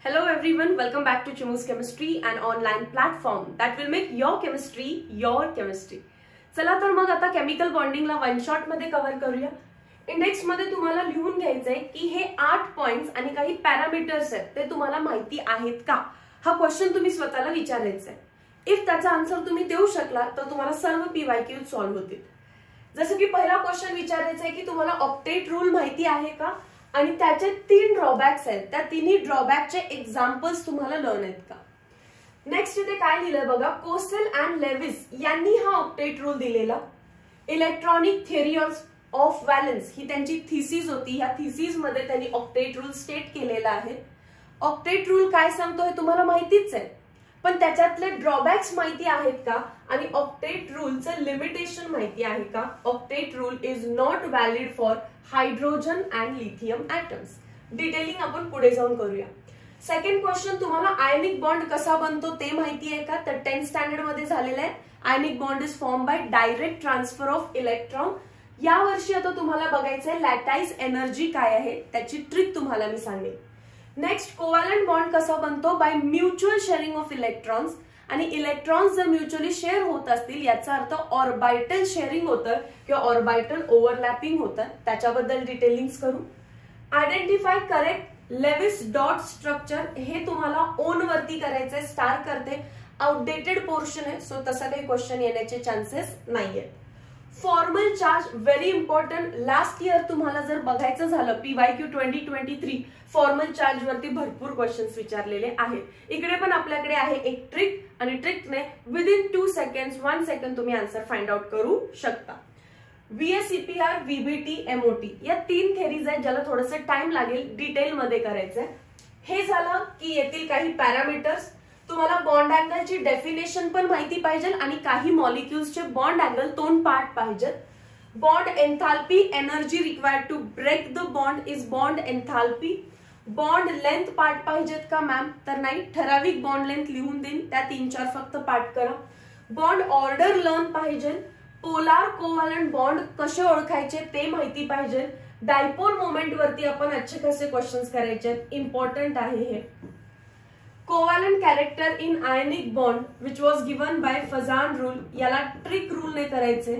Hello everyone, welcome back to Chimu's Chemistry, an online platform that will make your chemistry your chemistry. चला तर मग आता chemical बॉन्डिंगला one shot मध्ये cover करूया. Index मध्ये तुम्हाला लिहून घ्यायचंय की हे 8 पॉइंट्स आणि काही पॅरामीटर्स आहेत ते तुम्हाला माहिती आहेत का, हा क्वेश्चन तुम्ही स्वतःला विचारायचा आहे. इफ त्याचा आन्सर तुम्ही देऊ शकला तर तुम्हाला सर्व पीवायक्यू सॉल्व्ह होतील. जसं की पहिला क्वेश्चन विचारायचा आहे की तुम्हाला ऑक्टेट रूल माहिती आहे का आणि त्याचे 3 ड्रॉबॅक्स आहेत, त्या तिन्ही ड्रॉबॅकचे एक्झाम्पल्स तुम्हाला लर्न आहेत का. नेक्स्ट इथे काय लिहिलंय बघा, कोसेल अँड लेविस यांनी हा ऑक्टेट रूल दिलेला. इलेक्ट्रॉनिक थिअरी ऑफ व्हॅलन्स ही त्यांची थिसिस होती. या थिसिस मध्ये त्यांनी ऑक्टेट रूल स्टेट केलेला आहे. ऑक्टेट रूल काय सांगतो हे तुम्हाला माहितीच आहे, पण त्याच्यातले ड्रॉबॅक्स माहिती आहेत का आणि ऑक्टेट रूलचं लिमिटेशन माहिती आहे का. Octet rule is not valid for hydrogen and lithium atoms. Detailing आपण पुढे जाऊन करूया. सेकंड क्वेश्चन, तुम्हाला आयनिक बॉन्ड कसा बनतो ते माहिती आहे का. तर 10th स्टँडर्ड मध्ये झालेला आहे. Ionic bond is form by direct transfer of electron. या वर्षी आता तुम्हाला बघायचंय लॅटाईज एनर्जी काय आहे, त्याची ट्रिक तुम्हाला मी सांगेन. नेक्स्ट, कोव्हॅलंट बॉन्ड कसा बनतो, by mutual sharing of electrons. आणि इलेक्ट्रॉन्स जर म्युच्युअली शेअर होत असतील याचा अर्थ ऑर्बिटल शेअरिंग होतं किंवा ऑर्बिटल ओव्हरलॅपिंग होतं. त्याच्याबद्दल डिटेलिंग्स करू. Identify correct Lewis dot structure, हे तुम्हाला ओन वरती करायचंय. स्टार करते, आउटडेटेड पोर्शन आहे, सो तसा काही क्वेश्चन येण्याचे चान्सेस नाहीयेत. Formal charge very important. Last year तुम्हाला जर बघायचं झालं पीवायक्यू 2023 फॉर्मल चार्ज वरती भरपूर क्वेश्चन्स विचारलेले आहेत. इकडे पण आपल्याकडे आहे एक ट्रिक आणि ट्रिकने विदिन 2 सेकंड्स 1 सेकंड तुम्ही आन्सर फाइंड आउट करू शकता. VSEPR, VBT, MOT या 3 थेरीज आहेत ज्याला थोडंसं टाइम लागेल डिटेल मध्ये करायचंय. हे झालं की येतील काही पॅरामीटर्स. तुम्हाला बॉन्ड अँगलची डेफिनेशन पण माहिती पाहिजे आणि काही मॉलिक्युल्सचे बॉन्ड अँगल 2 पार्ट पाहिजेत. Bond enthalpy, energy required to break the bond is bond enthalpy. Bond length part पाहिजेत का मॅम, तर नाही, ठराविक बॉन्ड लेंथ लिहून देईन, त्या 3-4 फक्त पार्ट करा. बॉन्ड ऑर्डर लर्न पाहिजे. पोलार कोव्हॅलंट बॉन्ड कसे ओळखायचे ते माहिती पाहिजे. डायपोल मोमेंट वरती आपण अच्छे कसे क्वेश्चन्स करायचे, इम्पॉर्टंट आहे हे. Covalent character in ionic bond which was given by Fajans rule, याला ट्रिक रूल ने करायचे.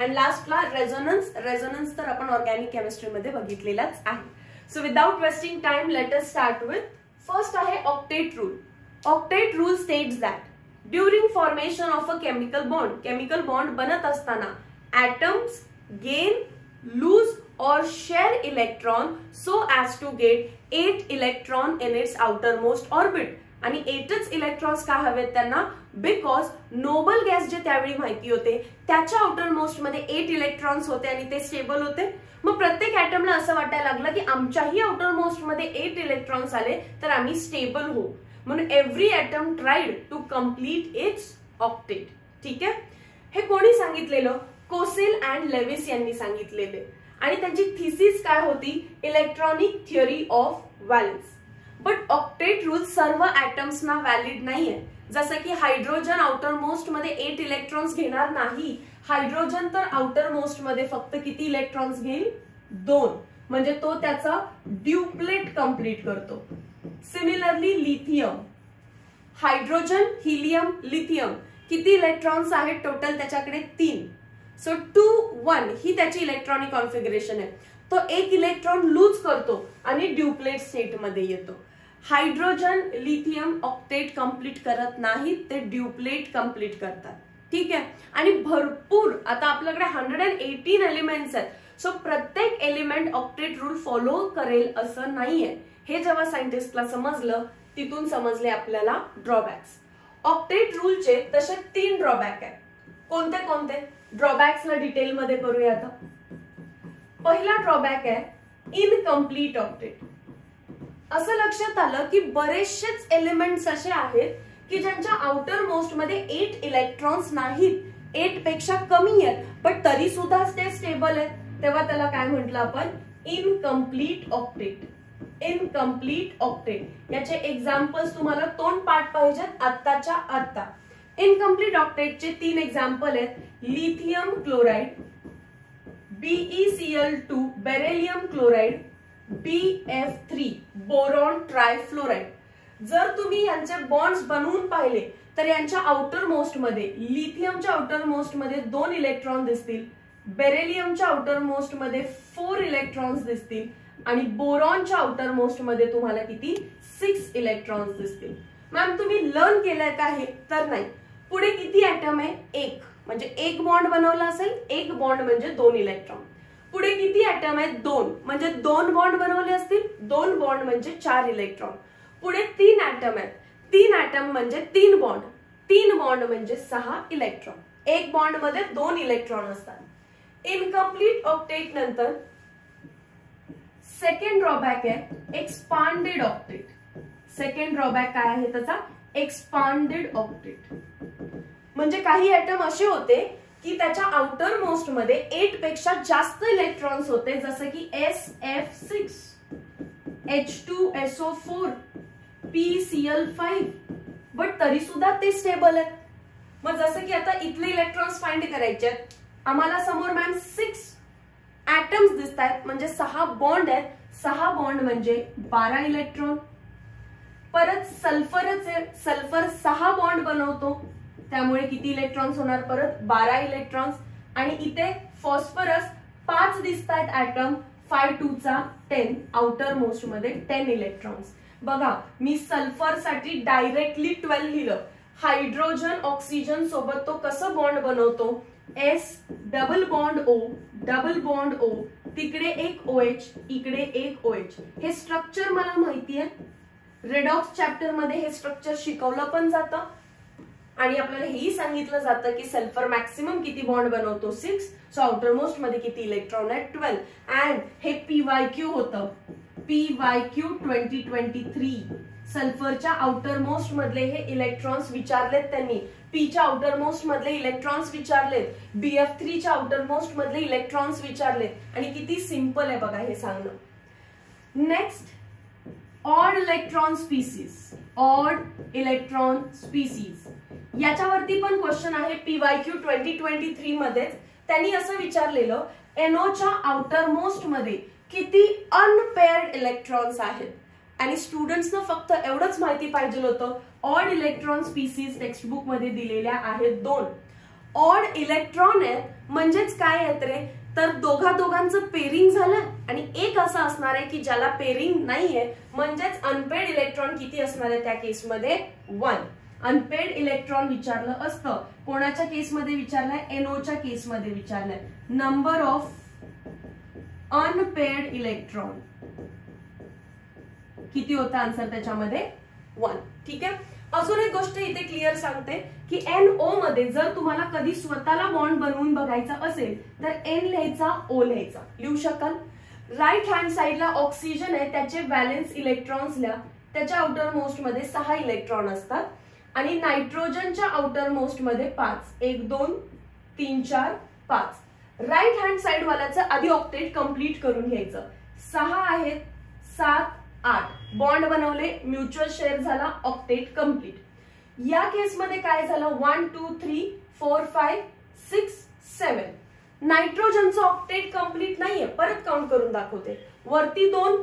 अँड लास्टला रेझोनन्स तर आपण ऑर्गॅनिक केमिस्ट्री मध्ये बघितलेलाच आहे. So without wasting time let us start with first आहे octet rule. Octet rule states that during formation of a chemical bond बनत असताना atoms gain, lose or share electron so as to get 8 electron in its outermost orbit. आणि 8च electrons का हवेत त्यांना, because Nobel gas जे त्यावेळी माहिती होते त्याच्या आउटरमोस्ट मध्ये 8 इलेक्ट्रॉन्स होते आणि ते स्टेबल होते. मग प्रत्येक ऍटमला असं वाटायला लागलं की आमच्याही आउटरमोस्ट मध्ये 8 इलेक्ट्रॉन्स आले तर आम्ही स्टेबल होऊ, म्हणून every atom tried to complete its octet. ठीक आहे, हे कोणी सांगितलेलं, कोसेल अँड लेविस यांनी सांगितलेले. आणि त्यांची थिसिस काय होती, electronic theory of valence. But octet rule सर्व ऍटम्सना व्हॅलिड नाहीये. जसं की हायड्रोजन आउटर मोस्ट मध्ये 8 इलेक्ट्रॉन्स घेणार नाही. हायड्रोजन तर आउटर मोस्ट मध्ये फक्त किती इलेक्ट्रॉन्स घेईल, 2, म्हणजे तो त्याचा ड्युप्लेट कंप्लीट करतो. Similarly lithium, hydrogen, helium, lithium किती इलेक्ट्रॉन्स आहेत टोटल त्याच्याकडे, 3. सो 2, 1 ही त्याची इलेक्ट्रॉनिक कॉन्फिगरेशन आहे. तो एक इलेक्ट्रॉन लूज करतो आणि ड्युप्लेट स्टेट मध्ये येतो. हायड्रोजन, लिथियम ऑक्टेट कंप्लीट करत नाही, ते ड्युप्लेट कंप्लीट करतात. ठीक आहे, आणि भरपूर आता आपल्याकडे 118 एलिमेंट्स आहेत. सो प्रत्येक एलिमेंट ऑक्टेट रूल फॉलो करेल असं नाहीये. हे जेव्हा सायंटिस्टला समजलं तिथून समजले आपल्याला ड्रॉबॅक्स. ऑक्टेट रूलचे तसे 3 ड्रॉबॅक आहेत. कोणते कोणते ड्रॉबॅक्सला डिटेल मध्ये करूया आता. पहिला ड्रॉबॅक आहे इनकम्प्लीट ऑक्टेट. असं लक्षात आलं की बरेचसेच एलिमेंट्स असे आहेत की ज्यांच्या आउटर मोस्ट मध्ये 8 इलेक्ट्रॉन्स नाहीत, 8 पेक्षा कमी आहेत, पण तरी सुद्धा ते स्टेबल आहेत. तेव्हा त्याला काय म्हटलं आपण, इनकम्प्लीट ऑक्टेट. इनकम्प्लीट ऑक्टेट याचे एक्झाम्पल्स तुम्हाला 2 पार्ट पाहिजेत आत्ताच्या आत्ता. इनकम्प्लीट ऑक्टेटचे 3 एक्झाम्पल आहेत, lithium chloride, BeCl2 beryllium chloride BF3 boron trifluoride. जर तुम्ही यांचे बॉन्ड्स बनवून पाहिले तर यांच्या आउटर मोस्ट मध्ये लिथियमच्या आउटर मोस्ट मध्ये 2 इलेक्ट्रॉन दिसतील, बेरिलियमच्या आउटर मोस्ट मध्ये 4 इलेक्ट्रॉन्स दिसतील आणि बोरॉनच्या आउटर मोस्ट मध्ये तुम्हाला किती 6 इलेक्ट्रॉन्स दिसतील. मॅम तुम्ही लर्न केलंय का हे? तर नाही. पुढे किती ऍटम आहे? 1. म्हणजे एक बॉन्ड बनवला असेल, एक बॉन्ड म्हणजे 2 इलेक्ट्रॉन. पुढे किती ऍटम आहेत? 2. म्हणजे 2 बॉन्ड बनवले असतील, 2 बॉन्ड म्हणजे 4 इलेक्ट्रॉन. पुढे 3 ऍटम आहेत, 3 ऍटम म्हणजे 3 बॉन्ड, 3 बॉन्ड म्हणजे 6 इलेक्ट्रॉन. एक बॉन्ड मध्ये 2 इलेक्ट्रॉन असतात. इनकम्प्लीट ऑक्टेट नंतर सेकंड ड्रॉबॅक आहे एक्सपांडेड ऑक्टेट. सेकंड ड्रॉबॅक काय आहे त्याचा? Expanded octet. म्हणजे काही ऍटम असे होते की त्याच्या आउटर मोस्ट मध्ये 8 पेक्षा जास्त इलेक्ट्रॉन्स होते, जसं की SF6, H2SO4, PCl5, बट तरी सुद्धा ते स्टेबल आहेत. मग जसं की आता इथले इलेक्ट्रॉन्स फाइंड करायचे आहेत आम्हाला, समोर मॅम 6 ऍटम्स दिसत आहेत, म्हणजे 6 बॉन्ड आहेत. 6 बॉन्ड म्हणजे 12 इलेक्ट्रॉन. परत सल्फरच आहे, सल्फर 6 बॉन्ड बनवतो, त्यामुळे किती इलेक्ट्रॉन्स होणार? परत 12 इलेक्ट्रॉन्स. आणि इथे फॉस्फरस 5 दिसत आहेत ऍटम, 5 2 चा 10, आउटर मोस्ट मध्ये 10 इलेक्ट्रॉन्स. बघा मी सल्फर साठी डायरेक्टली 12 लिहिलं. हायड्रोजन ऑक्सिजन सोबत तो कसं बॉन्ड बनवतो? S double bond O, double bond O, तिकडे एक OH, इकडे एक OH. हे स्ट्रक्चर मला माहिती आहे, रेडॉक्स चॅप्टर मध्ये हे स्ट्रक्चर शिकवलं पण जातं आणि आपल्याला हेही सांगितलं जातं की सल्फर मॅक्सिमम किती बॉन्ड बनवतो? 6. सो आउटर मोस्ट मध्ये किती इलेक्ट्रॉन आहेत? 12. अँड हे PYQ होतं, PYQ 2023. सल्फरच्या आउटर मोस्ट मधले हे इलेक्ट्रॉन्स विचारलेत त्यांनी, पीच्या आउटर मोस्ट मधले इलेक्ट्रॉन्स विचारलेत, BF3च्या आउटर मोस्ट मधले इलेक्ट्रॉन्स विचारलेत. आणि किती सिंपल आहे बघा हे सांगणं. Next odd electron species. Odd electron species याच्यावरती पण क्वेश्चन आहे PYQ 2023 मध्येच. त्यांनी असं विचारलेलं NOच्या आउटर मोस्ट मध्ये किती अनपेअर्ड इलेक्ट्रॉन्स आहेत. आणि स्टुडंट्सना फक्त एवढंच माहिती पाहिजे होतं, ऑड इलेक्ट्रॉन स्पीसीज टेक्स्टबुक मध्ये दिलेल्या आहेत 2. ऑड इलेक्ट्रॉन आहेत म्हणजेच काय आहेत रे? तर दोघांचं पेरिंग झालं आणि एक असं असणार आहे की ज्याला पेरिंग नाहीये, म्हणजेच अनपेड इलेक्ट्रॉन किती असणार आहे त्या केसमध्ये? 1. अनपेड इलेक्ट्रॉन विचारलं असतं. कोणाच्या केसमध्ये विचारलंय? NOच्या केसमध्ये विचारलंय. नंबर ऑफ अनपेड इलेक्ट्रॉन किती होता? आन्सर त्याच्यामध्ये 1. ठीक आहे. अजून एक गोष्ट इथे क्लिअर सांगते की NO मध्ये जर तुम्हाला कधी स्वतःला बॉन्ड बनवून बघायचा असेल तर N लिहायचा, O लिहायचा. लिहू शकाल. राईट हँड साइडला ऑक्सिजन आहे, त्याचे व्हॅलेन्स इलेक्ट्रॉन्स लिहा. त्याच्या आउटर मोस्ट मध्ये 6 इलेक्ट्रॉन असतात आणि नायट्रोजनच्या आउटर मोस्ट मध्ये 5, 1 2 3 4 5. राईट हँड साइड वाल्याचं आधी ऑक्टेट कम्प्लीट करून घ्यायचं. 6 आहेत, 7 8 बॉन्ड बनवले, म्युच्युअल शेअर झाला, ऑक्टेट कम्प्लीट. या केसमध्ये काय झालं? 1 2 3 4 5 6 7. नायट्रोजनचं ऑक्टेट कम्प्लीट नाहीये, परत काउंट करून दाखवते. वरती 2,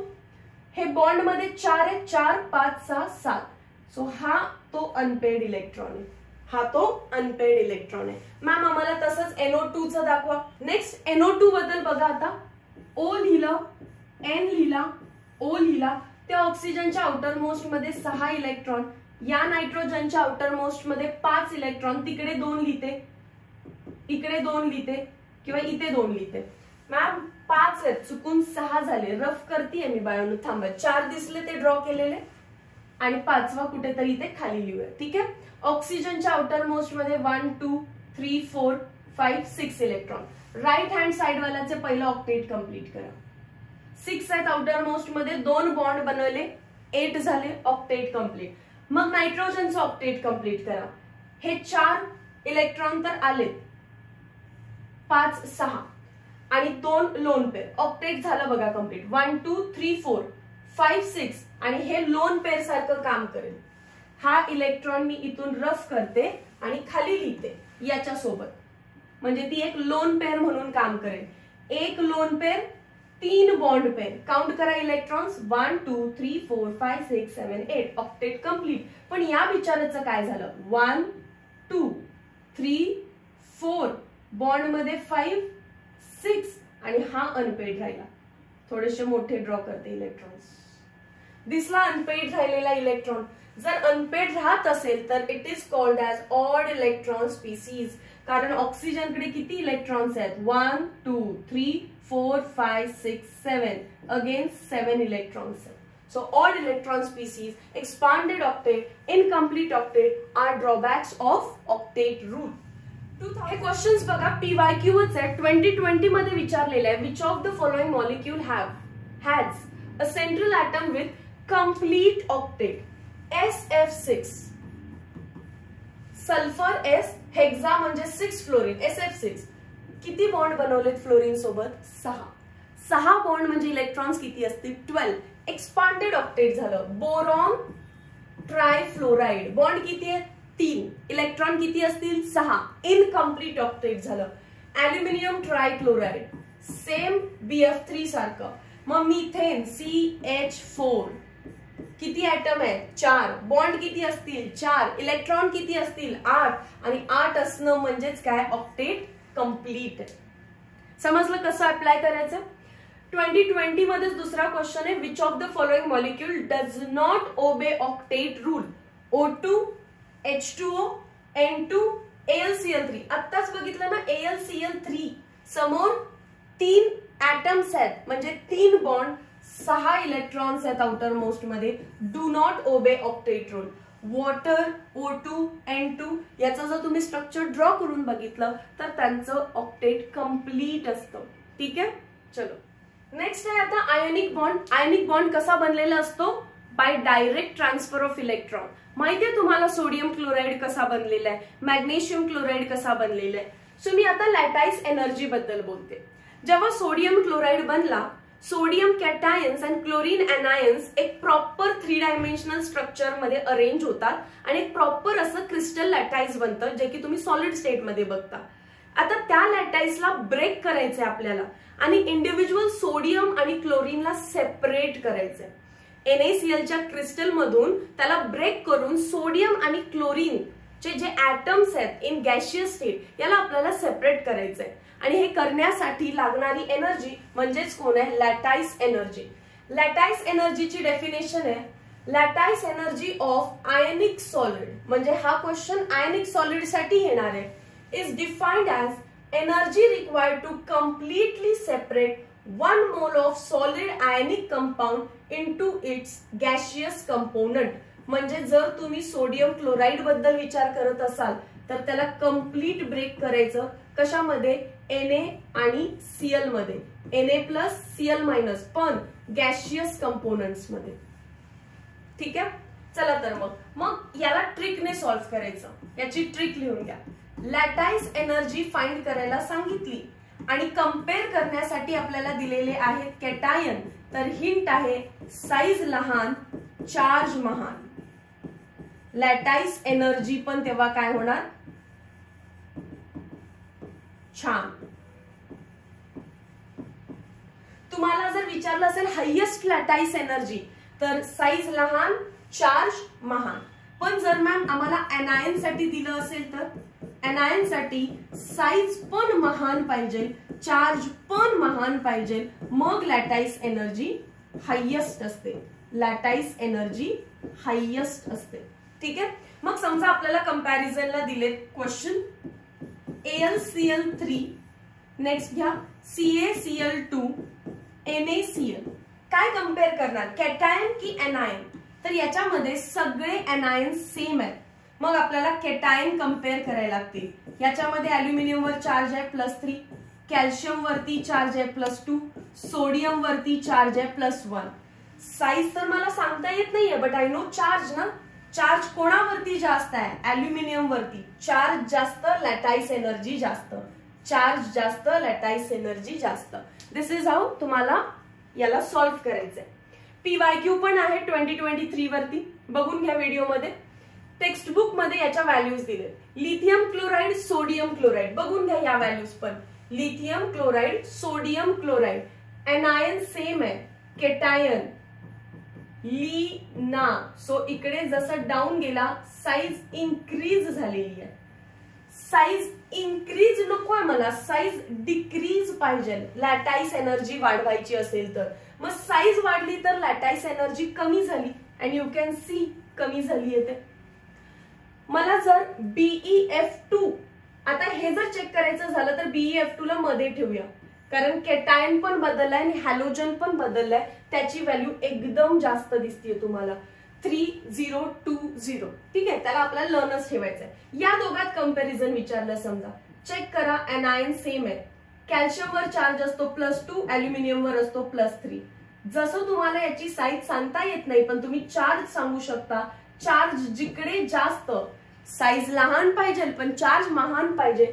हे बॉन्ड मध्ये 4 आहे, 4 5 6 7. सो हा तो अनपेड इलेक्ट्रॉन आहे, हा तो अनपेड इलेक्ट्रॉन आहे. मॅम आम्हाला तसंच NO2 चं दाखवा. नेक्स्ट NO2 बद्दल बघा आता. O लिहिलं, N लिहिला, O लिहिला. त्या ऑक्सिजनच्या आउटर मोस्ट मध्ये 6 इलेक्ट्रॉन, या नायट्रोजनच्या आउटर मोस्ट मध्ये 5 इलेक्ट्रॉन. तिकडे 2 लिहिते, इकडे 2 लिहिते किंवा इथे 2 लिहिते. मॅम 5 आहेत, चुकून 6 झाले. रफ करतीये मी बाळांनो, थांबा. 4 दिसले ते ड्रॉ केलेले आणि 5वा कुठेतरी इथे खाली लिहूया. ठीक आहे. ऑक्सिजनच्या आउटर मोस्ट मध्ये 1 2 3 4 5 6 इलेक्ट्रॉन. राईट हँड साइड वाल्याचे पहिलं ऑक्टेट कम्प्लीट करा. 6 आहेत आउटर मोस्ट मध्ये, 2 बॉन्ड बनवले, 8 झाले, ऑक्टेट कम्प्लीट. मग नायट्रोजनचं ऑक्टेट कम्प्लीट करा. हे 4 इलेक्ट्रॉन तर आलेत, 5 6 आणि 2 लोन पेअर. ऑक्टेट झालं बघा कम्प्लीट. 1 2 3 4 5 6 आणि हे लोन पेअर सारखं काम करेल. हा इलेक्ट्रॉन मी इथून रफ करते आणि खाली लिहिते याच्या सोबत, म्हणजे ती एक लोन पेअर म्हणून काम करेल. एक lone pair 3 bond pair. Count करा इलेक्ट्रॉन्स 1 2 3 4 5 6 7 8. Octet complete. पण या विचाराचं काय झालं? 1 2 3 4 बॉन्ड मध्ये 5 6 आणि हा अनपेड राहिला. थोडेसे मोठे ड्रॉ करते इलेक्ट्रॉन्स. दिसला अनपेड राहिलेला इलेक्ट्रॉन. जर अनपेड राहत असेल तर it is called as odd electron species. कारण ऑक्सिजनकडे किती इलेक्ट्रॉन्स आहेत? 1 2 3 4 5 6 7. अगेन 7 इलेक्ट्रॉन्स आहेत. So odd electron species, expanded octet, incomplete octet are drawbacks of octet rule. हे क्वेश्चन्स बघा PYQ च आहे. 2020 मध्ये विचारलेलं आहे. Which of the following molecule has a central atom with complete octet? SF6 sulphur S, hexa म्हणजे 6 fluorine SF6. किती bond बनवलेत fluorine सोबत? 6 बॉन्ड म्हणजे इलेक्ट्रॉन्स किती असतील? 12. एक्सपांडेड ऑक्टेट झालं. बोरॉन ट्रायफ्लोराइड बॉन्ड किती आहे? 3. इलेक्ट्रॉन किती असतील? 6. इनकम्प्लीट ऑक्टेट झालं. ॲल्युमिनियम ट्रायक्लोराइड सेम BF3 सारखं. मग मिथेन CH4 किती ॲटम आहेत? 4. बॉन्ड किती असतील? 4. इलेक्ट्रॉन किती असतील? 8. आणि 8 असणं म्हणजेच काय? Octet complete. समजलं कसं अप्लाय करायचं? 2020 मध्येच दुसरा क्वेश्चन आहे. Which of the following molecule does not obey octet rule? O2, H2O, N2, AlCl3. आत्ताच बघितलं ना AlCl3 समोर 3 ऍटम्स आहेत म्हणजे 3 बॉन्ड 6 इलेक्ट्रॉन्स आहेत आउटर मोस्ट मध्ये. Do not obey octet rule. Water O2, N2 याचं जर तुम्ही स्ट्रक्चर ड्रॉ करून बघितलं तर त्यांचं ऑक्टेट कंप्लीट असतं. ठीक आहे. चलो नेक्स्ट आहे आता आयोनिक बॉन्ड. आयोनिक बॉन्ड कसा बनलेला असतो? By direct transfer of electron. माहितीये तुम्हाला सोडियम क्लोराइड कसा बनलेला आहे, मॅग्नेशियम क्लोराइड कसा बनलेला आहे. सो मी आता लॅटाइस एनर्जी बद्दल बोलते. जेव्हा सोडियम क्लोराइड बनला, सोडियम कॅटायन्स आणि क्लोरीन एनायन्स एक प्रॉपर 3 डायमेन्शनल स्ट्रक्चर मध्ये अरेंज होतात आणि एक प्रॉपर असं क्रिस्टल लॅटाइस बनतं जे की तुम्ही सॉलिड स्टेट मध्ये बघता. आता त्या लॅटाइसला ब्रेक करायचे आपल्याला आणि इंडिव्हिज्युअल सोडियम आणि क्लोरीनला सेपरेट करायचंय. NaClच्या क्रिस्टल मधून त्याला ब्रेक करून सोडियम आणि क्लोरीन चे जे ऍटम्स आहेत इन गॅशियस स्टेट याला आपल्याला सेपरेट करायचंय. आणि हे करण्यासाठी लागणारी एनर्जी म्हणजेच कोण आहे? लॅटाइस एनर्जी. लॅटाइस एनर्जीची डेफिनेशन आहे लॅटाइस एनर्जी ऑफ आयनिक सॉलिड. म्हणजे हा क्वेश्चन आयनिक सॉलिड साठी येणार आहे. Is defined as energy required to completely separate 1 mole of solid ionic compound into its gaseous component. म्हणजे जर तुम्ही सोडियम क्लोराइड बद्दल विचार करत असाल तर त्याला कंप्लीट ब्रेक करायचं. कशामध्ये? Na आणि Cl मध्ये. Na+, Cl-, पण गॅशियस कंपोनंट्स मध्ये. ठीक आहे. चला तर मग याला ट्रिकने सॉल्व्ह करायचं. याची ट्रिक लिहून घ्या. लॅटाइस एनर्जी फाइंड करायला सांगितली आणि कंपेअर करण्यासाठी आपल्याला दिलेले आहेत कॅटायन. तर हिंट आहे साईज लहान, चार्ज महान. लॅटाइस एनर्जी पण तेव्हा काय होणार? छान. तुम्हाला जर विचारलं असेल हायेस्ट लॅटाइस एनर्जी तर साईज लहान, चार्ज महान. पण जर मॅम आम्हाला एनायन साठी दिलं असेल तर एनायन साठी साईज पण महान पाहिजे, चार्ज पण महान पाहिजे, मग लॅटाइस एनर्जी हायेस्ट असते. लॅटाइस एनर्जी हायेस्ट असते. ठीक आहे. मग समजा आपल्याला कंपॅरिझनला दिले क्वेश्चन AlCl3, नेक्स्ट घ्या CaCl2, NaCl. काय कंपेअर करणार? कॅटायन की एनायन? तर याच्यामध्ये सगळे एनायन सेम आहेत. मग आपल्याला कॅटायन कंपेअर करायला लागतील. याच्यामध्ये ॲल्युमिनियम वर चार्ज आहे +3, कॅल्शियम वरती चार्ज आहे +2, सोडियम वरती चार्ज आहे +1. साईज तर मला सांगता येत नाहीये बट आय नो चार्ज ना. चार्ज कोणावरती जास्त आहे? ॲल्युमिनियम वरती. चार्ज जास्त, लॅटाइस एनर्जी जास्त. चार्ज जास्त, लॅटाइस एनर्जी जास्त. दिस इज हाऊ तुम्हाला याला सॉल्व्ह करायचंय. PYQ पण आहे 2023 वरती. बघून घ्या व्हिडिओमध्ये. टेक्स्ट बुक मध्ये याच्या व्हॅल्यूज दिले. Lithium chloride, sodium chloride. बघून घ्या या व्हॅल्यूज पण. Lithium chloride, sodium chloride. Anion same आहे, केटायन लीना. सो इकडे जसं डाऊन गेला साईज इन्क्रीज झालेली आहे. साईज इन्क्रीज नकोय मला, साईज डिक्रीज पाहिजे लॅटाईस एनर्जी वाढवायची असेल तर. मग साईज वाढली तर लॅटाईस एनर्जी कमी झाली अँड यू कॅन सी कमी झाली येते. मला जर BeF2 आता हे जर चेक करायचं झालं तर BeF2 ला मध्ये ठेवूया, कारण केटायन पण बदललाय आणि हॅलोजन पण बदललाय. त्याची व्हॅल्यू एकदम जास्त दिसतीये तुम्हाला 3020. ठीक आहे, त्याला आपल्याला लर्नच ठेवायचंय. या दोघात कंपॅरिझन विचारलं समजा, चेक करा. एनायन सेम आहे, कॅल्शियमवर चार्ज असतो +2, अॅल्युमिनियमवर असतो +3. जसं तुम्हाला याची साईज सांगता येत नाही पण तुम्ही चार्ज सांगू शकता. चार्ज जिकडे जास्त, साईज लहान पाहिजे पण चार्ज महान पाहिजे.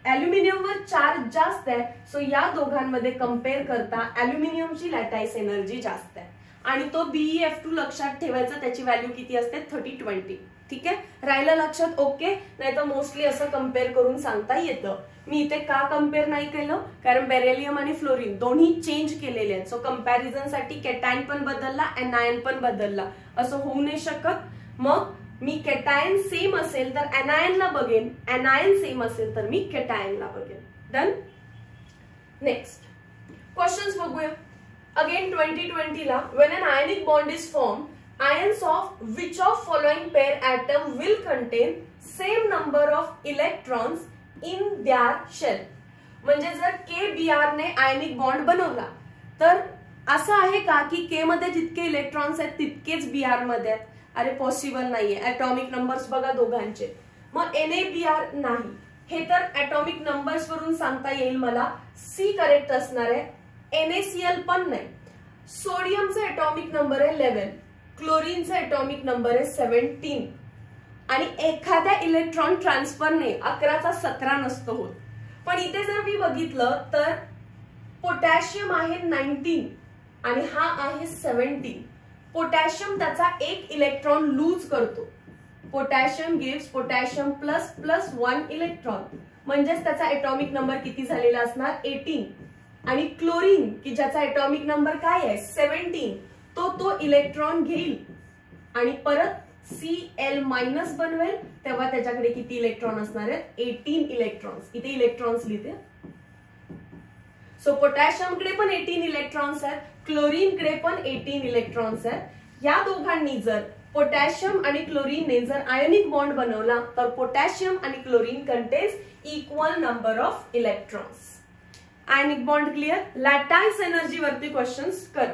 अॅल्युमिनियमवर चार्ज जास्त आहे, सो या दोघांमध्ये कम्पेअर करता अॅल्युमिनियमची लॅटाईस एनर्जी जास्त आहे. आणि तो BeF2 लक्षात ठेवायचा, त्याची व्हॅल्यू किती असते 3020. ठीक आहे, राहिलं लक्षात? ओके. नाही तर मोस्टली असं कम्पेअर करून सांगता येतं. मी इथे का कम्पेअर नाही केलं, कारण बेरिलियम आणि फ्लोरीन दोन्ही चेंज केलेले आहेत. सो कम्पॅरिझन साठी केटायन पण बदलला, एनायन पण बदलला, असं होऊ नाही शकत. मग मी केटायन सेम असेल तर एनायनला बघेन, एनायन सेम असेल तर मी केटायनला बघेन. डन. नेक्स्ट क्वेश्चन्स बघूया. अगेन 2020 ला, when an ionic bond is formed, ions of which of following pair atom will contain same number of electrons in their shell. म्हणजे जर KBr ने आयनिक बॉन्ड बनवला तर असं आहे का की K मध्ये जितके इलेक्ट्रॉन्स आहेत तितकेच Br मध्ये आहेत? अरे पॉसिबल नाहीये. ऍटॉमिक नंबर्स बघा दोघांचे. मग NaBr नाही, हे तर ऍटॉमिक नंबर्स वरून सांगता येईल मला. C करेक्ट असणार आहे. NaCl पण नाही. सोडियमचा ऍटॉमिक नंबर आहे 11, क्लोरीनचा ऍटॉमिक नंबर आहे 17 आणि एखाद्या इलेक्ट्रॉन ट्रान्सफरने 11चा 17 नसतो होत. पण इथे जर मी बघितलं तर पोटॅशियम आहे 19 आणि हा आहे 17. पोटॅशियम त्याचा एक इलेक्ट्रॉन लूज करतो. पोटॅशियम गिव्स पोटॅशियम ++1 इलेक्ट्रॉन, म्हणजेच त्याचा ऍटॉमिक नंबर किती झालेला असणार 18. आणि क्लोरीन की ज्याचा ऍटॉमिक नंबर काय आहे 17, तो इलेक्ट्रॉन घेईल आणि परत Cl- बनवेल, तेव्हा त्याच्याकडे किती इलेक्ट्रॉन असणार आहेत 18 इलेक्ट्रॉन्स. इथे इलेक्ट्रॉन्स लिहिते. सो पोटॅशियमकडे पण 18 इलेक्ट्रॉन्स आहेत, क्लोरीनकडे पण 18 इलेक्ट्रॉन्स आहेत. या दोघांनी जर पोटॅशियम आणि क्लोरीनने जर आयनिक बॉन्ड बनवला तर पोटॅशियम आणि chlorine contains equal number of electrons. Ionic bond clear. Lattice energy वरती क्वेश्चन्स करा.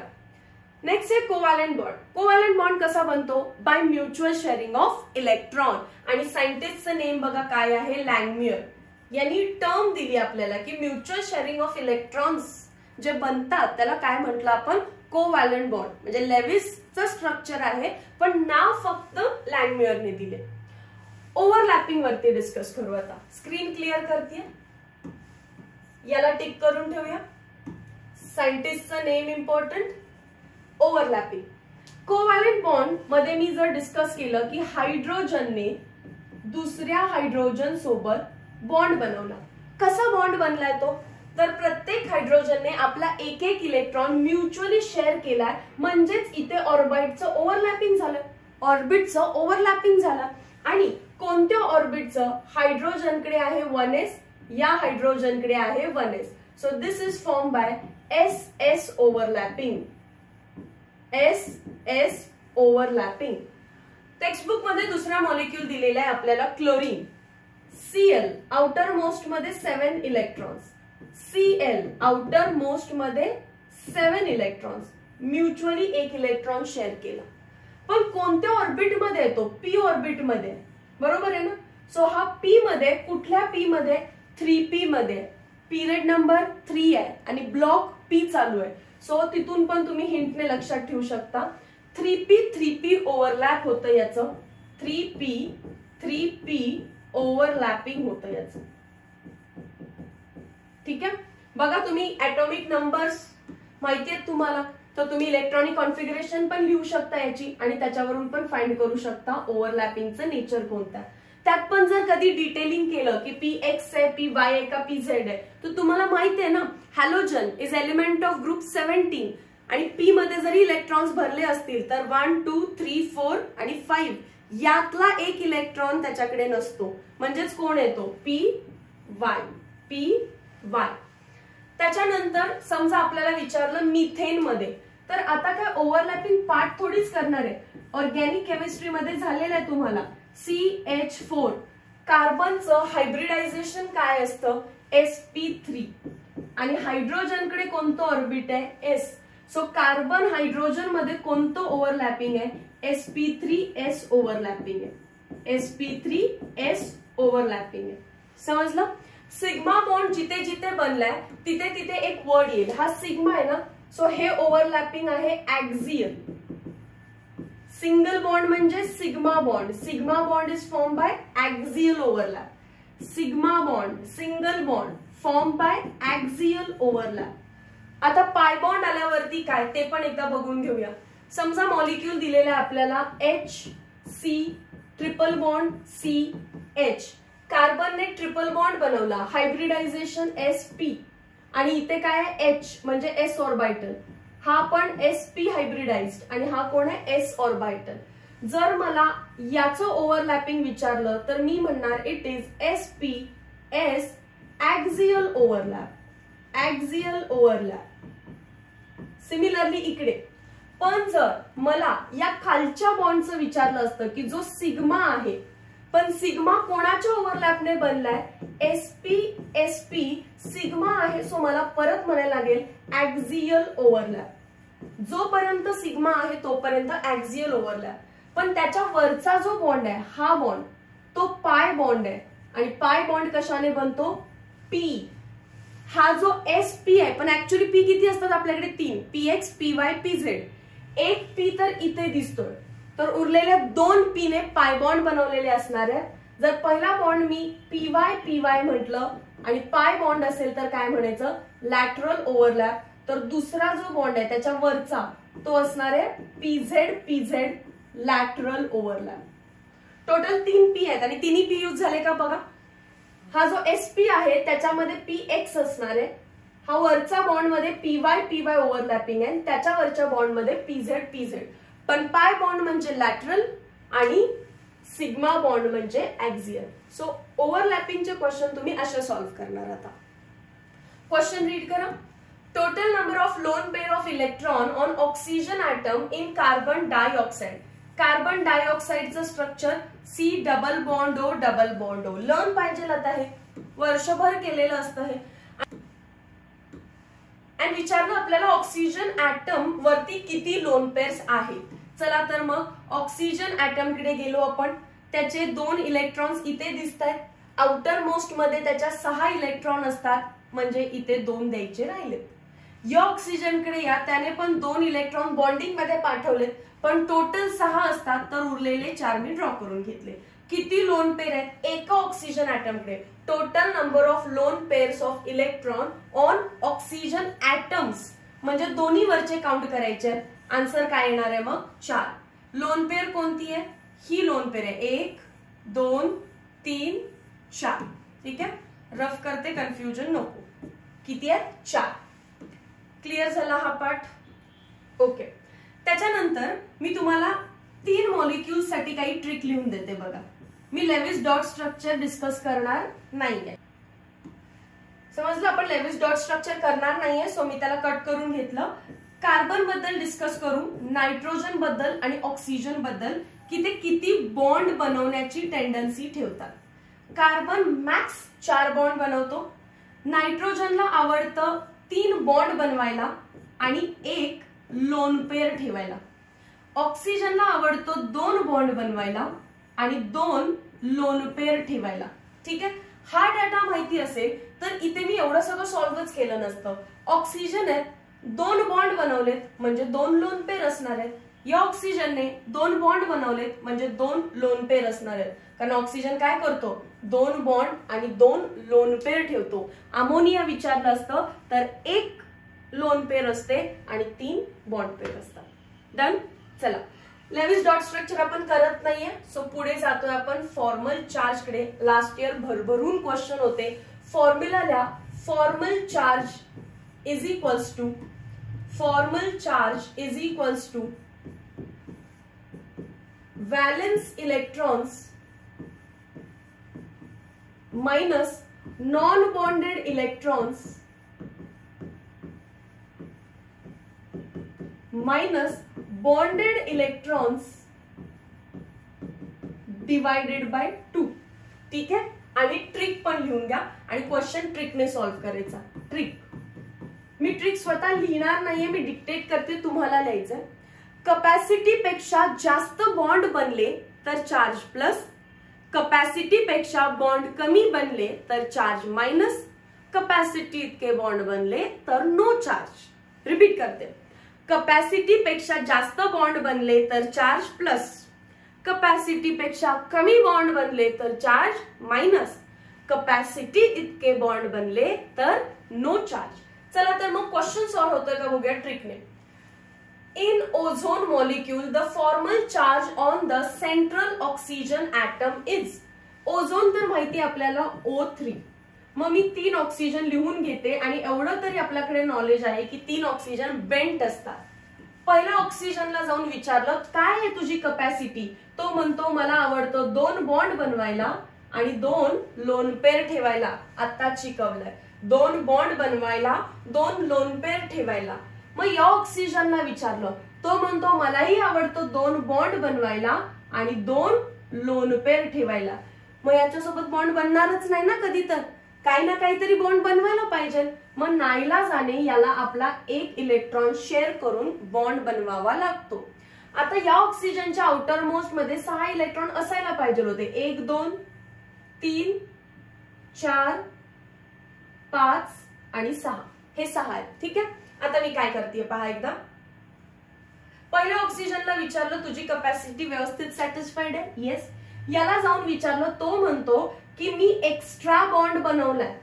नेक्स्ट आहे कोव्हॅलेंट बॉन्ड. कोव्हॅलेंट बॉन्ड कसा बनतो? By mutual sharing of electron. आणि सायंटिस्टचं नेम बघा काय आहे, लँगम्युअर. यांनी टर्म दिली आपल्याला की म्युच्युअल शेअरिंग ऑफ इलेक्ट्रॉन्स जे बनतात त्याला काय म्हटलं आपण, कोव्हॅलेंट बॉन्ड. म्हणजे लेविसचं स्ट्रक्चर आहे पण नाव फक्त लँगम्युअरने दिले. ओव्हरलॅपिंग वरती डिस्कस करू आता. स्क्रीन क्लिअर करते, याला टिक करून ठेवूया. सायंटिस्टचं name important. Overlapping. Covalent bond मध्ये मी जर डिस्कस केलं की हायड्रोजनने दुसऱ्या हायड्रोजन सोबत बॉन्ड बनवला. कसा बॉन्ड बनलाय तो? तर प्रत्येक हायड्रोजनने आपला एक एक इलेक्ट्रॉन म्युच्युअली शेअर केलाय, म्हणजेच इथे ऑर्बिटचं ओव्हरलॅपिंग झालं. ऑर्बिटचं ओव्हरलॅपिंग झालं. आणि कोणत्या ऑर्बिटचं? हायड्रोजनकडे आहे 1s, या हायड्रोजनकडे आहे 1s. So this is form by SS overlapping. SS overlapping. Textbook मध्ये दुसरा मॉलिक्यूल दिलेला आहे आपल्याला क्लोरीन. Cl आउटर मोस्ट मध्ये 7 इलेक्ट्रॉन्स. Cl आउटर मोस्ट मध्ये 7 इलेक्ट्रॉन्स. म्युच्युअली एक इलेक्ट्रॉन शेअर केला. पण कोणत्या ऑर्बिट मध्ये येतो? P ऑर्बिट मध्ये, बरोबर आहे ना. सो हा P मध्ये, कुठल्या P मध्ये? 3p मध्ये. पिरियड नंबर 3 आहे आणि ब्लॉक P चालू आहे. सो तिथून पण तुम्ही हिंटने लक्षात ठेवू शकता. 3p ओव्हरलॅप होतं याचं. 3p ओव्हरलॅपिंग होतं याचं. ठीक आहे. बघा तुम्ही ऍटॉमिक नंबर्स माहिती आहेत तुम्हाला, तर तुम्ही इलेक्ट्रॉनिक कॉन्फिगरेशन पण लिहू शकता याची आणि त्याच्यावरून पण फाइंड करू शकता ओव्हरलॅपिंगचं नेचर कोणतं आहे. त्यात पण जर कधी डिटेलिंग केलं की Px आहे, Py आहे का Pz आहे, तर तुम्हाला माहिती आहे ना halogen is element of group 17 आणि P मध्ये जरी इलेक्ट्रॉन्स भरले असतील तर 1 2 3 4 आणि 5 यातला एक इलेक्ट्रॉन त्याच्याकडे नसतो, म्हणजेच कोण येतो Py. त्याच्यानंतर समजा आपल्याला विचारलं मिथेन मध्ये, तर आता काय ओव्हरलॅपिंग पार्ट थोडीच करणार आहे. ऑर्गॅनिक केमिस्ट्री मध्ये झालेलं आहे तुम्हाला CH4 कार्बनचं हायब्रिडायझेशन काय असतं sp3 आणि हायड्रोजनकडे कोणतं ऑर्बिट आहे s. सो कार्बन हायड्रोजन मध्ये कोणतं ओव्हरलॅपिंग आहे sp3s ओव्हरलॅपिंग आहे, sp3s ओव्हरलॅपिंग आहे. समजलं. सिग्मा बॉन्ड जिथे जिथे बनलाय तिथे तिथे एक वर्ड येईल, हा सिग्मा आहे ना. सो हे ओव्हरलॅपिंग आहे ऍक्सियल. सिंगल बॉन्ड म्हणजे sigma bond. Sigma bond is form by axial overlap. Sigma bond single bond form by axial overlap. आता पाय बॉन्ड आल्यावरती काय ते पण एकदा बघून घेऊया. समजा मॉलिक्यूल दिलेला आहे आपल्याला HC ट्रिपल बॉन्ड CH. कार्बनने ट्रिपल बॉन्ड बनवला, हायब्रिडायझेशन sp आणि इथे काय आहे H म्हणजे s ऑर्बिटल. हा पण sp हायब्रिडाइज्ड आणि हा कोण आहे s ऑर्बिटल. जर मला याचं ओव्हरलॅपिंग विचारलं तर मी म्हणणार it is sp s axial overlap. Axial overlap. Similarly इकडे पण जर मला या खालच्या बॉन्डचं विचारलं असतं की जो सिग्मा आहे, पण सिग्मा कोणाच्या ओव्हरलॅपने बनलाय sp sp सिग्मा आहे. सो मला परत म्हणायला लागेल ऍक्सियल ओव्हरलॅप. जोपर्यंत सिग्मा आहे तोपर्यंत ऍक्सियल ओव्हरलॅप, पण त्याच्या वरचा जो बॉन्ड आहे हा बॉन्ड तो पाय बॉन्ड आहे आणि पाय बॉन्ड कशाने बनतो P. हा जो sp आहे पण ऍक्च्युअली P किती असतात आपल्याकडे 3 Px Py Pz. एक P तर इथे दिसतोय, तर उरलेल्या 2 P ने पाय बॉन्ड बनवलेले असणार आहे. जर पहिला बॉन्ड मी Py Py म्हटलं आणि पाय बॉन्ड असेल तर काय म्हणायचं लॅटरल ओव्हरलॅप. तर दुसरा जो बॉन्ड आहे त्याच्या वरचा तो असणार आहे Pz Pz lateral overlap. Total 3 P आहेत आणि तिन्ही P यूज झाले का बघा. हा जो sp आहे त्याच्यामध्ये Px असणार आहे, हा वरचा बॉन्ड मध्ये Py Py ओव्हरलॅपिंग आहे, त्याच्या वरच्या बॉन्ड मध्ये Pz Pz. पण पाय बॉन्ड म्हणजे लॅटरल आणि सिग्मा बॉन्ड म्हणजे ऍक्सियल. सो ओव्हरलॅपिंगचे क्वेश्चन तुम्ही असे सॉल्व्ह करणार. आता क्वेश्चन रीड करा. Total number of lone pair of electron on oxygen atom in carbon dioxide. Carbon डायऑक्साइडचं structure C double bond O double bond O. Learn पाहिजे आता हे वर्षभर केलेलं असतं हे. आणि विचारलं आपल्याला ऑक्सिजन ॲटम वरती किती लोन पेअर्स आहेत. चला तर मग ऑक्सिजन ॲटम कडे गेलो आपण. त्याचे 2 इलेक्ट्रॉन्स इथे दिसत आहेत. आउटर मोस्ट मध्ये त्याच्या 6 इलेक्ट्रॉन असतात, म्हणजे इथे 2 द्यायचे राहिलेत. या ऑक्सिजन कडे या, त्याने पण 2 इलेक्ट्रॉन बॉन्डिंग मध्ये पाठवलेत, पण टोटल 6 असतात, तर उरलेले 4 मी ड्रॉ करून घेतले. किती लोन पेअर आहेत एका ऑक्सिजन ॲटम कडे. Total number of lone pairs of electron on oxygen atoms, म्हणजे दोन्ही वरचे काउंट करायचे. आन्सर काय येणार आहे मग 4. लोन पेअर कोणती आहे, ही लोन पेअर आहे 1 2 3 4. ठीक आहे, रफ करते कन्फ्युजन नको. किती आहे 4. क्लिअर झाला हा पार्ट. ओके. त्याच्यानंतर मी तुम्हाला 3 मॉलिक्यूल्स साठी काही ट्रिक लिहून देते बघा. मी लेविस डॉट स्ट्रक्चर डिस्कस करणार नाहीये. समजलं, आपण लेविस डॉट स्ट्रक्चर करणार नाहीये, सो मी त्याला कट करून घेतलं. कार्बन बद्दल डिस्कस करू, नायट्रोजन बद्दल आणि ऑक्सिजन बद्दल की ते किती बॉन्ड बनवण्याची टेंडन्सी ठेवतात. कार्बन मॅक्स 4 बॉन्ड बनवतो. नायट्रोजनला आवडतं 3 बॉन्ड बनवायला आणि 1 लोन पेअर ठेवायला. ऑक्सिजनला आवडतो 2 बॉन्ड बनवायला आणि 2 लोन पेअर ठेवायला. ठीक आहे, हा डाटा माहिती असेल तर इथे मी एवढं सगळं सॉल्व्हच केलं नसतं. ऑक्सिजन आहेत 2 बॉन्ड बनवलेत म्हणजे 2 लोन पेअर असणार आहेत. या ऑक्सिजनने 2 बॉन्ड बनवलेत म्हणजे 2 लोन पेअर असणार आहेत. कारण ऑक्सिजन काय करतो 2 बॉन्ड आणि 2 लोन पेअर ठेवतो. अमोनिया विचारलं असतं तर 1 लोन पेअर असते आणि 3 बॉन्ड पेअर असतात. डन. चला लेविस डॉट स्ट्रक्चर आपण करत नाहीये, सो पुढे जातोय आपण फॉर्मल चार्ज कडे. लास्ट इयर भरभरून क्वेश्चन होते. फॉर्म्युला लिहा. Formal charge is equals to valence electrons minus non-bonded electrons minus bonded electrons divided by 2. ठीक आहे. आणि ट्रिक पण लिहून घ्या आणि क्वेश्चन ट्रिकने सॉल्व्ह करायचा. ट्रिक मी ट्रिक स्वतः लिहिणार नाहीये, मी डिक्टेट करते, तुम्हाला लिहायचंय. कपॅसिटी पेक्षा जास्त बॉन्ड बनले तर चार्ज प्लस, कपॅसिटी पेक्षा बॉन्ड कमी बनले तर चार्ज मायनस, कपॅसिटी इतके बॉन्ड बनले तर नो चार्ज. रिपीट करते. कपॅसिटी पेक्षा जास्त बॉन्ड बनले तर चार्ज प्लस, कपॅसिटी पेक्षा कमी बॉन्ड बनले तर चार्ज मायनस, कपॅसिटी इतके बॉन्ड बनले तर नो चार्ज. चला तर मग क्वेश्चन सॉल्व्ह होतोय का बघूया ट्रिकने. In ozone molecule, the formal charge on the central oxygen atom is. Ozone तर माहिती आपल्याला O3. मग मी 3 ऑक्सिजन लिहून घेते आणि एवढं तरी आपल्याकडे नॉलेज आहे की 3 ऑक्सिजन बेंट असतात. पहिल्या ऑक्सिजनला जाऊन विचारलं काय आहे तुझी कपॅसिटी, तो म्हणतो मला आवडतं 2 बॉन्ड बनवायला आणि 2 लोन पेअर ठेवायला. आता शिकवलंय 2 बॉन्ड बनवायला 2 लोन पेअर ठेवायला. मग या ऑक्सिजनला विचारलं, तो म्हणतो मलाही आवडतं 2 बॉन्ड बनवायला आणि 2 लोन पेअर ठेवायला. मग याच्यासोबत बॉन्ड बनणारच नाही ना कधी, तर काही ना काहीतरी बॉन्ड बनवायला पाहिजे. मग नाईलाजाने याला आपला 1 इलेक्ट्रॉन शेअर करून बॉन्ड बनवावा लागतो. आता या ऑक्सिजनच्या आउटर मोस्ट मध्ये 6 इलेक्ट्रॉन असायला पाहिजे होते. 1 2 3 4 5 आणि 6 हे 6 आहेत. ठीक आहे. आता मी काय करते पहा एकदा. पहिल्या ऑक्सिजनला विचारलं तुझी कपॅसिटी व्यवस्थित सॅटिस्फाईड आहे. येस. याला जाऊन विचारलं, तो म्हणतो की मी एक्स्ट्रा बॉन्ड बनवलाय.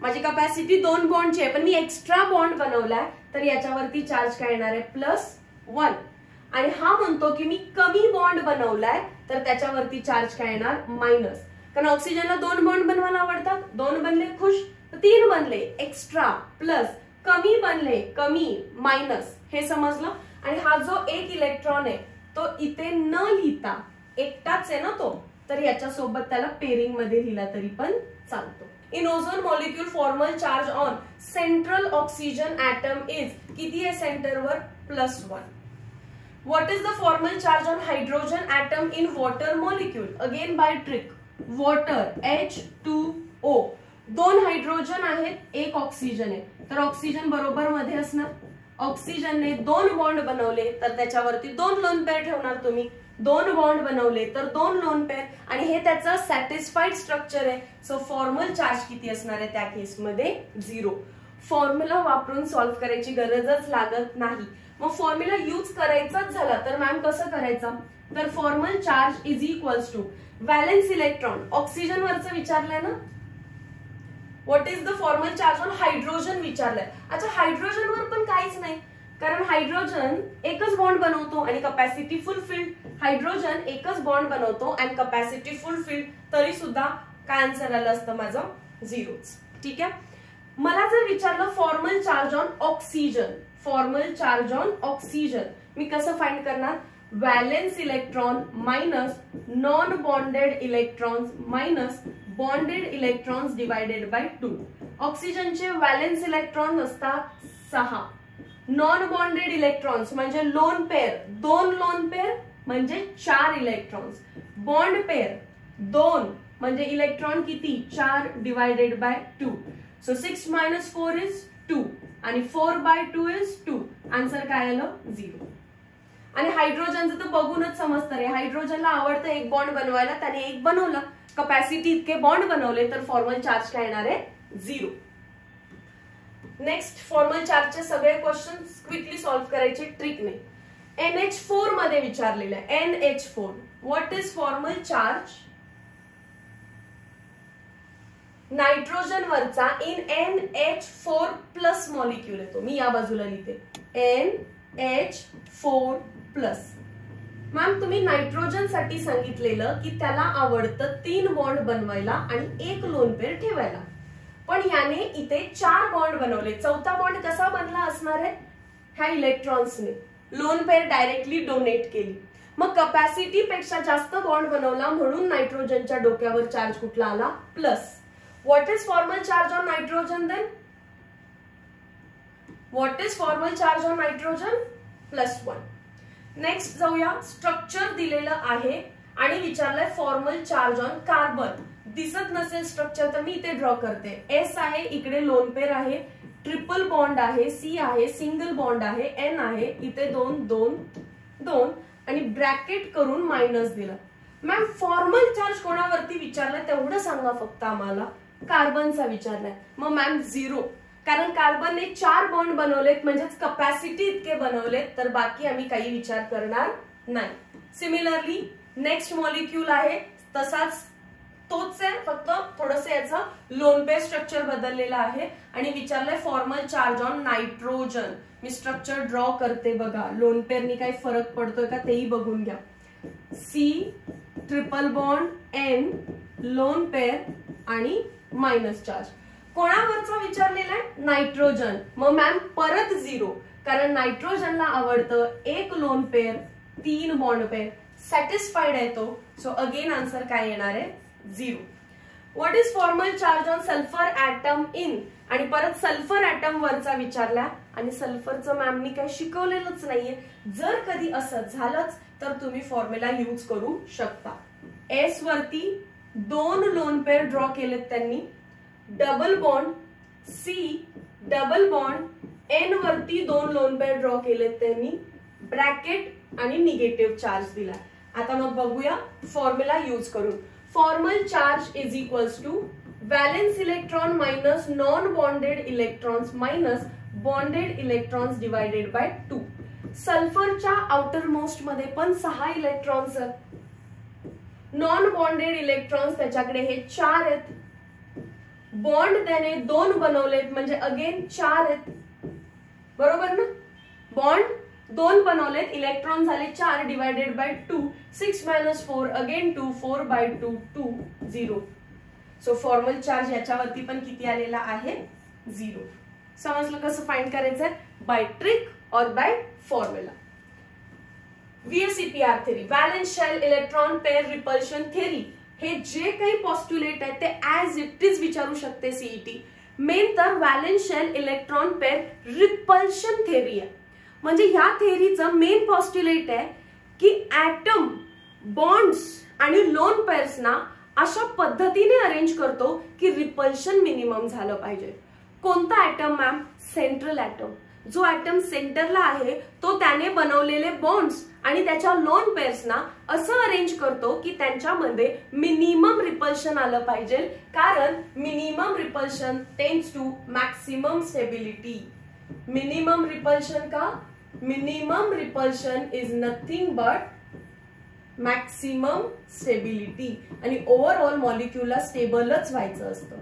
माझी कपॅसिटी 2 बॉन्डची आहे पण मी एक्स्ट्रा बॉन्ड बनवलाय, तर याच्यावरती चार्ज काय येणार आहे +1. आणि हा म्हणतो की मी कमी बॉन्ड बनवलाय तर त्याच्यावरती चार्ज काय येणार मायनस. कारण ऑक्सिजनला 2 बॉन्ड बनवायला आवडतात. 2 बनले खुश, 3 बनले एक्स्ट्रा प्लस, कमी बनले कमी मायनस. हे समजलं. आणि हा जो 1 इलेक्ट्रॉन आहे तो इथे न लिहिता एकटाच आहे ना तो, तर याच्यासोबत त्याला पेरिंग मध्ये लिहिला तरी पण चालतो. In ozone molecule formal charge on central oxygen atom is. किती आहे सेंटरवर +1. What is the formal charge on hydrogen atom in water molecule. Again by trick. Water H2O. 2 hydrogen आहेत, 1 ऑक्सिजन आहे, तर ऑक्सिजन बरोबर मध्ये असणार. ऑक्सिजनने 2 बॉन्ड बनवले तर त्याच्यावरती 2 लोन पेअर ठेवणार तुम्ही. 2 बॉन्ड बनवले तर 2 लोन पेअर, आणि हे त्याचं सॅटिस्फाईड स्ट्रक्चर आहे. सो फॉर्मल चार्ज किती असणार आहे त्या केसमध्ये 0. फॉर्म्युला वापरून सॉल्व्ह करायची गरजच लागत नाही. मग फॉर्म्युला यूज करायचाच झाला तर मॅम कसं करायचं, तर formal charge is equals to valence electron. Oxygen वरचं विचारलंय ना. What is the formal charge on hydrogen विचारलंय. अच्छा, हायड्रोजन वर पण काहीच नाही, कारण हायड्रोजन एकच बॉन्ड बनवतो आणि कपॅसिटी फुलफिल्ड. हायड्रोजन एकच बॉन्ड बनवतो आणि कपॅसिटी फुलफिल्ड, तरी सुद्धा काय आन्सर आलं असतं माझं 0च. ठीक आहे. मला जर विचारलं formal charge on oxygen, formal charge on oxygen मी कसं फाइंड करणार. Valence electron minus non bonded electrons minus bonded electrons divided by 2. ऑक्सिजनचे व्हॅलेन्स इलेक्ट्रॉन असतात 6. नॉन बॉन्डेड इलेक्ट्रॉन्स म्हणजे लोन पेअर, 2 लोन पेअर म्हणजे 4 इलेक्ट्रॉन्स. बॉन्ड पेअर 2 म्हणजे electron किती 4 divided by 2. So 6 - 4 is 2 आणि 4/2 इज 2. आन्सर काय आलं 0. आणि हायड्रोजनचं तर बघूनच समजतं रे. हायड्रोजनला आवडतं 1 बॉन्ड बनवायला, त्याने 1 बनवलं, कपॅसिटी इतके बॉन्ड बनवले तर फॉर्मल चार्ज काय येणार आहे 0. नेक्स्ट फॉर्मल चार्जचे सगळे क्वेश्चन क्विकली सॉल्व्ह करायचे ट्रिकने. NH4 मध्ये विचारलेलं आहे. NH4 what is formal charge nitrogen वरचा इन NH4+ मॉलिक्यूल येतो. मी या बाजूला लिहिते NH4+. मॅम तुम्ही नायट्रोजन साठी सांगितलेलं की त्याला आवडतं 3 बॉन्ड बनवायला आणि 1 लोन पेअर ठेवायला, पण याने इथे 4 बॉन्ड बनवले. चौथा बॉन्ड कसा बनला असणार आहे? ह्या इलेक्ट्रॉन्सने लोन पेअर डायरेक्टली डोनेट केली. मग कपॅसिटी पेक्षा जास्त बॉन्ड बनवला म्हणून नायट्रोजनच्या डोक्यावर चार्ज कुठला आला? Plus. What is formal charge on nitrogen then? What is formal charge on nitrogen? +1. Next जाऊया. स्ट्रक्चर दिलेलं आहे आणि विचारलंय फॉर्मल चार्ज ऑन कार्बन. दिसत नसेल स्ट्रक्चर तर मी इथे ड्रॉ करते. S आहे, इकडे लोन पेअर आहे, ट्रिपल बॉन्ड आहे, C आहे, सिंगल बॉन्ड आहे, N आहे, इथे 2 2 2 आणि ब्रॅकेट करून मायनस दिलं. मॅम फॉर्मल चार्ज कोणावरती विचारलाय तेवढं सांगा फक्त आम्हाला. कार्बनचा विचारलाय. मग मॅम 0, कारण कार्बनने 4 बॉन्ड बनवलेत म्हणजेच कपॅसिटी इतके बनवलेत, तर बाकी आम्ही काही विचार करणार नाही. सिमिलरली नेक्स्ट मॉलिक्यूल आहे तसाच तोच आहे, फक्त थोडंसं याचं लोन पेअर स्ट्रक्चर बदललेलं आहे आणि विचारलंय फॉर्मल चार्ज ऑन नायट्रोजन. मी स्ट्रक्चर ड्रॉ करते बघा, लोन पेअरनी काही फरक पडतोय का तेही बघून घ्या. C triple bond, N lone pair आणि मायनस चार्ज. कोणावरचा विचारलेला आहे? नायट्रोजन. मग मॅम परत 0, कारण नायट्रोजनला आवडतं 1 lone pair 3 bond pair. Satisfied आहे तो. सो अगेन आन्सर काय येणार आहे? 0. What is formal charge on sulphur atom in? आणि परत सल्फर ऍटम वरचा विचारला आणि सल्फरचं मॅमनी काही शिकवलेलंच नाहीये. जर कधी असं झालंच तर तुम्ही फॉर्म्युला यूज करू शकता. S वरती 2 लोन पेअर ड्रॉ केलेत त्यांनी, double bond, C double bond, N वरती 2 लोन पेअर ड्रॉ केलेत त्यांनी, ब्रॅकेट आणि निगेटिव्ह चार्ज दिला. आता मग बघूया फॉर्म्युला यूज करून. Formal charge is equals to valence electron minus non bonded electrons minus bonded electrons divided by 2. सल्फरच्या आउटर मोस्ट मध्ये पण 6 इलेक्ट्रॉन्स आहेत. नॉन बॉन्डेड इलेक्ट्रॉन्स त्याच्याकडे हे 4 आहेत. बॉन्ड त्याने 2 बनवलेत म्हणजे अगेन 4 आहेत. बरोबर ना? बॉन्ड 2 बनवलेत, इलेक्ट्रॉन झाले 4 divided by 2. 6 - 4 again 2, 4 by 2 2 0. So formal charge याच्यावरती पण किती आलेला आहे? 0. समजलं कसं फाइंड करायचंय? By trick or by formula. VSEPR theory, valence shell electron pair repulsion theory, हे जे काही पॉस्ट्युलेट आहे ते ऍज इट इज विचारू शकते सीईटी. मेन तर valence shell electron pair repulsion theory आहे. म्हणजे ह्या थेरीचं मेन पॉस्ट्युलेट आहे की ऍटम बॉन्ड्स आणि लोन पेअर्सना अशा पद्धतीने अरेंज करतो की रिपल्शन मिनिमम झालं पाहिजे. कोणता ऍटम मॅम? Central atom. जो ऍटम सेंटरला आहे तो त्याने बनवलेले बॉन्ड्स आणि त्याच्या लोन पेअर्सना असं अरेंज करतो की त्यांच्यामध्ये मिनिमम रिपल्शन आलं पाहिजे, कारण minimum repulsion tends to maximum stability. Minimum repulsion का? Minimum repulsion is nothing but maximum stability आणि ओव्हरऑल मॉलिक्यूलला स्टेबलच व्हायचं असतं.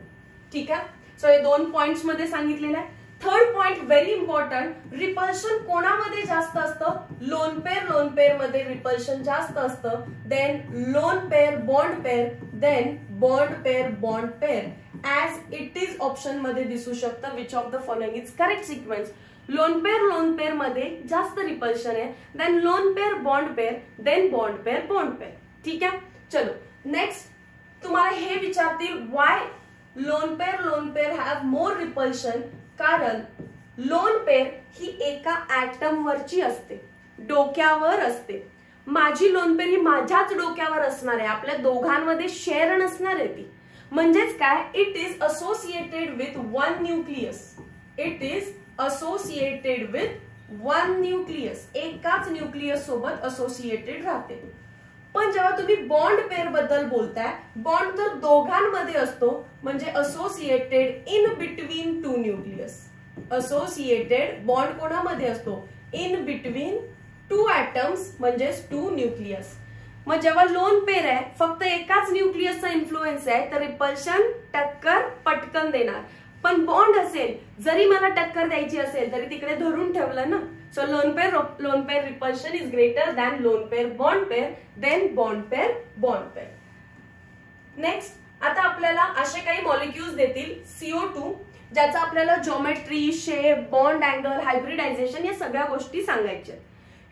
ठीक आहे. सो हे 2 पॉइंट्स मध्ये सांगितलेलं आहे. Third point very important, repulsion कोणामध्ये जास्त असतं? लोन पेअर मध्ये रिपल्शन जास्त असतं, then lone pair bond pair, then bond pair. As it is option मध्ये दिसू शकतं. Which of the following is correct sequence? Lone pair मध्ये जास्त रिपल्शन आहे, then lone pair bond pair, then bond pair. ठीक आहे. चलो नेक्स्ट तुम्हाला हे विचारतील why lone pair have more repulsion. कारण लोन पेअर ही एका ऍटम वरची असते, डोक्यावर असते. माझी लोन पेअर ही माझ्याच डोक्यावर असणार आहे, आपल्या दोघांमध्ये शेअर नसणार आहे ती. म्हणजेच काय? It is associated with 1 nucleus. It is associated with 1 nucleus. एकाच न्यूक्लियस सोबत असोसिएटेड राहते. पण जेव्हा तुम्ही बॉन्ड पेअर बद्दल बोलताय, बॉन्ड तर दोघांमध्ये असतो, म्हणजे associated in between 2 nucleus. Associated bond कोणामध्ये असतो? इन बिटवीन 2 ऍटम्स म्हणजेच 2 न्यूक्लियस. मग जेव्हा लोन पेअर आहे, फक्त एकाच न्यूक्लियसचा इन्फ्लुएन्स आहे, तर रिपल्शन टक्कर पटकन देणार. पण बॉन्ड असेल, जरी मला टक्कर द्यायची असेल तरी तिकडे धरून ठेवलं ना, So lone pair repulsion is greater than lone pair bond pair, then bond pair. Next, आता आपल्याला असे काही मॉलिक्युल्स देतील CO2 ज्याचा आपल्याला geometry, shape, bond angle, hybridisation या सगळ्या गोष्टी सांगायच्या.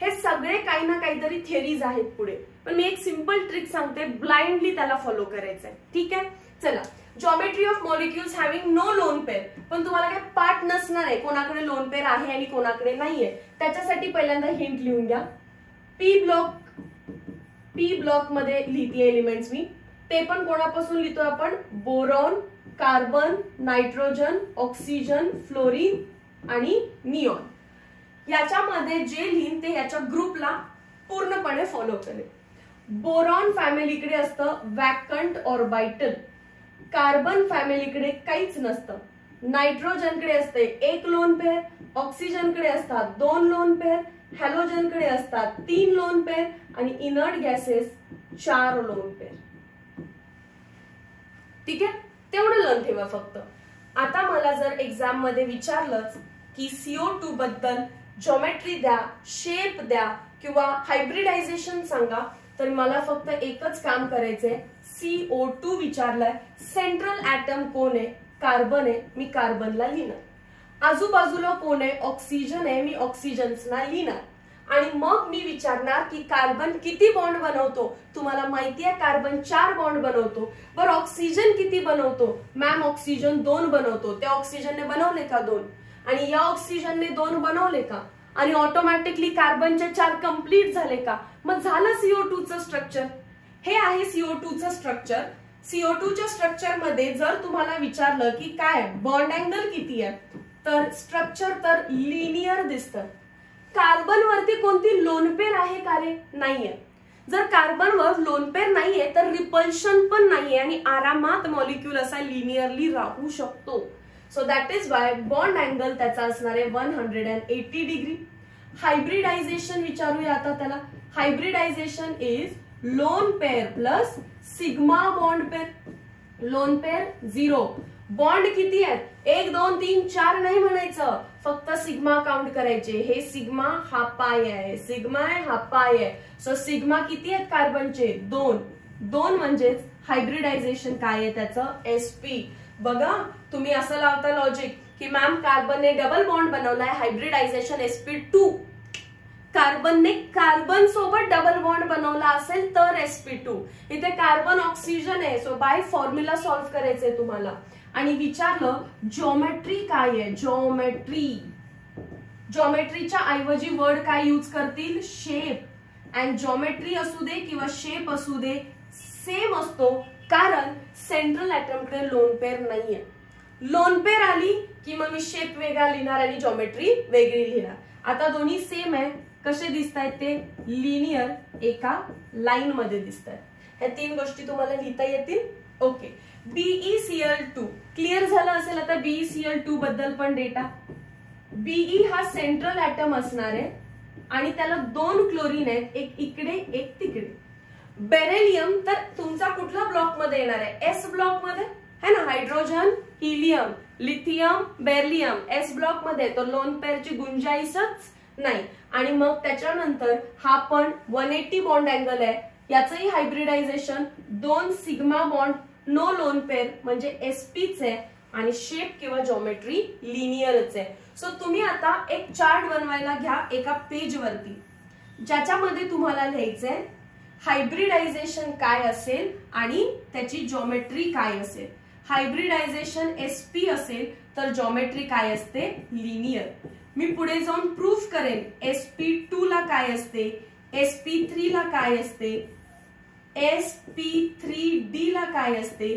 हे सगळे काही ना काहीतरी थिअरीज आहेत पुढे, पण मी एक सिंपल ट्रिक सांगते, ब्लाइंडली त्याला फॉलो करायचंय. ठीक आहे, चला. Geometry of molecules having no lone pair, पण तुम्हाला काही पार्ट नसणार आहे कोणाकडे लोन पेअर आहे आणि कोणाकडे नाहीये. त्याच्यासाठी पहिल्यांदा हिंट लिहून घ्या. पी ब्लॉक मध्ये लिहिते एलिमेंट्स मी. ते पण कोणापासून लिहितो आपण? Boron, carbon, nitrogen, oxygen, fluorine आणि निऑन. याच्यामध्ये जे लिहिन ते याच्या ग्रुपला पूर्णपणे फॉलो करेल. बोरॉन फॅमिलीकडे असतं वॅकंट ऑर्बिटल. कार्बन फॅमिलीकडे काहीच नसतं. नायट्रोजनकडे असते एक लोन पेअर, ऑक्सिजनकडे असतात 2 लोन पेअर, हॅलोजनकडे असतात 3 लोन पेअर आणि इनर्ट गॅसेस 4 लोन पेअर. ठीक आहे, तेवढं लर्न ठेवा फक्त. आता मला जर एक्झाम मध्ये विचारलंच की CO2 बद्दल ज्योमेट्री द्या, शेप द्या किंवा हायब्रिडायझेशन सांगा, तर मला फक्त एकच काम करायचंय. CO2 विचारलाय, सेंट्रल ऍटम कोण आहे? कार्बन आहे, मी कार्बनला लिहिणार. आजूबाजूला कोण आहे? ऑक्सिजन आहे, मी ऑक्सिजन्सला लिहिणार. आणि मग मी विचारणार की कार्बन किती बॉन्ड बनवतो? तुम्हाला माहिती आहे कार्बन 4 बॉन्ड बनवतो. बरं, ऑक्सिजन किती बनवतो? मॅम ऑक्सिजन 2 बनवतो. त्या ऑक्सिजनने बनवले का 2? आणि या ऑक्सिजनने 2 बनवले का? आणि ऑटोमॅटिकली कार्बनचे 4 कंप्लीट झाले का? मग झालं CO2 चं स्ट्रक्चर. हे आहे CO2 चं स्ट्रक्चर. CO2 च्या स्ट्रक्चर मध्ये जर तुम्हाला विचारलं की काय बॉन्ड अँगल किती आहे, तर स्ट्रक्चर तर लिनियर दिसतं. कार्बन वरती कोणती लोन पेअर आहे का रे? नाहीये. जर कार्बनवर लोन पेअर नाहीये तर रिपल्शन पण नाहीये आणि आरामात मॉलिक्यूल असा लिनियरली राहू शकतो. So that is why bond angle त्याचा असणार आहे 180 डिग्री. हायब्रिडायझेशन विचारूया आता त्याला. Hybridisation is lone pair plus sigma bond pair. Lone pair 0. Bond किती आहेत? 1 2 3 4 नाही म्हणायचं, फक्त सिग्मा काउंट करायचे. हे सिग्मा हा पाय आहे, सिग्मा आहे हा पाय आहे. सो सिग्मा किती आहेत कार्बनचे? 2 म्हणजेच हायब्रिडायझेशन काय आहे त्याचं? SP. बघा, तुम्ही असं लावता लॉजिक की मॅम कार्बनने डबल बॉन्ड बनवलाय, हायब्रिडायझेशन SP2. कार्बनने कार्बन सोबत डबल बॉन्ड बनवला असेल तर SP2. इथे कार्बन ऑक्सिजन आहे, सो बाय फॉर्म्युला सॉल्व्ह करायचंय तुम्हाला. आणि विचारलं ज्योमेट्री काय आहे? ज्योमेट्रीच्या ऐवजी वर्ड काय यूज करतील? शेप. अँड ज्योमेट्री असू दे किंवा शेप असू दे सेम असतो, कारण सेंट्रल ऍटमकडे लोन पेअर नाहीये. लोन पेअर आली की मग मी शेप वेगळा लिहिणार आणि ज्योमेट्री वेगळी लिहिणार. आता दोन्ही सेम आहे. कसे दिसत आहेत ते? लिनियर, एका लाईन मध्ये दिसत आहेत. ह्या 3 गोष्टी तुम्हाला लिहिता येतील. ओके. BeCl2 क्लिअर झालं असेल आता BeCl2 बद्दल पण डेटा. Be हा सेंट्रल ऍटम असणार आहे आणि त्याला 2 क्लोरीन आहेत, एक इकडे एक तिकडे. बेरिलियम तर तुमचा कुठल्या ब्लॉक मध्ये येणार आहे? S ब्लॉक मध्ये है ना. Hydrogen, helium, lithium, beryllium S block मध्ये, तर लोन पेअरची गुंजाईसच नाही. आणि मग त्याच्यानंतर हा पण 180 बॉन्ड अँगल आहे, याचंही hybridisation 2 sigma bond, no lone pair म्हणजे SPच आहे आणि शेप किंवा ज्योमेट्री लिनियरच आहे. सो तुम्ही आता एक चार्ट बनवायला घ्या एका पेज वरती, ज्याच्यामध्ये तुम्हाला लिहायचंय हायब्रिडायझेशन काय असेल आणि त्याची ज्योमेट्री काय असेल. हायब्रिडायझेशन SP असेल तर ज्योमेट्री काय असते? लिनियर. मी पुढे जाऊन प्रूफ करेन SP2 ला काय असते, SP3 ला काय असते, SP3D ला काय असते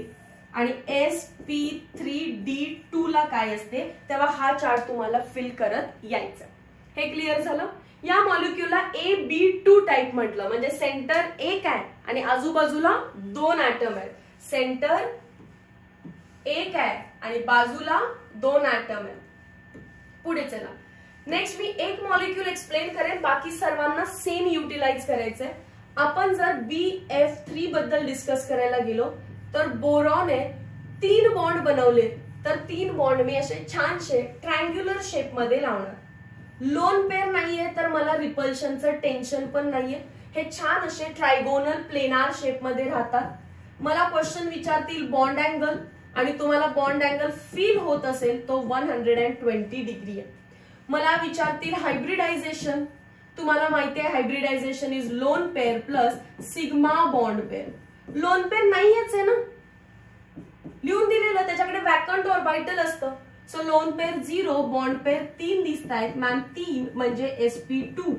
आणि SP3D2 ला काय असते, तेव्हा हा चार्ट तुम्हाला फिल करत यायचा. हे क्लिअर झालं. या मॉलिक्यूलला AB2 टाइप म्हटलं, म्हणजे सेंटर एक आहे आणि आजूबाजूला 2 ऍटम आहेत. सेंटर एक आहे आणि बाजूला 2 ऍटम आहेत. पुढे चला. नेक्स्ट मी एक मॉलिक्यूल एक्सप्लेन करेन, बाकी सर्वांना सेम युटिलाइज करायचंय. आपण जर BF3 बद्दल डिस्कस करायला गेलो तर बोरॉन आहे, 3 बॉन्ड बनवले, तर 3 बॉन्ड मी असे छानसे ट्रायंग्युलर शेप मध्ये लावणार. लोन पेअर नाहीये तर मला रिपल्शनचं टेन्शन पण नाहीये. हे छान असे ट्रायगोनल प्लेनार शेप मध्ये राहतात. मला क्वेश्चन विचारतील बॉन्ड अँगल, आणि तुम्हाला बॉन्ड अँगल फील होत असेल तो 120 डिग्री आहे. मला विचारतील हायब्रिडायझेशन, तुम्हाला माहिती आहे hybridization is lone pair plus sigma bond pair. Lone pair नाहीयेच आहे ना, लिहून दिलेलं, त्याच्याकडे वॅकंट ऑर्बिटल असतं. So lone pair 0, bond pair 3 दिसत आहेत मॅम. 3 म्हणजे sp2.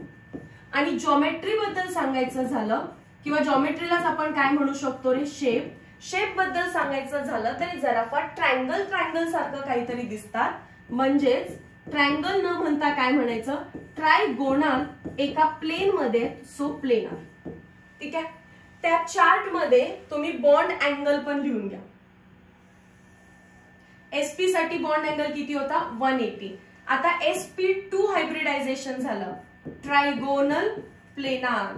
आणि जॉमेट्री बद्दल सांगायचं झालं, किंवा जॉमेट्रीलाच आपण काय म्हणू शकतो रे, शेप. शेप बद्दल सांगायचं झालं तरी जराफा ट्रायंगल सारखं काहीतरी दिसतात. म्हणजेच ट्रायंगल न म्हणता काय म्हणायचं, ट्रायगोनल एका प्लेन मध्ये, सो प्लेनर. ठीक आहे. त्या चार्ट मध्ये तुम्ही बॉन्ड अँगल पण लिहून घ्या. SP साठी बॉन्ड अँगल किती होता, 180. आता sp2 हायब्रिडायझेशन झालं, ट्रायगोनल प्लेनार,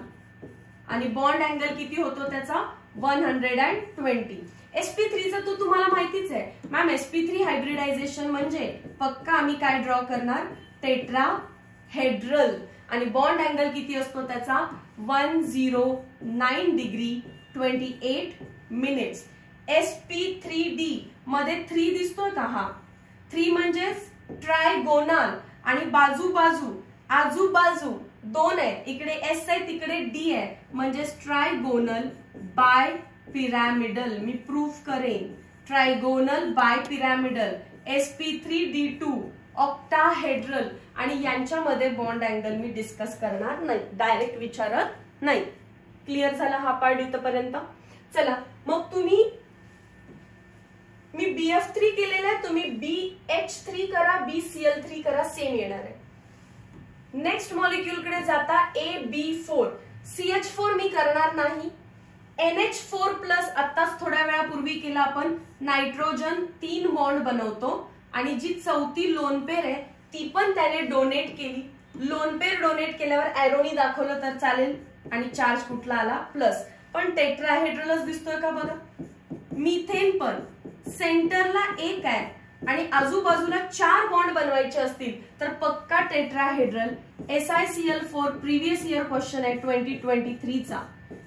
आणि बॉन्ड अँगल किती होतो त्याचा 120. sp3 चं तो तुम्हाला माहितीच आहे मॅम. sp3 हायब्रिडायझेशन म्हणजे पक्का आम्ही काय ड्रॉ करणार, टेट्राहेड्रल, आणि बॉन्ड अँगल किती असतो त्याचा 109 डिग्री 28 मिनिट्स. sp3d मध्ये 3 दिसतोय का, हा 3 म्हणजे ट्रायगोनल, आणि आजूबाजू 2 आहे, इकडे S आहे तिकडे D आहे, म्हणजे ट्रायगोनल बाय पिरॅमिडल. मी प्रूफ करेन, trigonal bipyramidal, sp3d2 octahedral, आणि यांच्यामध्ये बॉन्ड अँगल मी डिस्कस करणार नाही, डायरेक्ट विचारत नाही. क्लिअर झाला हा पार्ट इथपर्यंत. चला मग मी BF3 केलेला आहे, तुम्ही BH3 करा, BCl3 करा, सेम येणार आहे. नेक्स्ट मॉलिक्यूल कडे जाता AB4. CH4 मी करणार नाही. NH4 प्लस आत्ताच थोड्या वेळापूर्वी केला आपण, नायट्रोजन 3 बॉन्ड बनवतो, आणि जी चौथी लोन पेअर आहे ती पण त्याने डोनेट केली. लोन पेअर डोनेट केल्यावर एरोनी दाखवलं तर चालेल, आणि चार्ज कुठला आला, प्लस. पण टेट्राहेड्रलच दिसतोय का बघा. मिथेन पण सेंटरला 1 आहे, आणि आजूबाजूला 4 बॉन्ड बनवायचे असतील तर पक्का tetrahedral. SiCl4 previous year question आहे 2023 चा.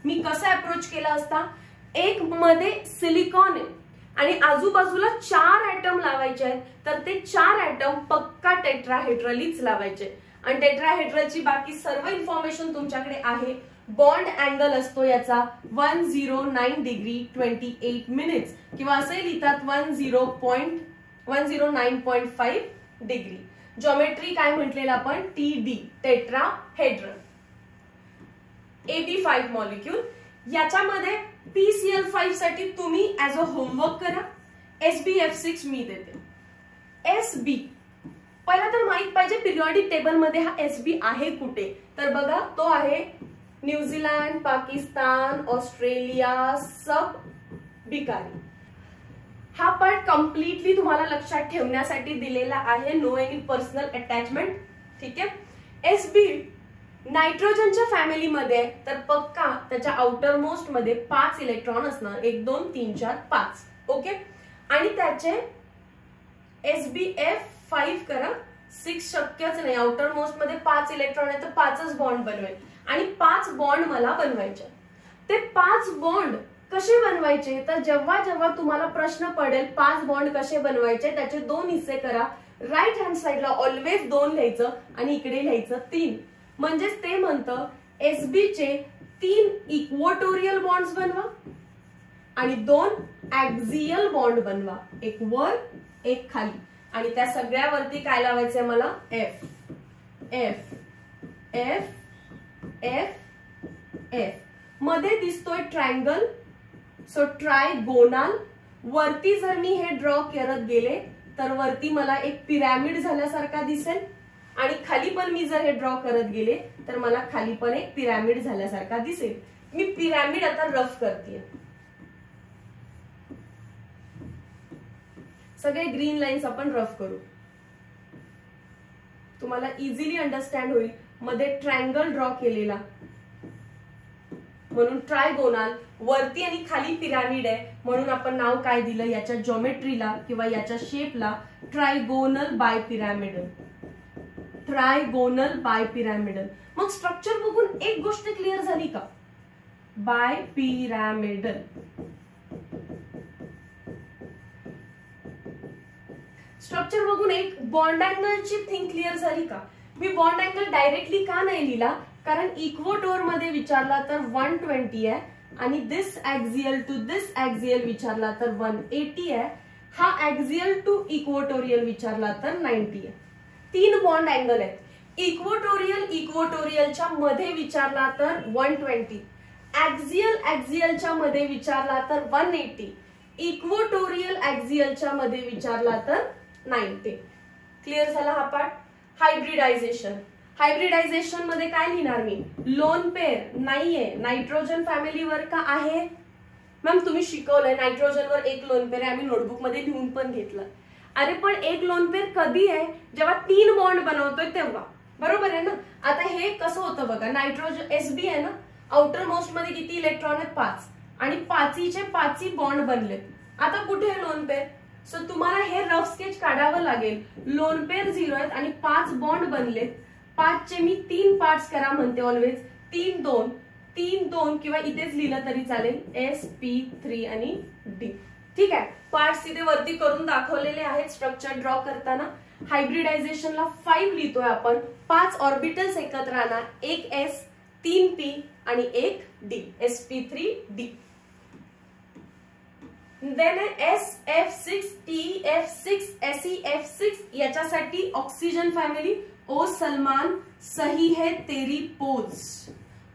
मी कसा अप्रोच केला असता, एक मध्ये सिलिकॉन आहे आणि आजूबाजूला 4 ऍटम लावायचे आहेत, तर ते 4 ऍटम पक्का टेट्राहेड्रलीच लावायचे. आणि टेट्राहेड्रलची बाकी सर्व इन्फॉर्मेशन तुमच्याकडे आहे. बॉन्ड अँगल असतो याचा 109 डिग्री 28 मिनिट्स, किंवा असे लिहितात 109.5 डिग्री. जॉमेट्री काय म्हटलेलं आपण, TD, टेट्राहेड्रल. AB5 मॉलिक्यूल, याच्यामध्ये PCl5 साठी तुम्ही ऍज अ होमवर्क करा. SbF6 मी देते. SB पहिला तर माहित पाहिजे पिरियॉडिक टेबल मध्ये हा SB आहे कुठे, तर बघा तो आहे न्यूझीलंड, पाकिस्तान, ऑस्ट्रेलिया, सब बिकारी. हा पार्ट कम्प्लिटली तुम्हाला लक्षात ठेवण्यासाठी दिलेला आहे, नो एनी पर्सनल अटॅचमेंट. ठीक आहे. SB नायट्रोजनच्या फॅमिलीमध्ये तर पक्का त्याच्या आउटर मोस्ट मध्ये 5 इलेक्ट्रॉन असणार, 1 2 3 4 5. ओके. आणि त्याचे SbF5 करा, 6 शक्यच नाही, आउटर मोस्ट मध्ये 5 इलेक्ट्रॉन आहे तर 5च बॉन्ड बनवेल, आणि 5 बॉन्ड मला बनवायचे. ते 5 बॉन्ड कसे बनवायचे, तर जेव्हा तुम्हाला प्रश्न पडेल 5 बॉन्ड कसे बनवायचे त्याचे 2 हिस्से करा. राईट हँड साइडला ऑलवेज 2 लिहायचं, आणि इकडे लिहायचं 3. म्हणजेच ते म्हणतं SB चे 3 इक्वोटोरियल बॉन्ड्स बनवा, आणि 2 ऍक्सियल बॉन्ड बनवा, एक वर एक खाली, आणि त्या सगळ्यावरती काय लावायचंय मला, F F F F F. मध्ये दिसतोय ट्रायंगल, सो ट्रायगोनल. वरती जर मी हे ड्रॉ करत गेले तर वरती मला एक पिरॅमिड झाल्यासारखा दिसेल, आणि खाली पण मी जर हे ड्रॉ करत गेले तर मला खाली पण एक पिरॅमिड झाल्यासारखा दिसेल. मी पिरॅमिड आता रफ करते. सगळे ग्रीन लाईन्स आपण रफ करू, तुम्हाला इझिली अंडरस्टँड होईल. मध्ये ट्रायंगल ड्रॉ केलेला म्हणून ट्रायगोनल, वरती आणि खाली पिरॅमिड आहे म्हणून आपण नाव काय दिलं याच्या ज्योमेट्रीला किंवा याच्या शेपला, ट्रायगोनल बाय पिरॅमिडल. ट्रायगोनल बायपिरॅमिडल. मग स्ट्रक्चर बघून एक गोष्ट क्लिअर झाली का? बायपिरॅमिडल. स्ट्रक्चर बघून एक बॉन्ड अँगलची थिंग क्लिअर झाली का? मी बॉन्ड अँगल डायरेक्टली का नाही लिहिला? कारण इक्वोटोर मध्ये विचारला तर 120 आहे आणि दिस ऍक्सियल टू दिस ऍक्सियल विचारला तर 180 आहे. हा ऍक्सियल टू इक्वोटोरियल विचारला तर 90 आहे. 3 बॉन्ड अँगल आहेत. इक्वोटोरियलच्या मध्ये विचारला तर 120, ऍक्सियलच्या मध्ये विचारला तर 180, इक्वोटोरियल ऍक्सियलच्या मध्ये विचारला तर 90. क्लिअर झाला हा पार्ट. हायब्रिडायझेशन मध्ये काय लिहिणार मी? लोन पेअर नाहीये. नायट्रोजन फॅमिलीवर का आहे? मॅम तुम्ही शिकवलंय नायट्रोजनवर एक लोन पेअर आहे, आम्ही नोटबुक मध्ये लिहून पण घेतलं. अरे पण एक लोन पेअर कधी आहे? जेव्हा 3 बॉन्ड बनवतोय तेव्हा, बरोबर आहे ना. आता हे कसं होतं बघा, नायट्रोजन एसबी आहे ना, आउटर मोस्ट मध्ये किती इलेक्ट्रॉन आहेत? 5, आणि 5चे बॉन्ड बनलेत. आता कुठे आहे लोन पेअर? सो तुम्हाला हे रफ स्केच काढावं लागेल. लोन पेअर 0 आहेत आणि 5 बॉन्ड बनलेत. 5चे मी 3 पार्ट्स करा म्हणते ऑलवेज. 3-2 किंवा इथेच लिहिलं तरी चालेल, sp3 आणि d. ठीक आहे. पार्ट्स इथे वरती करून दाखवलेले आहेत स्ट्रक्चर ड्रॉ करताना. हायब्रिडायझेशनला 5 लिहितोय आपण. 5 ऑर्बिटल्स एकत्र आणणार, एक s, 3 p आणि एक d, sp3d. Then sf6, tf6, sef6. याच्यासाठी ऑक्सिजन फॅमिली. ओ सलमान सही है तेरी पोज.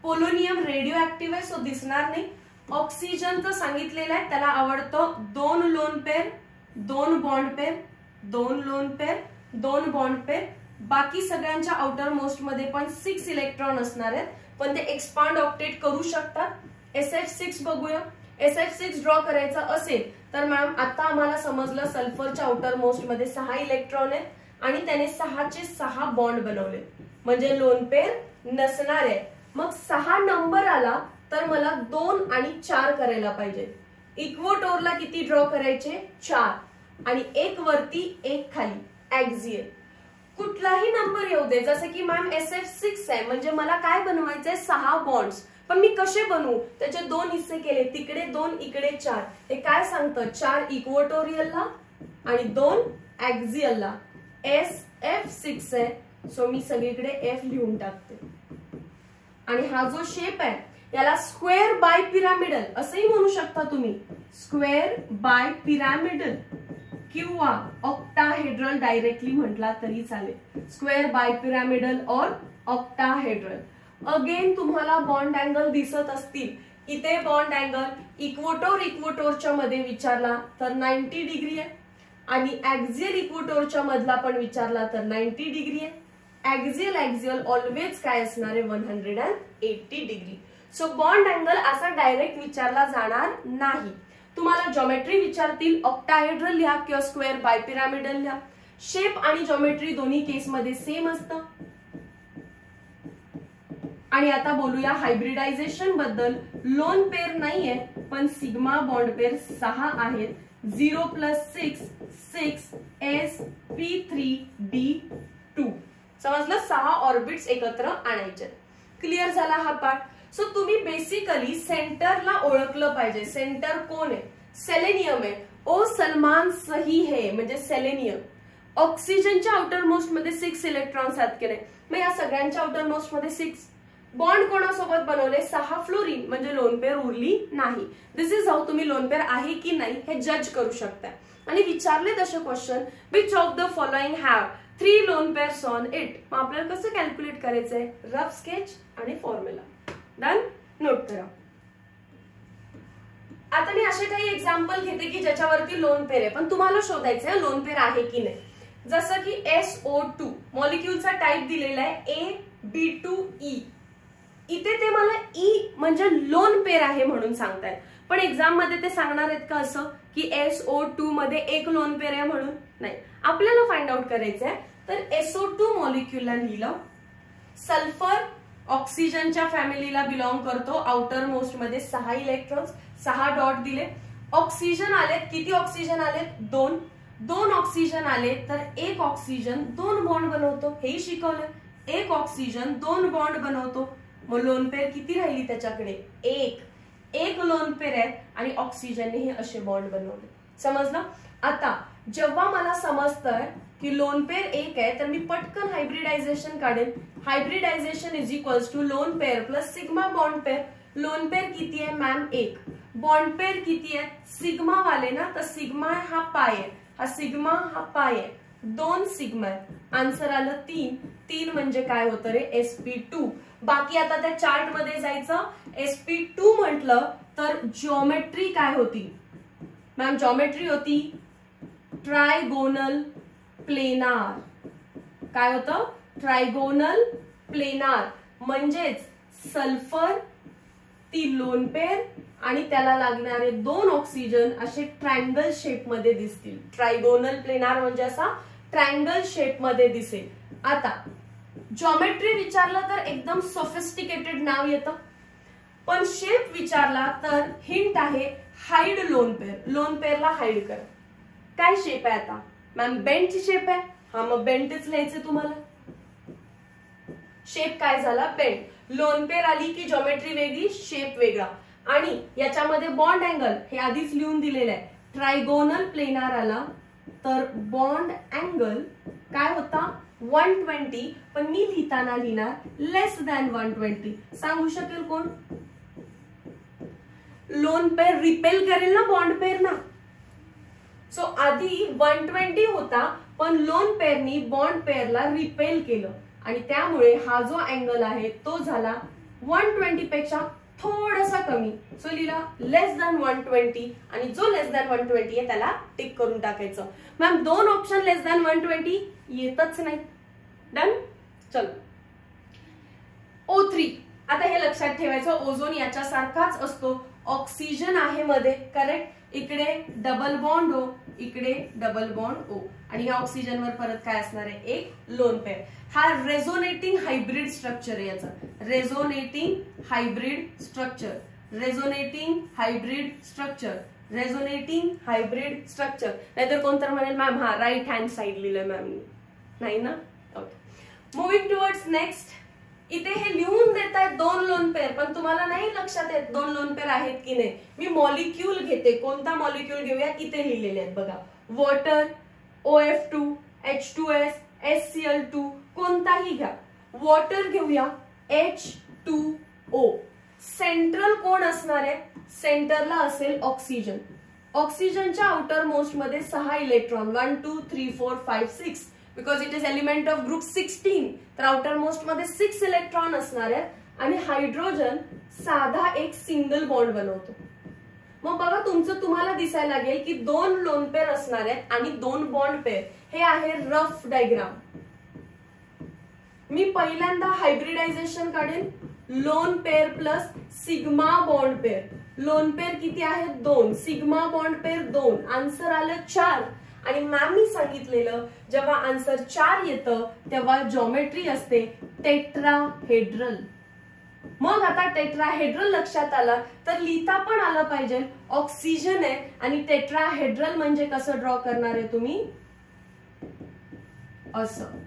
पोलोनियम रेडिओ ऍक्टिव्ह आहे, सो दिसणार नाही. ऑक्सिजनचं सांगितलेलं आहे, त्याला आवडतं 2 lone pair, 2 bond pair, 2 lone pair, 2 bond pair. बाकी सगळ्यांच्या आउटर मोस्ट मध्ये पण 6 इलेक्ट्रॉन असणार आहेत, पण ते एक्सपांड ऑक्टेट करू शकतात. SF6 बघूया. SF6 ड्रॉ करायचा असेल तर मॅम आता आम्हाला समजलं सल्फरच्या आउटर मोस्ट मध्ये 6 इलेक्ट्रॉन आहेत आणि त्याने 6चे 6 बॉन्ड बनवले, म्हणजे लोन पेअर नसणार आहे. मग 6 नंबर आला तर मला 2 आणि 4 करायला पाहिजे. इक्वोटोरला किती ड्रॉ करायचे? 4, आणि एक वरती एक खाली, ऍक्सियल. कुठलाही नंबर येऊ दे, जसं की मॅम SF6 आहे, म्हणजे मला काय बनवायचंय? 6 बॉन्ड्स. पण मी कसे बनवू? त्याचे 2 हिस्से केले, तिकडे 2 इकडे 4. हे काय सांगतं? 4 इक्वोटोरियलला आणि 2 ऍक्सियलला. SF6 आहे, सो मी सगळीकडे F लिहून टाकते. आणि हा जो शेप आहे याला स्क्वेअर बाय पिरामिडल असंही म्हणू शकता तुम्ही. स्क्वेअर बाय पिरामिडल किंवा ऑक्टाहेड्रल डायरेक्टली म्हटला तरी चालेल. स्क्वेअर बाय पिरामिडल और ऑक्टाहेड्रल. अगेन तुम्हाला बॉन्ड अँगल दिसत असतील. इथे बॉन्ड अँगल इक्वोटोरच्या मध्ये विचारला तर 90 डिग्री आहे, आणि ऍक्सियल इक्वोटोरच्या मधला पण विचारला तर 90 डिग्री आहे. ऍक्सियल ऑलवेज काय असणार आहे? 180 डिग्री. सो बॉन्ड अँगल असा डायरेक्ट विचारला जाणार नाही. तुम्हाला जॉमेट्री विचारतील, ऑक्टाहेड्रल लिहा किंवा स्क्वेअर बाय पिरामिडल लिहा. शेप आणि जॉमेट्री दोन्ही केसमध्ये सेम असतं. आणि आता बोलूया हायब्रिडायझेशन बद्दल. लोन पेअर नाहीये, पण सिग्मा बॉन्ड पेअर 6 आहेत. 0 + 6, 6 sp3d2. समजलं? 6 ऑर्बिट्स एकत्र आणायचे. क्लिअर झाला हा पार्ट. सो तुम्ही बेसिकली सेंटरला ओळखलं पाहिजे. सेंटर कोण आहे? सेलेनियम आहे. ओ सलमान सही है, म्हणजे सेलेनियम. ऑक्सिजनच्या आउटर मोस्ट मध्ये 6 इलेक्ट्रॉन्स आहेत केले, मग या सगळ्यांच्या आउटर मोस्ट मध्ये 6 बॉन्ड कोणासोबत बनवले? 6 फ्लोरीन, म्हणजे लोन पेअर उरली नाही. दिस इज हाऊ तुम्ही लोन पेअर आहे की नाही हे जज करू शकता. आणि विचारले तसे question, which of the following have 3 loan pairs on it. मग आपल्याला कसं कॅल्क्युलेट करायचंय? रफ स्केच आणि फॉर्म्युला. डन? नोट करा. आता मी असे काही एक्झाम्पल घेते की ज्याच्यावरती लोन पेअर आहे, पण तुम्हाला शोधायचंय लोन पेअर आहे की नाही. जसं की SO2 मॉलिक्यूलचा टाइप दिलेला आहे AB2E. इथे ते मला E म्हणजे लोन पेअर आहे म्हणून सांगतायत, पण एक्झाम मध्ये ते सांगणार आहेत का असं की SO2 मध्ये एक लोन पेअर आहे म्हणून? नाही. आपल्याला फाइंड आउट करायचंय. तर SO2 मॉलिक्यूलला लिहिलं. सल्फर ऑक्सिजनच्या फॅमिलीला बिलॉंग करतो. आउटर मोस्ट मध्ये 6 इलेक्ट्रॉन्स, 6 डॉट दिले. ऑक्सिजन आलेत, किती ऑक्सिजन आलेत? 2. 2 ऑक्सिजन आले तर 1 ऑक्सिजन 2 बॉन्ड बनवतो, हेही शिकवलं. 1 ऑक्सिजन 2 बॉन्ड बनवतो. मग लोन पेअर किती राहिली त्याच्याकडे? 1 लोन पेअर आहे आणि ऑक्सिजनने हे असे बॉन्ड बनवले. समजलं? आता जेव्हा मला समजतंय की लोन पेअर 1 आहे तर मी पटकन हायब्रिडायझेशन काढेन. Hybridisation is equals to lone pair plus sigma bond pair. Lone pair किती आहे मॅम? 1. बॉन्ड पेअर किती आहे? सिग्मा वाले ना, तर सिग्मा हा पाय आहे, हा सिग्मा हा पाय आहे, 2 सिग्मा आहे. आन्सर आलं 3. 3 म्हणजे काय होतं रे? sp2. बाकी आता त्या चार्ट मध्ये जायचं. sp2 म्हटलं तर जिओमेट्री काय होती मॅम? जिओमेट्री होती ट्रायगोनल प्लेनार. काय होतं? Trigonal planar. म्हणजेच सल्फर, ती लोन पेअर आणि त्याला लागणारे 2 ऑक्सिजन असे ट्रायंगल शेप मध्ये दिसतील. ट्रायगोनल प्लेनार म्हणजे असा ट्रायंगल शेप मध्ये दिसेल. आता जॉमेट्री विचारलं तर एकदम सोफिस्टिकेटेड नाव येतं, पण शेप विचारला तर हिंट आहे हाईड लोन पेअर. लोन पेअरला हाईड करा. काय शेप आहे आता मॅम? बेंटची शेप आहे. हा, मग बेंटच लिहायचं तुम्हाला. शेप काय झाला? बेंट. लोन पेअर आली की जॉमेट्री वेगळी, शेप वेगळा. आणि याच्यामध्ये बॉन्ड अँगल हे आधीच लिहून दिलेलं आहे. ट्रायगोनल प्लेनार आला तर बॉन्ड अँगल काय होता? 120. पण मी लिहिताना लिहिणार लेस दॅन 120. सांगू शकेल कोण? लोन पेअर रिपेल करेल ना बॉन्ड पेअर ना. सो आधी 120 होता, पण लोन पेअरनी बॉन्ड पेअरला रिपेल केलं आणि त्यामुळे हा जो अँगल आहे तो झाला 120 पेक्षा थोडासा कमी. सो लिहिला लेस दॅन 120 आणि जो लेस दॅन 120 आहे त्याला टिक करून टाकायचं. मॅम 2 ऑप्शन लेस दॅन 120 येतच नाही. डन. चलो O3. आता हे लक्षात ठेवायचं, ओझोन याच्यासारखाच असतो. ऑक्सिजन आहे मध्ये, करेक्ट. इकडे डबल बॉन्ड O, इकडे डबल बॉन्ड O आणि या ऑक्सिजनवर परत काय असणार आहे? एक लोन पेअर. हा रेझोनेटिंग हायब्रिड स्ट्रक्चर आहे याचा. Resonating hybrid structure, resonating hybrid structure, resonating hybrid structure. नाहीतर कोणतर म्हणेल मॅम हा राईट हँड साइड लिहिलं मॅम. नाही ना? ओके. Moving towards next. इथे हे लिहून देत आहेत 2 लोन पेअर, पण तुम्हाला नाही लक्षात येत 2 लोन पेअर आहेत की नाही. मी मॉलिक्यूल घेते. कोणता मॉलिक्यूल घेऊया? इथे लिहिलेले आहेत बघा. वॉटर, OF2, H2S, HCl2, कोणताही घ्या. वॉटर घेऊया H2O. सेंट्रल कोण असणार आहे? सेंटरला असेल ऑक्सिजन. ऑक्सिजनच्या आउटर मोस्ट मध्ये 6 electron, 1 2 3 4 5 6, because it is element of group 16. तर आउटर मोस्ट मध्ये 6 इलेक्ट्रॉन असणार आहेत आणि हायड्रोजन साधा एक सिंगल बॉन्ड बनवतो. मग बघा तुमचं तुम्हाला दिसायला लागेल की 2 लोन पेअर असणार आहेत आणि 2 बॉन्ड पेअर. हे आहे रफ डायग्राम. मी पहिल्यांदा हायब्रिडायझेशन काढेन. Loan pair plus sigma bond pair. Lone pair किती आहेत? 2. Sigma bond pair 2. आन्सर आलं 4. आणि मॅम मी सांगितलेलं जेव्हा आन्सर 4 येतं तेव्हा जॉमेट्री असते टेट्राहेड्रल. मग आता टेट्राहेड्रल लक्षात आला तर लिहिता पण आलं पाहिजे. ऑक्सिजन आहे आणि टेट्राहेड्रल म्हणजे कसं ड्रॉ करणार आहे तुम्ही? असं.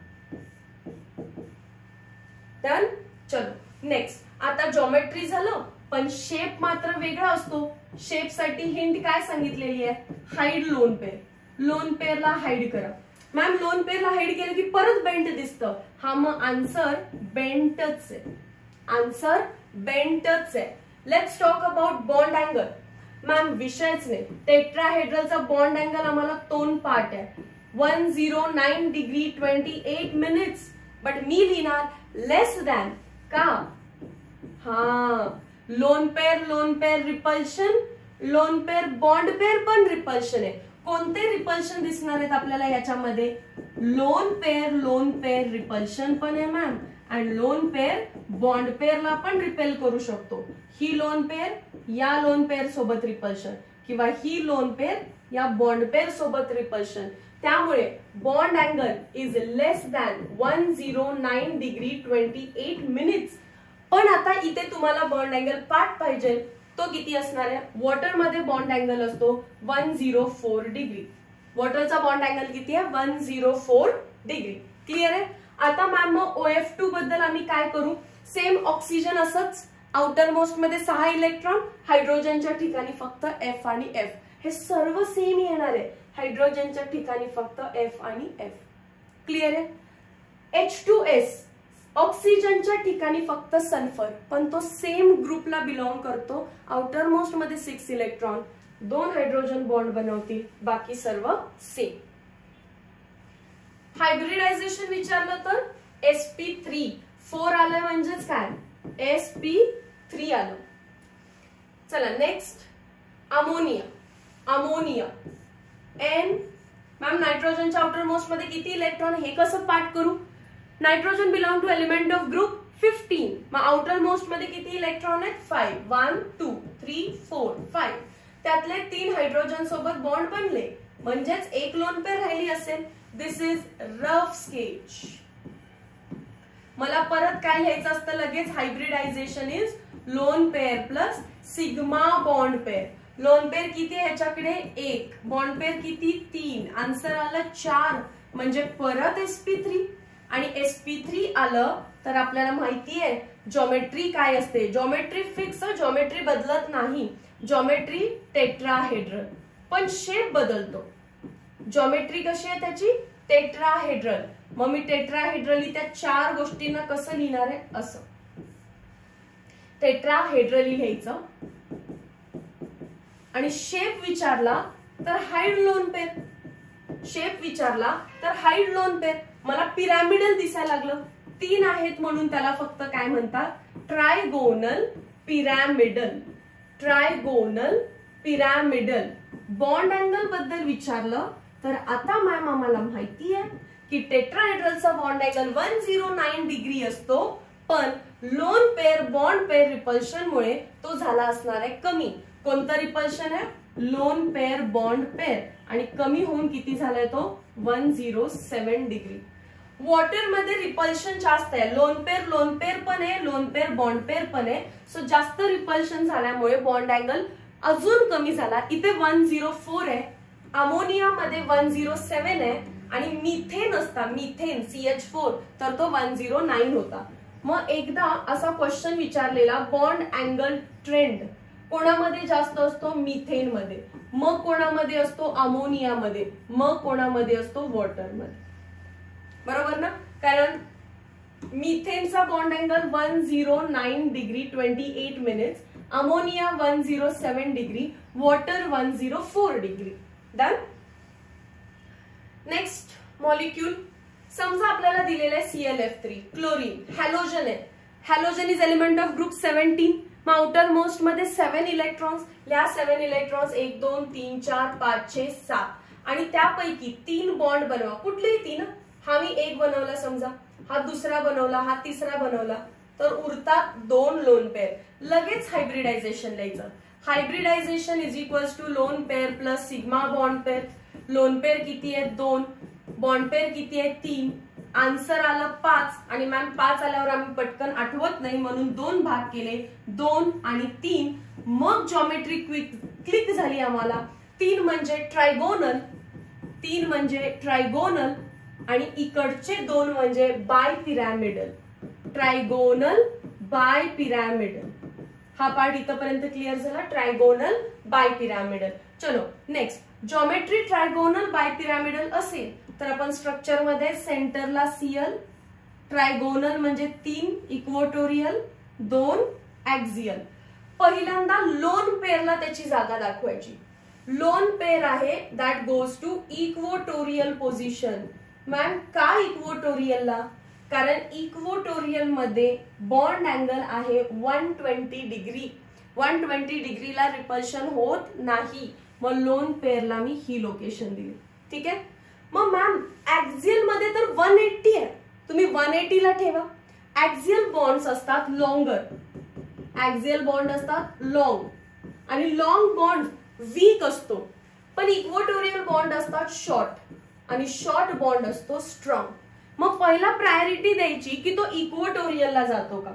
डन. चलो नेक्स्ट. आता जॉमेट्री झालं, पण शेप मात्र वेगळा असतो. शेप साठी हिंट काय सांगितलेली आहे? Hide lone pair. लोन पेअरला हाईड करा. मॅम लोन पेअरला हाईड केलं की परत बेंट दिसतं. हा, मग आन्सर बेंटच आहे. आन्सर बेंटच आहे. Let's talk about bond angle. Ma'am विषयच नाही. टेट्राहेड्रलचा बॉन्ड अँगल आम्हाला 2 पार्ट आहे. 109 डिग्री 28 मिनिट्स. बट मी लिहिणार लेस दॅन. का? हा, lone pair repulsion, loan pair bond pair पण रिपल्शन आहे. कोणते रिपल्शन दिसणार आहेत आपल्याला याच्यामध्ये? लोन पेअर रिपल्शन पण आहे मॅम, आणि लोन पेअर बॉन्ड पेअरला पण रिपेल करू शकतो. ही लोन पेअर या लोन पेअर सोबत रिपल्शन, किंवा ही लोन पेअर या बॉन्ड पेअर सोबत रिपल्शन. त्यामुळे bond angle is less than 109 degree 28 minutes. पण आता इथे तुम्हाला बॉन्ड अँगल पार्ट पाहिजे, तो किती असणार आहे? वॉटर मध्ये बॉन्ड अँगल असतो 104 डिग्री. वॉटरचा बॉन्ड अँगल किती आहे 104 डिग्री. क्लिअर आहे. आता मॅम मग OF2 बद्दल आम्ही काय करू. सेम ऑक्सिजन असंच आउटर मोस्ट मध्ये 6 इलेक्ट्रॉन, हायड्रोजनच्या ठिकाणी फक्त F आणि F. हे सर्व सेम येणार आहे. हायड्रोजनच्या ठिकाणी फक्त F आणि F. क्लिअर आहे. H2S ऑक्सिजनच्या ठिकाणी फक्त सल्फर, पण तो सेम ग्रुपला बिलॉंग करतो. आउटर मोस्ट मध्ये 6 इलेक्ट्रॉन, 2 हायड्रोजन बॉन्ड बनवतील, बाकी सर्व सेम. हायब्रिडायझेशन विचारलं तर sp3 4 आलं म्हणजेच काय sp3 आलं. चला next ammonia. Ammonia N ma'am नायट्रोजनच्या आउटर मोस्ट मध्ये किती इलेक्ट्रॉन हे कसं पाठ करू. Nitrogen belong to element of group 15. मग आउटर मोस्ट मध्ये किती इलेक्ट्रॉन आहेत 5. 1 2 3 4 5. त्यातले 3 हायड्रोजन सोबत बॉन्ड बनले, म्हणजेच एक लोन पेअर राहिली असेल. दिस इज रफ स्केच. मला परत काय लिहायचं असतं लगेच. Hybridisation is lone pair plus sigma bond pair. Lone pair किती आहे ह्याच्याकडे 1, बॉन्ड पेअर किती 3, आन्सर आलं 4, म्हणजे परत sp3. आणि sp3 आलं तर आपल्याला माहिती आहे जॉमेट्री काय असते. जॉमेट्री फिक्स, जॉमेट्री बदलत नाही. जॉमेट्री टेट्राहेड्रल, पण शेप बदलतो. जॉमेट्री कशी आहे त्याची टेट्राहेड्रल. मग मी टेट्राहेड्रली त्या 4 गोष्टींना कसं लिहिणार आहे असं टेट्राहेड्रली लिहायचं. आणि शेप विचारला तर हाईड लोन पेअर. शेप विचारला तर हाईड लोन पेअर. मला पिरॅमिडल दिसायला लागलं, 3 आहेत म्हणून त्याला फक्त काय म्हणतात trigonal pyramidal. Trigonal pyramidal. Bond angle बद्दल विचारलं तर आता मॅम आम्हाला माहिती आहे की टेट्राहेड्रलचा बॉन्ड अँगल 109 डिग्री असतो, पण loan pair bond pair repulsion मुळे तो झाला असणार आहे कमी. कोणतं रिपल्शन आहे लोन पेअर बॉन्ड पेअर, आणि कमी होऊन किती झालाय तो 107 डिग्री. वॉटर मध्ये रिपल्शन जास्त आहे. लोन पेअर पण आहे, लोन पेअर बॉन्ड पेअर पण आहे. सो जास्त रिपल्शन झाल्यामुळे बॉन्ड अँगल अजून कमी झाला. इथे 104 आहे, अमोनिया मध्ये 107 आहे, आणि मिथेन असता मिथेन CH4 तर तो 109 होता. मग एकदा असा क्वेश्चन विचारलेला बॉन्ड अँगल ट्रेंड कोणामध्ये जास्त असतो मिथेन मध्ये, मग कोणामध्ये असतो अमोनियामध्ये, मग कोणामध्ये असतो वॉटरमध्ये. बरोबर ना. कारण मिथेनचा bond angle 109 degree 28 minutes, ammonia 107 degree, water 104 degree. Done. Next molecule. समजा आपल्याला दिलेलं आहे ClF3 क्लोरीन. हॅलोजन आहे. Halogen is element of group 17. Outermost मध्ये 7 इलेक्ट्रॉन्स. या 7 इलेक्ट्रॉन्स 1 2 3 4 5 6 7, आणि त्यापैकी 3 बॉन्ड बनवा. कुठलेही 3. हा मी 1 बनवला समजा, हा दुसरा बनवला, हा तिसरा बनवला, तर उरतात 2 लोन पेअर. लगेच हायब्रिडायझेशन लिहायचं. Hybridisation is equals to lone pair plus sigma bond pair. Lone pair किती आहे 2, बॉन्ड पेअर किती आहे 3, आन्सर आलं 5. आणि मॅम 5 आल्यावर आम्ही पटकन आठवत नाही म्हणून 2 भाग केले, 2 आणि 3. मग जॉमेट्री क्लिक झाली आम्हाला. 3 म्हणजे ट्रायगोनल, 3 म्हणजे ट्रायगोनल, आणि इकडचे 2 म्हणजे bipyramidal. Trigonal bipyramidal. हा पार्ट इथपर्यंत क्लिअर झाला. Trigonal bipyramidal. चलो next. Geometry trigonal bipyramidal असेल तर आपण स्ट्रक्चर मध्ये सेंटरला Cl, ट्रायगोनल म्हणजे 3 इक्वोटोरियल, 2 ऍक्सियल. पहिल्यांदा लोन पेअरला त्याची जागा दाखवायची. लोन पेअर आहे that goes to equatorial position. Ma'am का इक्वोटोरियलला? कारण इक्वोटोरियल मध्ये बॉन्ड अँगल आहे 120 डिग्री. 120 डिग्रीला रिपल्शन होत नाही. मग लोन पेअरला मी ही लोकेशन दिली. ठीक आहे. मग मॅम ऍक्सियल मध्ये तर 180 आहे, तुम्ही 180 ला ठेवा. ऍक्सियल बॉन्ड्स असतात लॉंगर. ऍक्सियल बॉन्ड असतात लॉंग, आणि लॉंग बॉन्ड वीक असतो. पण इक्वोटोरियल बॉन्ड असतात शॉर्ट, आणि शॉर्ट बॉन्ड असतो स्ट्रॉंग. मग पहिला प्रायोरिटी द्यायची की तो इक्वोटोरियलला जातो का.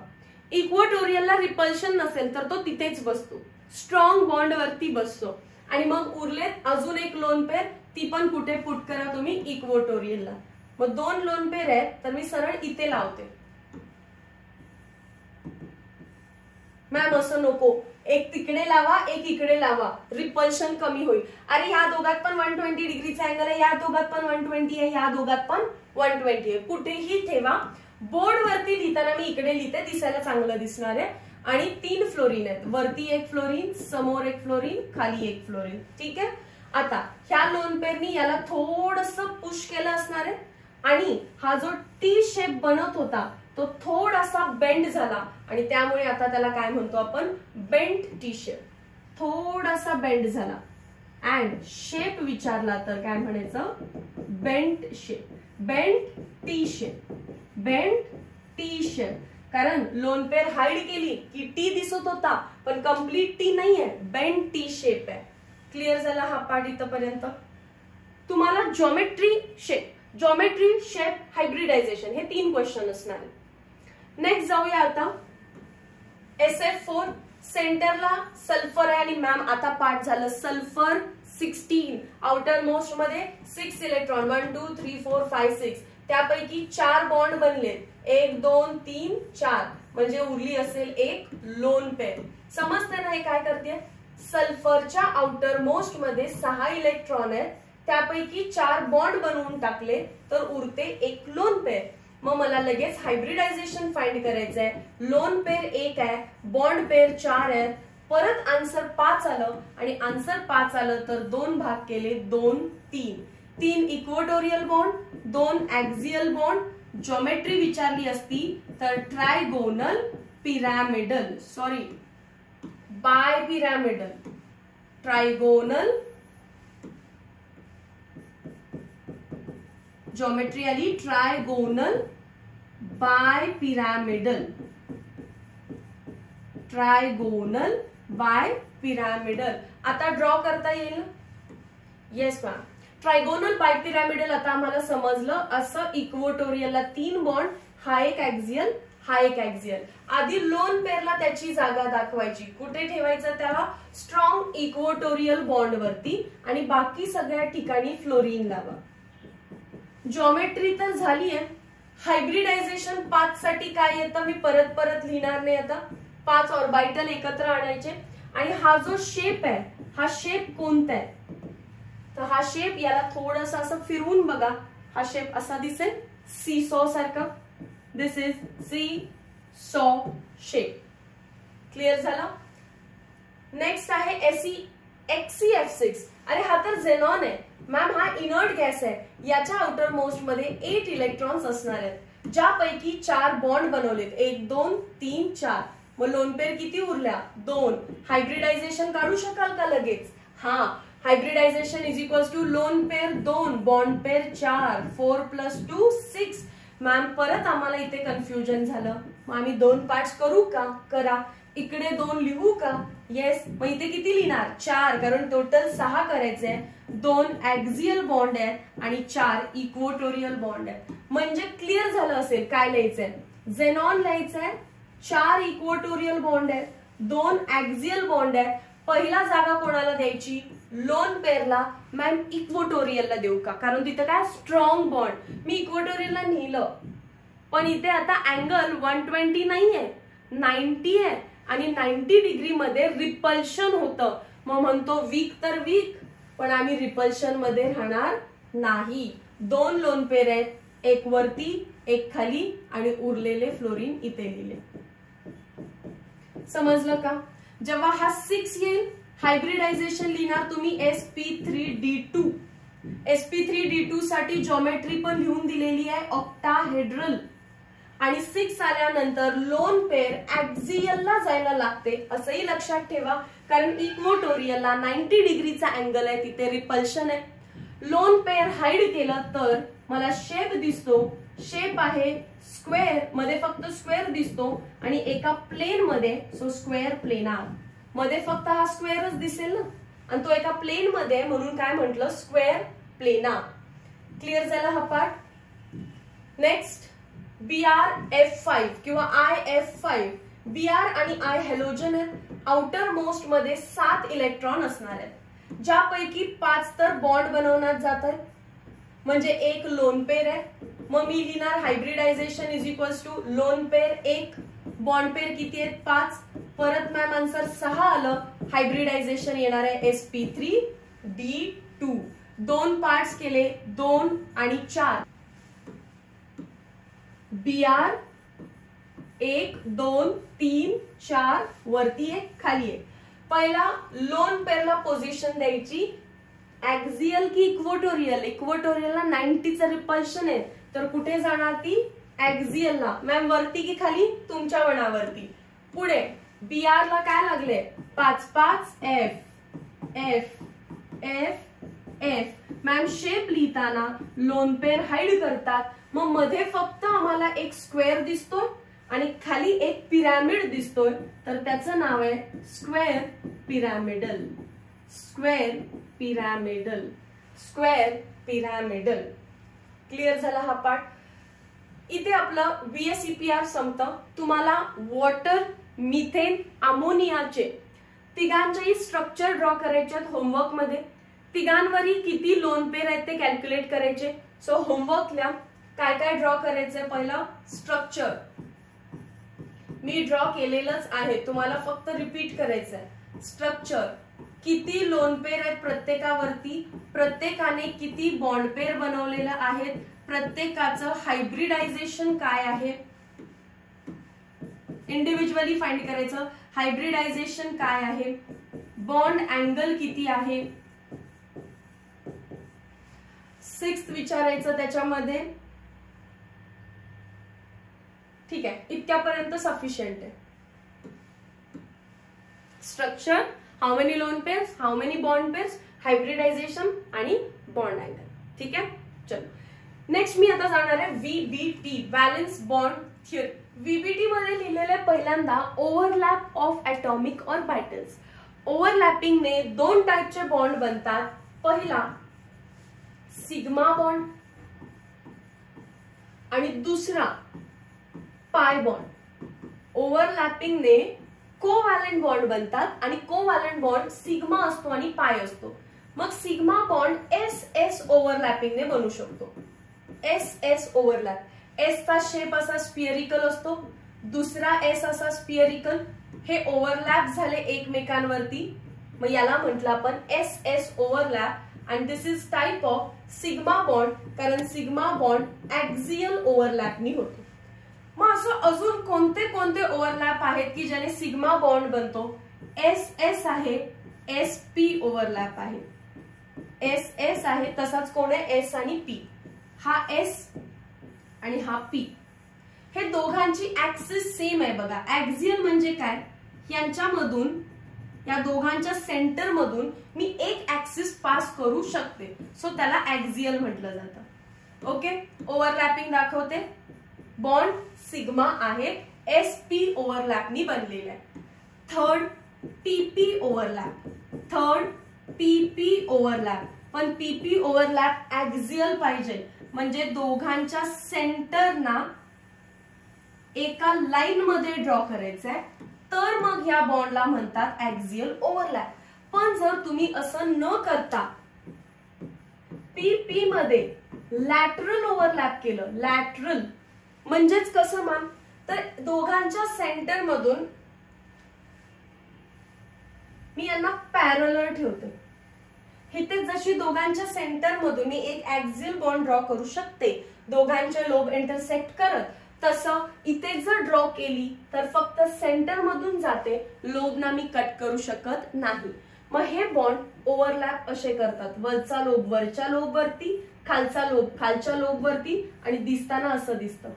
इक्वोटोरियलला रिपल्शन नसेल तर तो तिथेच बसतो, स्ट्रॉंग बॉन्ड वरती बसतो. आणि मग उरलेत अजून एक लोन पेअर, ती पण कुठे पुट करा तुम्ही, इक्वेटोरियलला. मग 2 लोन पेर आहेत तर मी सरळ इथे लावते. मॅम असं नको, एक तिकडे लावा एक इकडे लावा, रिपल्शन कमी होईल. अरे ह्या दोघात पण 120 डिग्रीचा अँगल आहे, या दोघात पण 120 आहे, या दोघात पण 120 आहे. कुठेही ठेवा. बोर्ड वरती लिहिताना मी इकडे लिहिते, दिसायला चांगलं दिसणार आहे. आणि 3 फ्लोरीन आहेत, वरती एक फ्लोरीन, समोर एक फ्लोरीन, खाली एक फ्लोरीन. ठीक आहे. आता ह्या लोन पेरनी याला थोडस पुश केलं असणार आहे आणि हा जो टी शेप बनत होता तो थोडासा बेंड झाला आणि त्यामुळे आता त्याला काय म्हणतो आपण, बेंट टी शेप. थोडासा बेंड झाला अँड शेप विचारला तर काय म्हणायचं, bent shape, bent T shape, bent T shape. कारण लोन पेर हाईड केली की टी दिसत होता पण कम्प्लीट टी नाहीये, बेंट टी शेप आहे. क्लिअर झाला हा पार्ट इथपर्यंत. तुम्हाला जॉमेट्री शेप, हायब्रिडायझेशन हे 3 क्वेश्चन असणार. नेक्स्ट जाऊया आता SF4. सेंटरला सल्फर आहे आणि मॅम आता पार्ट झालं सल्फर 16. आउटर मोस्ट मध्ये 6 इलेक्ट्रॉन, 1 2 3 4 5 6, त्यापैकी 4 बॉन्ड बनले, 1 2 3 4, म्हणजे उरली असेल एक लोन पेर. समजते ना हे काय करते, सल्फरच्या आउटर मोस्ट मध्ये 6 इलेक्ट्रॉन आहेत, त्यापैकी 4 बॉन्ड बनवून टाकले तर उरते एक लोन पेर. मग मला लगेच हायब्रिडायझेशन फाइंड करायचं आहे. लोन पेर 1 आहे, बॉन्ड पेर 4 आहेत, परत आन्सर 5 आलं आणि आन्सर 5 आलं तर 2 भाग केले, 2 3, 3 equatorial bond, 2 axial bond. Geometry विचारली असती तर trigonal pyramidal, sorry bipyramidal, trigonal. Geometry आली trigonal bipyramidal, trigonal bipyramidal. आता ड्रॉ करता येईल. Yes ma'am, trigonal bipyramidal आता आम्हाला समजलं. असं इक्वेटोरियलला 3 बॉन्ड, हा एक ऍक्सियल, हा एक ऍक्सियल. आधी लोन पेरला त्याची जागा दाखवायची, कुठे ठेवायचं त्याला, स्ट्रॉंग इक्वेटोरियल बॉन्ड वरती, आणि बाकी सगळ्या ठिकाणी फ्लोरीन लावा. ज्योमेट्री तर झाली आहे. हायब्रिडायझेशन 5 साठी काय येतं मी परत परत लिहिणार नाही आता. 5 ऑर्बिटल एकत्र आणायचे आणि हा जो शेप आहे, हा शेप कोणता आहे, तर हा शेप याला थोडस असं फिरवून बघा, हा शेप असा दिसेल सीसॉ सारखा. दिस इज सीसॉ शेप. क्लिअर झाला. नेक्स्ट आहे XeF6. अरे हा तर झेनॉन आहे मॅम, हा इनर्ट गॅस आहे. याच्या आउटर मोस्ट मध्ये 8 इलेक्ट्रॉन्स असणार आहेत, ज्यापैकी 4 बॉन्ड बनवलेत, 1 2 3 4. मग लोन पेर किती उरल्या, 2. हायब्रिडायझेशन काढू शकाल का लगेच, हा. Hybridisation is equals to lone pair 2 bond pair 4, 4 + 2 6. Ma'am परत आम्हाला इथे कन्फ्युजन झालं, मग आम्ही 2 पार्ट्स करू का, करा. इकडे 2 लिहू का, येस. मग इथे किती लिहिणार, 4, कारण टोटल 6 करायचे. 2 ऍक्सियल बॉन्ड आहेत आणि 4 इक्वेटोरियल बॉन्ड आहेत. म्हणजे क्लिअर झालं असेल काय लिहायचंय, झेनॉन लिहायचंय, 4 इक्वेटोरियल बॉन्ड आहेत, 2 ऍक्सियल बॉन्ड आहेत. पहिला जागा कोणाला द्यायची, लोन पेरला. मॅम इक्वेटोरियलला देऊ का, कारण तिथं काय स्ट्रॉंग बॉन्ड. मी इक्वेटोरियलला लिहिलं पण इथे आता अँगल 120 नाहीये, 90 आहे आणि 90 डिग्री मध्ये रिपल्शन होतं. मग म्हणतो वीक तर वीक, पण आम्ही रिपल्शन मध्ये राहणार नाही. 2 लोन पेर आहेत, एक वरती एक खाली आणि उरलेले फ्लोरीन इथे लिहिले. समजलं का. जेव्हा हा 6 येईल हायब्रिडायझेशन लिहिणार तुम्ही sp3d2. sp3d2 साठी जॉमेट्री पण लिहून दिलेली आहे, ऑक्टाहेड्रल. आणि 6 आल्यानंतर लोन पेर ऍक्सियलला जायला लागते असंही लक्षात ठेवा, कारण इक्वेटोरियलला 90 डिग्रीचा अँगल आहे, तिथे रिपल्शन आहे. लोन पेर हाईड केलं तर मला शेप दिसतो, शेप आहे स्क्वेअर मध्ये, फक्त स्क्वेअर दिसतो आणि एका प्लेन मध्ये, सो स्क्वेअर प्लेनार मध्ये फक्त हा स्क्वेअरच दिसेल ना, आणि तो एका प्लेन मध्ये म्हणून काय म्हटलं, स्क्वेअर प्लेनार. क्लिअर झाला हा पार्ट. नेक्स्ट BrF5 किंवा IF5. Br आणि I हॅलोजन आहेत, आउटर मोस्ट मध्ये 7 इलेक्ट्रॉन असणार आहेत. ज्यापैकी 5 तर बॉन्ड बनवण्यात जात आहेत, म्हणजे एक लोन पेअर आहे. मग मी लिहिणार hybridisation is equals to lone pair 1, bond pair किती आहेत 5, परत मॅम आन्सर 6 आलं. हायब्रिडायझेशन येणार आहे sp3d2. 2 पार्ट्स केले, 2 आणि 4. Br 1 2 3 4 वरती एक खाली एक. पहिला लोन पेअरला पोझिशन द्यायची ऍक्सियल की इक्वेटोरियल. इक्वेटोरियलला 90चं रिपल्शन आहे, तर कुठे जाणार ती ऍक्सियलला. मॅम वरती की खाली, तुमच्या मनावरती. पुढे Br ला काय लागले 5 5 F F F F. Ma'am shape लिहिताना लोन पेअर हाईड करतात, मग मध्ये फक्त आम्हाला एक स्क्वेअर दिसतोय आणि खाली एक पिरॅमिड दिसतोय, तर त्याचं नाव आहे square pyramidal. Square pyramidal. Square pyramidal. Clear झाला हा पार्ट. इथे आपलं VSEPR संपतं. तुम्हाला वॉटर, मिथेन, अमोनियाचे तिघांचेही स्ट्रक्चर ड्रॉ करायचे आहेत होमवर्क मध्ये. तिघांवरही किती लोन पेअर आहेत ते कॅल्क्युलेट करायचे. सो होमवर्कला काय काय ड्रॉ करायचंय. पहिलं स्ट्रक्चर मी ड्रॉ केलेलंच आहे, तुम्हाला फक्त रिपीट करायचंय. स्ट्रक्चर किती लोन पेअर आहेत प्रत्येकावरती, प्रत्येकाने किती बॉन्ड पेअर बनवलेलं आहेत, प्रत्येकाचं हायब्रिडायझेशन काय आहे, इंडिव्हिज्युअली फाइंड करायचं. हायब्रिडायझेशन काय आहे, बॉन्ड अँगल किती आहे, 6th विचारायचं त्याच्यामध्ये. ठीक आहे, इतक्यापर्यंत सफिशियंट आहे. Structure, how many lone pairs, how many bond pairs, hybridisation आणि बॉन्ड अँगल. ठीक आहे, चलो नेक्स्ट मी आता जाणार आहे VBT, valence bond theory. VBT मध्ये लिहिलेले पहिल्यांदा ओव्हरलॅप ऑफ ॲटॉमिक ऑर्बिटल्स. ओव्हरलॅपिंगने 2 टाईपचे बॉन्ड बनतात. पहिला सिग्मा बॉन्ड आणि दुसरा पाय बॉन्ड. ओव्हरलॅपिंगने कोव्हॅलेंट बॉन्ड बनतात आणि कोव्हॅलेंट बॉन्ड सिग्मा असतो आणि पाय असतो. मग सिग्मा बॉन्ड SS ओव्हरलॅपिंगने बनू शकतो. SS overlap. S चा शेप असा स्पिअरिकल असतो, दुसरा S असा स्पिअरिकल. हे ओव्हरलॅप झाले एकमेकांवरती, मग याला म्हटलं आपण SS overlap. And this is type of sigma bond, कारण सिग्मा बॉन्ड ऍक्सियल ओव्हरलॅपनी होतो. मग असं अजून कोणते कोणते ओव्हरलॅप आहेत की ज्याने सिग्मा बॉन्ड बनतो. SS आहे, SP ओव्हरलॅप आहे, SS आहे. तसाच कोण आहे S आणि P. हा S आणि हा P. हे दोघांची ऍक्सिस सेम आहे बघा. ऍक्सियल म्हणजे काय, यांच्यामधून या दोघांच्या सेंटर मधून मी एक ऍक्सिस पास करू शकते, सो त्याला ऍक्सियल म्हटलं जातं. ओके, ओव्हरलॅपिंग दाखवते. बॉन्ड सिग्मा आहे, SP ओव्हरलॅपनी बनलेला आहे. Third PP overlap. Third PP overlap. पण PP ओव्हरलॅप ऍक्सियल पाहिजे, म्हणजे दोघांच्या सेंटरना एका लाईन मध्ये ड्रॉ करायचंय, तर मग या बॉन्डला म्हणतात ऍक्सियल ओव्हरलॅप. पण जर तुम्ही असं न करता PP मध्ये लॅटरल ओव्हरलॅप केलं, लॅटरल म्हणजेच कसं मॅम, तर दोघांच्या सेंटर मधून मी यांना पॅरलल ठेवते. इथे जशी दोघांच्या सेंटर मधून मी एक ऍक्सियल बॉन्ड ड्रॉ करू शकते दोघांचे लोब इंटरसेक्ट करत, तसं इथे जर ड्रॉ केली तर फक्त सेंटर मधून जाते, लोबना मी कट करू शकत नाही. मग हे बॉन्ड ओव्हरलॅप असे करतात. वरचा लोब वरच्या लोब वरती, खालचा लोब खालच्या लोब वरती, आणि दिसताना असं दिसतं.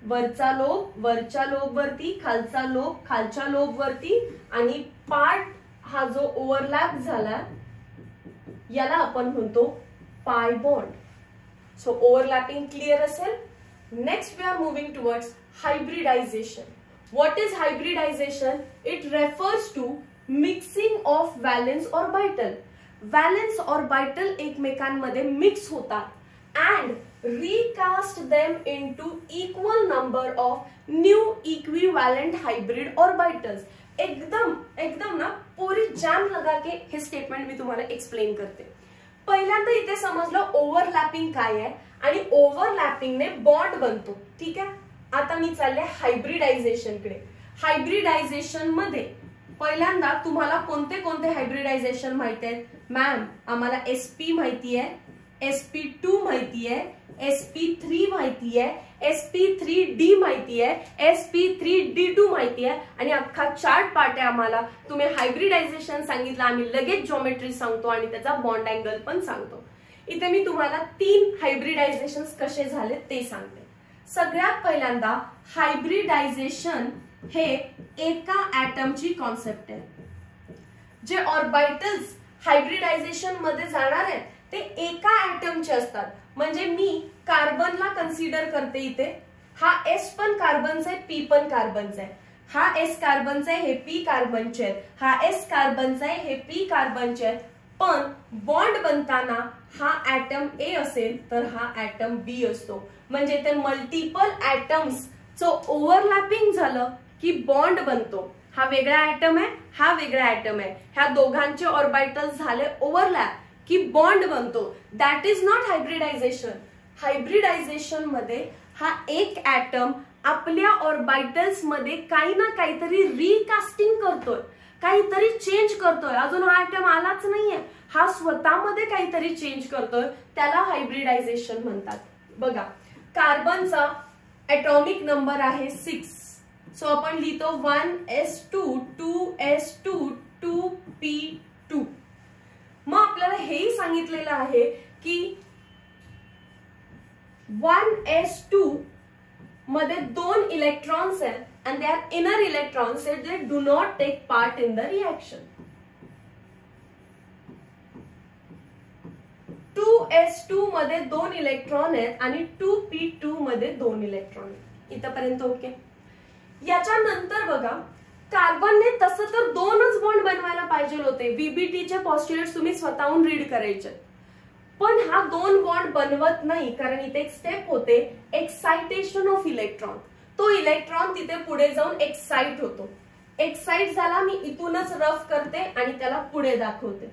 वरचा लोब वरच्या लोब वरती, खालचा लोब खालच्या लोब वरती, आणि पार्ट हा जो ओव्हरलॅप झाला याला आपण म्हणतो pi bond. So overlapping clear असेल. Next we are moving towards hybridization. What is hybridization? It refers to mixing of valence orbital. Valence orbital एकमेकांमध्ये मिक्स होतात and recast them into equal number of new equivalent hybrid orbitals. एकदम एकदम ना पूरी जान लगा के हे statement मी तुम्हाला explain करते. पहिल्यांदा इथे समजलं ओव्हरलॅपिंग काय आहे आणि ओव्हरलॅपिंगने बॉन्ड बनतो. ठीक आहे, आता मी चालले हायब्रिडायझेशन कडे. हायब्रिडायझेशन मध्ये पहिल्यांदा तुम्हाला कोणते कोणते हायब्रिडायझेशन माहिती आहेत? मॅम आम्हाला SP माहिती आहे, SP2 माहिती आहे, SP3 माहिती आहे, SP3D माहिती आहे, SP3D2 माहिती आहे आणि अख्खा चार्ट पार्ट आहे आम्हाला. तुम्ही हायब्रिडायझेशन सांगितलं, आम्ही लगेच जॉमेट्री सांगतो आणि त्याचा बॉन्ड अँगल पण सांगतो. इथे मी तुम्हाला 3 हायब्रिडायझेशन कसे झाले ते सांगते. सगळ्यात पहिल्यांदा हायब्रिडायझेशन हे एका ऍटमची कॉन्सेप्ट आहे. जे ऑर्बिटल्स हायब्रिडायझेशन मध्ये जाणार आहेत ते एका ऍटमचे असतात. म्हणजे मी कार्बनला कन्सिडर करते इथे. हा S पण कार्बनचा आहे, P पण कार्बनचा आहे. हा S कार्बनचा आहे, हे P कार्बनचे आहेत. हा S कार्बनचा आहे, हे P कार्बनचे आहेत. पण बॉन्ड बनताना हा ऍटम A असेल तर हा ऍटम B असतो. म्हणजे ते मल्टिपल ऍटम्स ओव्हरलॅपिंग झालं की बॉन्ड बनतो. हा वेगळा ऍटम आहे, हा वेगळा ऍटम आहे. ह्या दोघांचे ऑर्बिटल्स झाले ओव्हरलॅप की बॉन्ड बनतो. That is not hybridisation. Hybridisation मध्ये हा एक ऍटम आपल्या ऑर्बिटल्स मध्ये काही ना काहीतरी रिकास्टिंग करतोय, काहीतरी चेंज करतोय. अजून हा ऍटम आलाच नाहीये, हा स्वतःमध्ये काहीतरी चेंज करतोय, त्याला हायब्रिडायझेशन म्हणतात. बघा, कार्बनचा एटॉमिक नंबर आहे 6. सो आपण लिहितो 1s2 2s2 2p2. मग आपल्याला हेही सांगितलेलं आहे की 1s2 मध्ये 2 इलेक्ट्रॉन्स आहेत and they are inner electrons that they do not take part in the reaction. 2s2 मध्ये 2 इलेक्ट्रॉन आहेत आणि 2p2 मध्ये 2 इलेक्ट्रॉन आहेत. इथपर्यंत ओके. याच्यानंतर बघा, कार्बनने तसं तर 2च बॉन्ड बनवायला पाहिजे होते. VBTचे पॉस्ट्युलेट्स तुम्ही स्वतःहून रीड करायचे, पण हा 2 बॉन्ड बनवत नाही कारण इथे एक स्टेप होते, एक्साइटेशन ऑफ इलेक्ट्रॉन. तो इलेक्ट्रॉन तिथे पुढे जाऊन एक्साइट होतो. एक्साइट झाला, मी इथूनच रफ करते आणि त्याला पुढे दाखवते.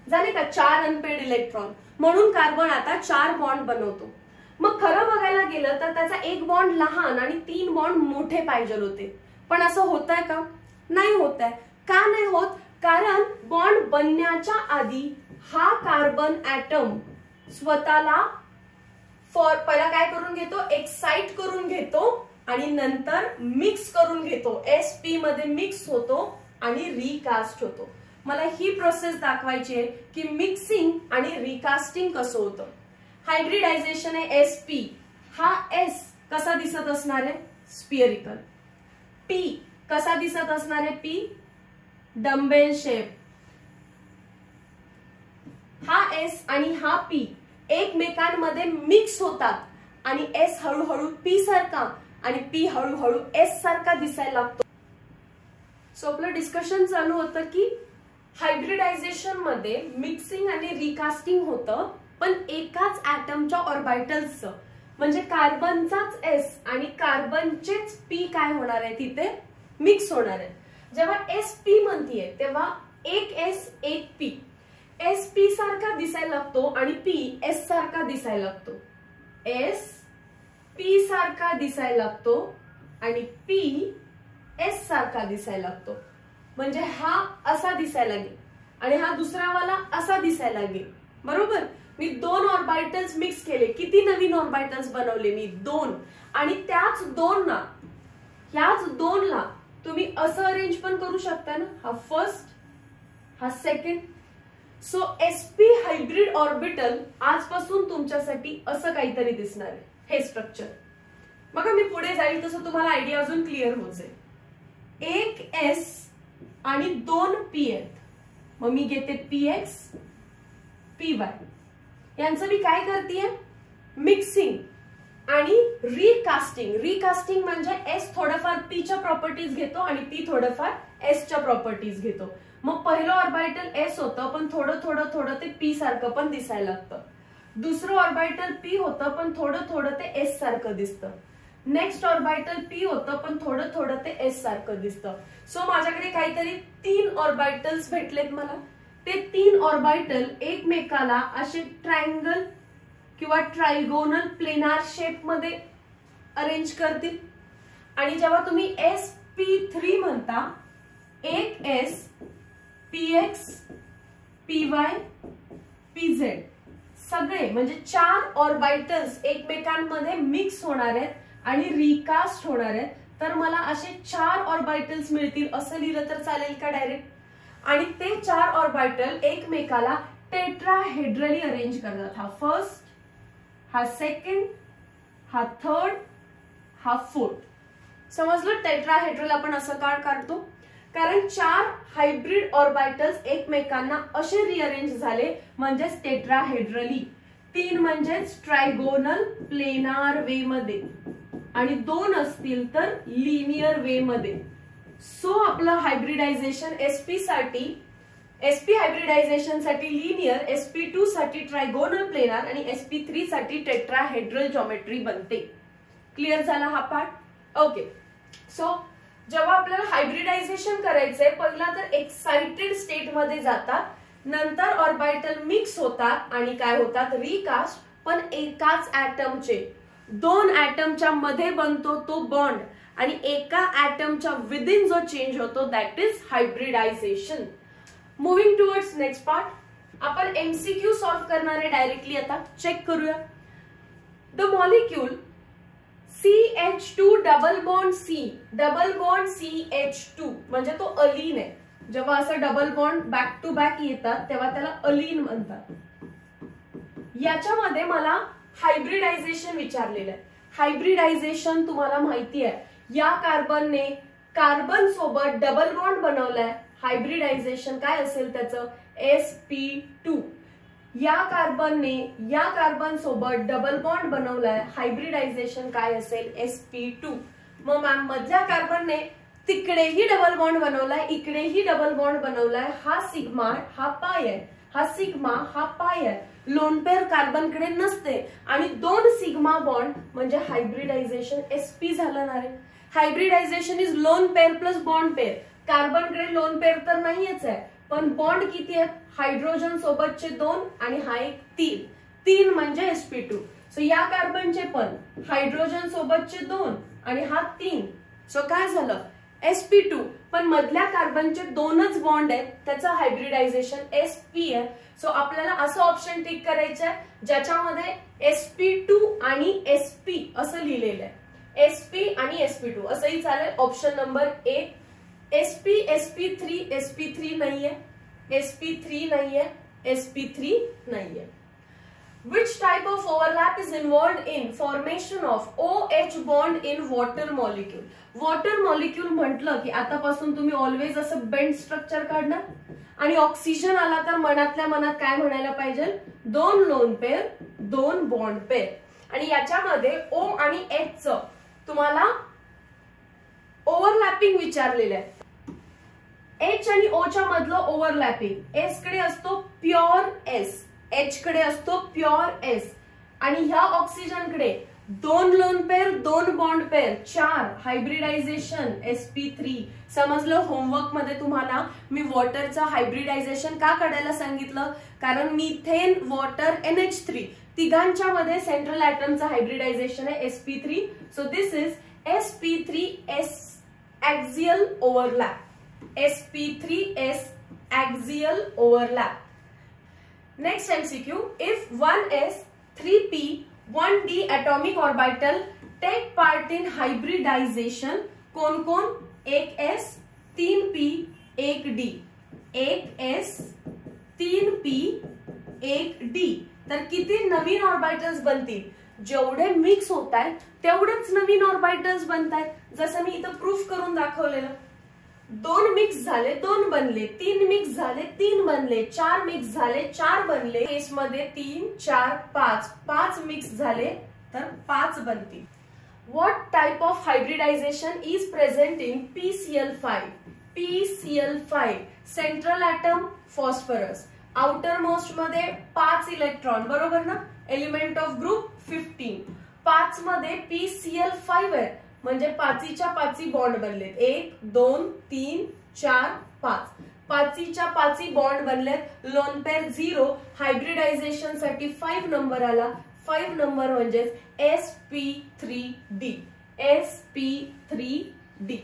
झाले का? 4 अनपेड इलेक्ट्रॉन. म्हणून कार्बन आता 4 बॉन्ड बनवतो. मग खरं बघायला गेलं तर त्याचा एक बॉन्ड लहान आणि 3 बॉन्ड मोठे पाहिजे होते. पण असं होत आहे का? नाही होत आहे. का नाही होत? कारण बॉन्ड बनण्याच्या आधी हा कार्बन ऍटम स्वतःला पहिला काय करून घेतो? एक्साइट करून घेतो आणि नंतर मिक्स करून घेतो. SP मध्ये मिक्स होतो आणि रिकास्ट होतो. मला ही प्रोसेस दाखवायची आहे की मिक्सिंग आणि रिकास्टिंग कसं होतं. हायब्रिडायझेशन आहे SP. हा S कसा दिसत असणार आहे? स्पिअरिकल. P कसा दिसत असणार आहे? P dumbbell shape. हा S आणि हा P एकमेकांमध्ये मिक्स होतात आणि S हळूहळू P सारखा आणि P हळूहळू S सारखा दिसायला लागतो. सो आपलं डिस्कशन चालू होतं की हायब्रिडायझेशन मध्ये मिक्सिंग आणि रिकास्टिंग होतं, पण एकाच ऍटमच्या ऑर्बिटल्सचं, म्हणजे कार्बनचाच S आणि कार्बनचेच P काय होणार आहे? तिथे मिक्स होणार आहे. जेव्हा SP म्हणतीये तेव्हा एक S एक P. S P सारखा दिसायला लागतो आणि P S सारखा दिसायला लागतो. S P सारखा दिसायला लागतो आणि P S सारखा दिसायला लागतो. म्हणजे हा असा दिसायला लागेल आणि हा दुसरा वाला असा दिसायला लागेल. बरोबर? मी 2 ऑर्बिटल्स मिक्स केले. किती नवीन ऑर्बिटल्स बनवले मी? 2. आणि त्याच 2 ना, ह्याच 2 ला तुम्ही असं अरेंज पण करू शकता ना. हा फर्स्ट, हा second. So SP hybrid orbital आजपासून तुमच्यासाठी असं काहीतरी दिसणार आहे. हे स्ट्रक्चर बघा, मी पुढे जाईल तसं तुम्हाला आयडिया अजून क्लिअर होत जाईल. एक S आणि 2 P आहेत. मग मी घेते PX PY. यांचं मी काय करतेय? मिक्सिंग आणि रिकास्टिंग. रिकास्टिंग म्हणजे S थोडंफार P च्या प्रॉपर्टीज घेतो आणि P थोडंफार S च्या प्रॉपर्टीज घेतो. मग पहिलं ऑर्बिटल S होतं, पण थोडं थोडं थोडं ते P सारखं पण दिसायला लागतं. दुसरं ऑर्बिटल P होतं, पण थोडं थोडं ते S सारखं दिसतं. नेक्स्ट ऑर्बिटल पी होतं, पण थोडं थोडं ते एस सारखं दिसतं. सो माझ्याकडे काहीतरी 3 ऑर्बिटल्स भेटलेत मला. ते 3 ऑर्बिटल एकमेकाला असे ट्रायंगल किंवा ट्रायगोनल प्लेनार शेप मध्ये अरेंज करतील. आणि जेव्हा तुम्ही sp3 म्हणता, एक s px py pz सगळे म्हणजे 4 ऑर्बिटल्स एकमेकांमध्ये मिक्स होणार आहेत आणि रिकास्ट होणार आहेत. तर मला असे 4 ऑर्बिटल्स मिळतील असं लिहिलं तर चालेल का डायरेक्ट? आणि ते 4 ऑर्बिटल एकमेकाला टेट्राहेड्रली अरेंज करतात. हा फर्स्ट, हा सेकंड, हा थर्ड, हा फोर्थ. समजलं? टेट्राहेड्रल आपण असं का काढतो? कारण 4 हायब्रिड ऑर्बिटल्स एकमेकांना असे रिअरेंज झाले म्हणजेच टेट्राहेड्रली. 3 म्हणजेच ट्रायगोनल प्लेनार वे मध्ये आणि 2 असतील तर लिनियर वे मध्ये. सो आपलं हायब्रिडायझेशन sp हायब्रिडायझेशन साठी लिनियर, sp2 साठी ट्रायगोनल प्लेनार आणि sp3 साठी टेट्राहेड्रल जॉमेट्री बनते. क्लिअर झाला हा पार्ट? ओके. सो जेव्हा आपल्याला हायब्रिडायझेशन करायचंय, पहिला तर एक्साइटेड स्टेट मध्ये जातात, नंतर ऑर्बिटल मिक्स होतात आणि काय होतात? रिकास्ट. पण एकाच ऍटमचे 2 ऍटमच्या मध्ये बनतो तो बॉन्ड आणि एका ऍटमच्या विदिन जो चेंज होतो that is hybridisation. Moving towards next part. आपण एमसीक्यू सॉल्व्ह करणारे डायरेक्टली आता चेक करूया. The molecule CH2 double bond CH2 म्हणजे तो अलीन आहे. जेव्हा असं double bond back to back येतात तेव्हा त्याला अलीन म्हणतात. याच्यामध्ये मला हायब्रिडायझेशन विचारलेलं आहे. हायब्रिडायझेशन तुम्हाला माहिती आहे, या कार्बनने कार्बन सोबत डबल बॉन्ड बनवलाय. हायब्रिडायझेशन काय असेल त्याचं? sp2. या कार्बनने या कार्बन सोबत डबल बॉन्ड बनवलाय. हायब्रिडायझेशन काय असेल? sp2. मग मॅम मधल्या कार्बनने तिकडेही डबल बॉन्ड बनवलाय, इकडेही डबल बॉन्ड बनवलाय. हा सिग्मा हा पाय आहे, हा सिग्मा हा पाय आहे. लोन पेअर कार्बनकडे नसते आणि 2 सिग्मा बॉन्ड म्हणजे हायब्रिडायझेशन sp झालं ना रे. Hybridization is lone pair plus bond pair. कार्बनकडे लोन पेअर तर नाहीच आहे, पण बॉन्ड किती आहेत? हायड्रोजन सोबतचे 2 आणि हा एक 3 म्हणजे sp2. सो या कार्बनचे पण हायड्रोजन सोबतचे 2 आणि हा 3. सो काय झालं? sp2. पण मधल्या कार्बनचे 2च बॉन्ड आहेत, त्याचं हायब्रिडायझेशन sp आहे. सो आपल्याला असं ऑप्शन टिक करायचं आहे ज्याच्यामध्ये sp2 आणि sp असं लिहिलेलं आहे. sp आणि sp2 असंही चालेल. Option number A. sp3 नाहीये, sp3 नाहीये, sp3 नाहीये. Which type of overlap is involved in formation of OH bond in water molecule? Water molecule म्हटलं की आतापासून तुम्ही ऑलवेज असं बेंड स्ट्रक्चर काढणार आणि ऑक्सिजन आला तर मनातल्या मनात काय म्हणायला पाहिजे? 2 लोन पेअर 2 बॉन्ड पेअर. आणि याच्यामध्ये O आणि H च तुम्हाला ओव्हरलॅपिंग विचारलेलं आहे. H आणि O च्या मधलं ओव्हरलॅपिंग. S कडे असतो प्युअर S, H कडे असतो प्युअर S आणि ह्या ऑक्सिजनकडे 2 lone pair 2 bond pair 4 hybridisation sp3. समजलं? होमवर्क मध्ये तुम्हाला मी वॉटरचं हायब्रिडायझेशन का काढायला सांगितलं? कारण मिथेन, वॉटर, NH3 तिघांच्या मध्ये सेंट्रल ऍटमचं हायब्रिडायझेशन आहे sp3. So this is sp3s axial overlap. sp3s axial overlap. Next MCQ. If 1s 3p 1d atomic orbital take part in hybridization, कौन कौन? एक s 3p 1d, एक s 3p 1d. तर किती नवीन orbitals बनतील? जेवढे mix होत आहेत तेवढेच नवीन ऑर्बिटल्स बनतायत. जसं मी इथं प्रूफ करून दाखवलेलं. 2 मिक्स झाले 2 बनले, 3 मिक्स झाले 3 बनले, 4 मिक्स झाले 4 बनले. केसमध्ये 3 4 5 मिक्स झाले तर 5 बनतील. What type of hybridisation is present in PCl5? PCl5 central atom phosphorus, outer most मध्ये 5 इलेक्ट्रॉन, बरोबर ना? Element of group 15. 5 मध्ये PCl5 आहे, म्हणजे 5च्या 5 बॉन्ड बनलेत. 1 2 3 4 5, 5च्या 5 बॉन्ड बनलेत. लोन पेअर 0, हायब्रिडायझेशन साठी 5 नंबर आला. 5 नंबर म्हणजे sp3d. sp3d.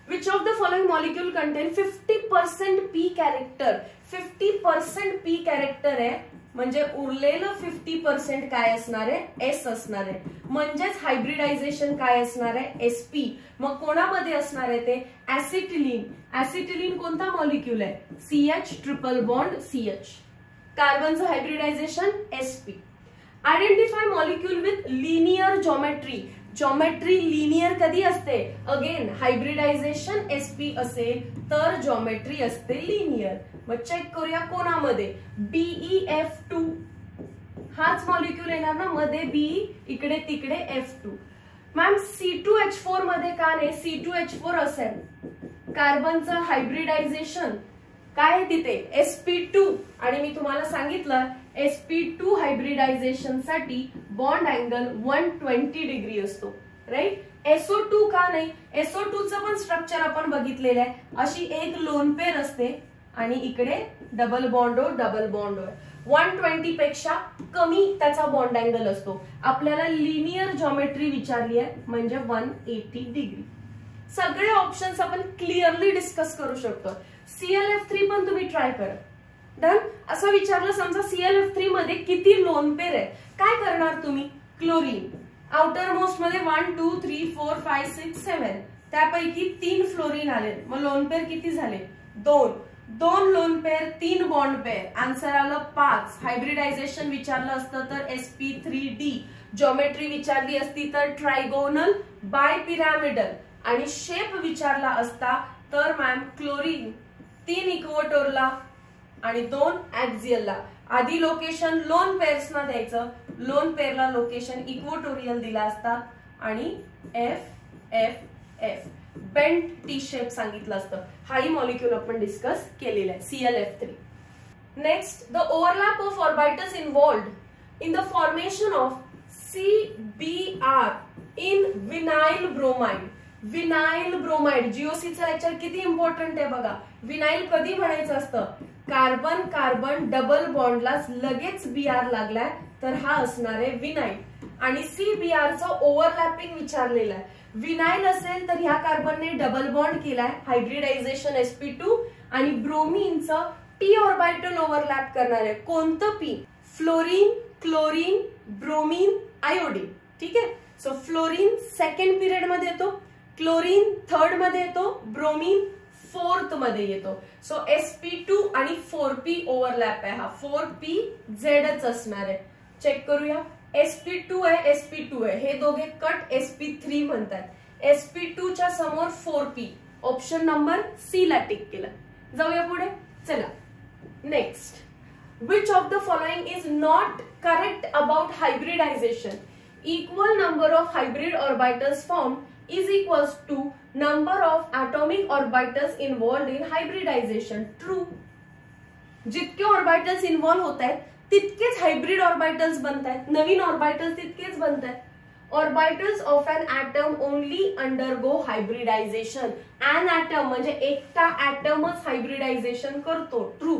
Which of the following molecule contain 50% p character? 50% p character आहे, म्हणजे उरलेलं 50% काय असणार आहे? S असणार आहे. म्हणजेच हायब्रिडायझेशन काय असणार आहे? sp. मग कोणामध्ये असणार आहे ते? ऍसिटिलीन. ऍसिटिलीन कोणता मॉलिक्यूल आहे? CH triple bond CH. कार्बनचं hybridization sp. Identify molecule with linear geometry. Geometry linear कधी असते? अगेन हायब्रिडायझेशन sp असेल तर जॉमेट्री असते लिनियर. मग चेक करूया कोणामध्ये? BeF2 हाच मॉलिक्यूल येणार ना, मध्ये B, इकडे तिकडे F2. मॅम C2H4 मध्ये का नाही? C2H4 असेल. कार्बनचं हायब्रिडायझेशन काय तिथे? sp2. आणि मी तुम्हाला सांगितलं sp2 हायब्रिडायझेशन साठी बॉन्ड अँगल 120 डिग्री असतो, राईट? SO2 का नाही? SO2 चं पण स्ट्रक्चर आपण बघितलेलं आहे. अशी एक लोन पेअर असते आणि इकडे double bond O double bond O. 120 पेक्षा कमी त्याचा बॉन्ड अँगल असतो. आपल्याला लिनियर जॉमेट्री विचारली आहे म्हणजे 180 डिग्री. सगळे ऑप्शन्स आपण क्लिअरली डिस्कस करू शकतो. ClF3 पण तुम्ही ट्राय करा. डन. असं विचारलं समजा ClF3 मध्ये किती लोन पेअर आहे, काय करणार तुम्ही? क्लोरीन आउटर मोस्ट मध्ये 1 2 3 4 5 6 7, त्यापैकी 3 फ्लोरीन आले. मग लोन पेअर किती झाले? 2. 2 lone pair, 3 bond pair. Answer आलं 5. हायब्रिडायझेशन विचारलं असतं तर sp3d. जॉमेट्री विचारली असती तर ट्रायगोनल बायपिरॅमिडल. आणि शेप विचारला असता तर मॅम क्लोरीन 3 इक्वेटोरला आणि 2 ऍक्झियलला. आधी लोकेशन लोन पेअर्सना द्यायचं, लोन पेअरला लोकेशन इक्वेटोरियल दिला असता आणि FFF बेंट टी शेप सांगितलं असतं. हाही मॉलिक्यूल आपण डिस्कस केलेला आहे ClF3. Next, the overlap of orbitals involved in the formation of CBr in vinyl bromide. Vinyl bromide, जीओसीचं लेक्चर किती इम्पॉर्टंट आहे बघा. विनाइल कधी म्हणायचं असतं? कार्बन कार्बन डबल बॉन्डला लगेच Br लागलाय तर हा असणार आहे विनाइल. आणि CBr चं ओव्हरलॅपिंग विचारलेलं आहे. विनाइल असेल तर ह्या कार्बनने डबल बॉन्ड केलाय, हायब्रिडायझेशन sp2. आणि ब्रोमीनचं p ऑर्बिटल ओव्हरलॅप करणार आहे. कोणतं p? Fluorine, chlorine, bromine, iodine. ठीक आहे. सो फ्लोरीन सेकंड पिरियड मध्ये येतो, क्लोरीन थर्ड मध्ये येतो, ब्रोमीन फोर्थ मध्ये येतो. सो sp2 आणि 4p ओव्हरलॅप आहे. हा 4pz असणार आहे. चेक करूया. sp2 आहे, sp2 आहे, हे दोघे कट sp3 म्हणतात. sp2 च्या समोर 4p, ऑप्शन नंबर C ला टिक केलं. जाऊया पुढे. चला next. Which of the following is not correct about hybridization? Equal number of hybrid orbitals formed is equals to number of atomic orbitals involved in hybridization. True. जितके orbitals involve होत आहेत तितकेच hybrid orbitals बनत आहेत. नवीन orbitals तितकेच बनत आहेत. Orbitals of N atom only undergo hybridisation. N atom म्हणजे एकटा ॲटमच हायब्रिडायझेशन करतो. True.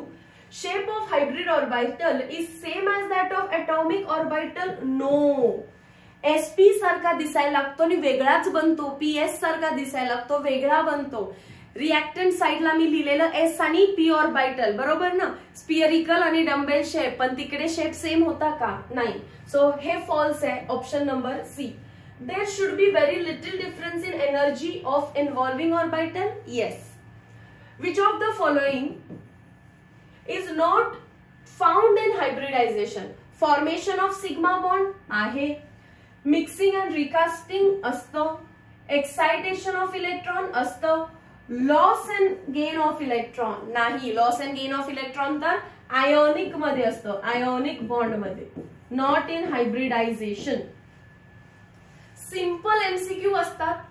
Shape of hybrid orbital is same as that of atomic orbital? No. sp सारखा दिसायला लागतो आणि वेगळाच बनतो. ps सारखा दिसायला लागतो, वेगळा बनतो. रिएक्टंट साइडला मी लिहिलेलं s आणि p ऑर्बिटल, बरोबर ना? स्पिअरिकल आणि डंबेल शेप, पण तिकडे शेप सेम होता का? नाही. सो हे फॉल्स आहे. Option number C. There should be very little difference in energy of involving orbital? Yes. Which of the following is not found in hybridization? Formation of sigma bond आहे, mixing and recasting असतं, excitation of electron असतं, loss and gain of electron नाही. loss and gain of electron तर ionic मध्ये असतं, ionic bond मध्ये, not in hybridization. Simple MCQ असतात.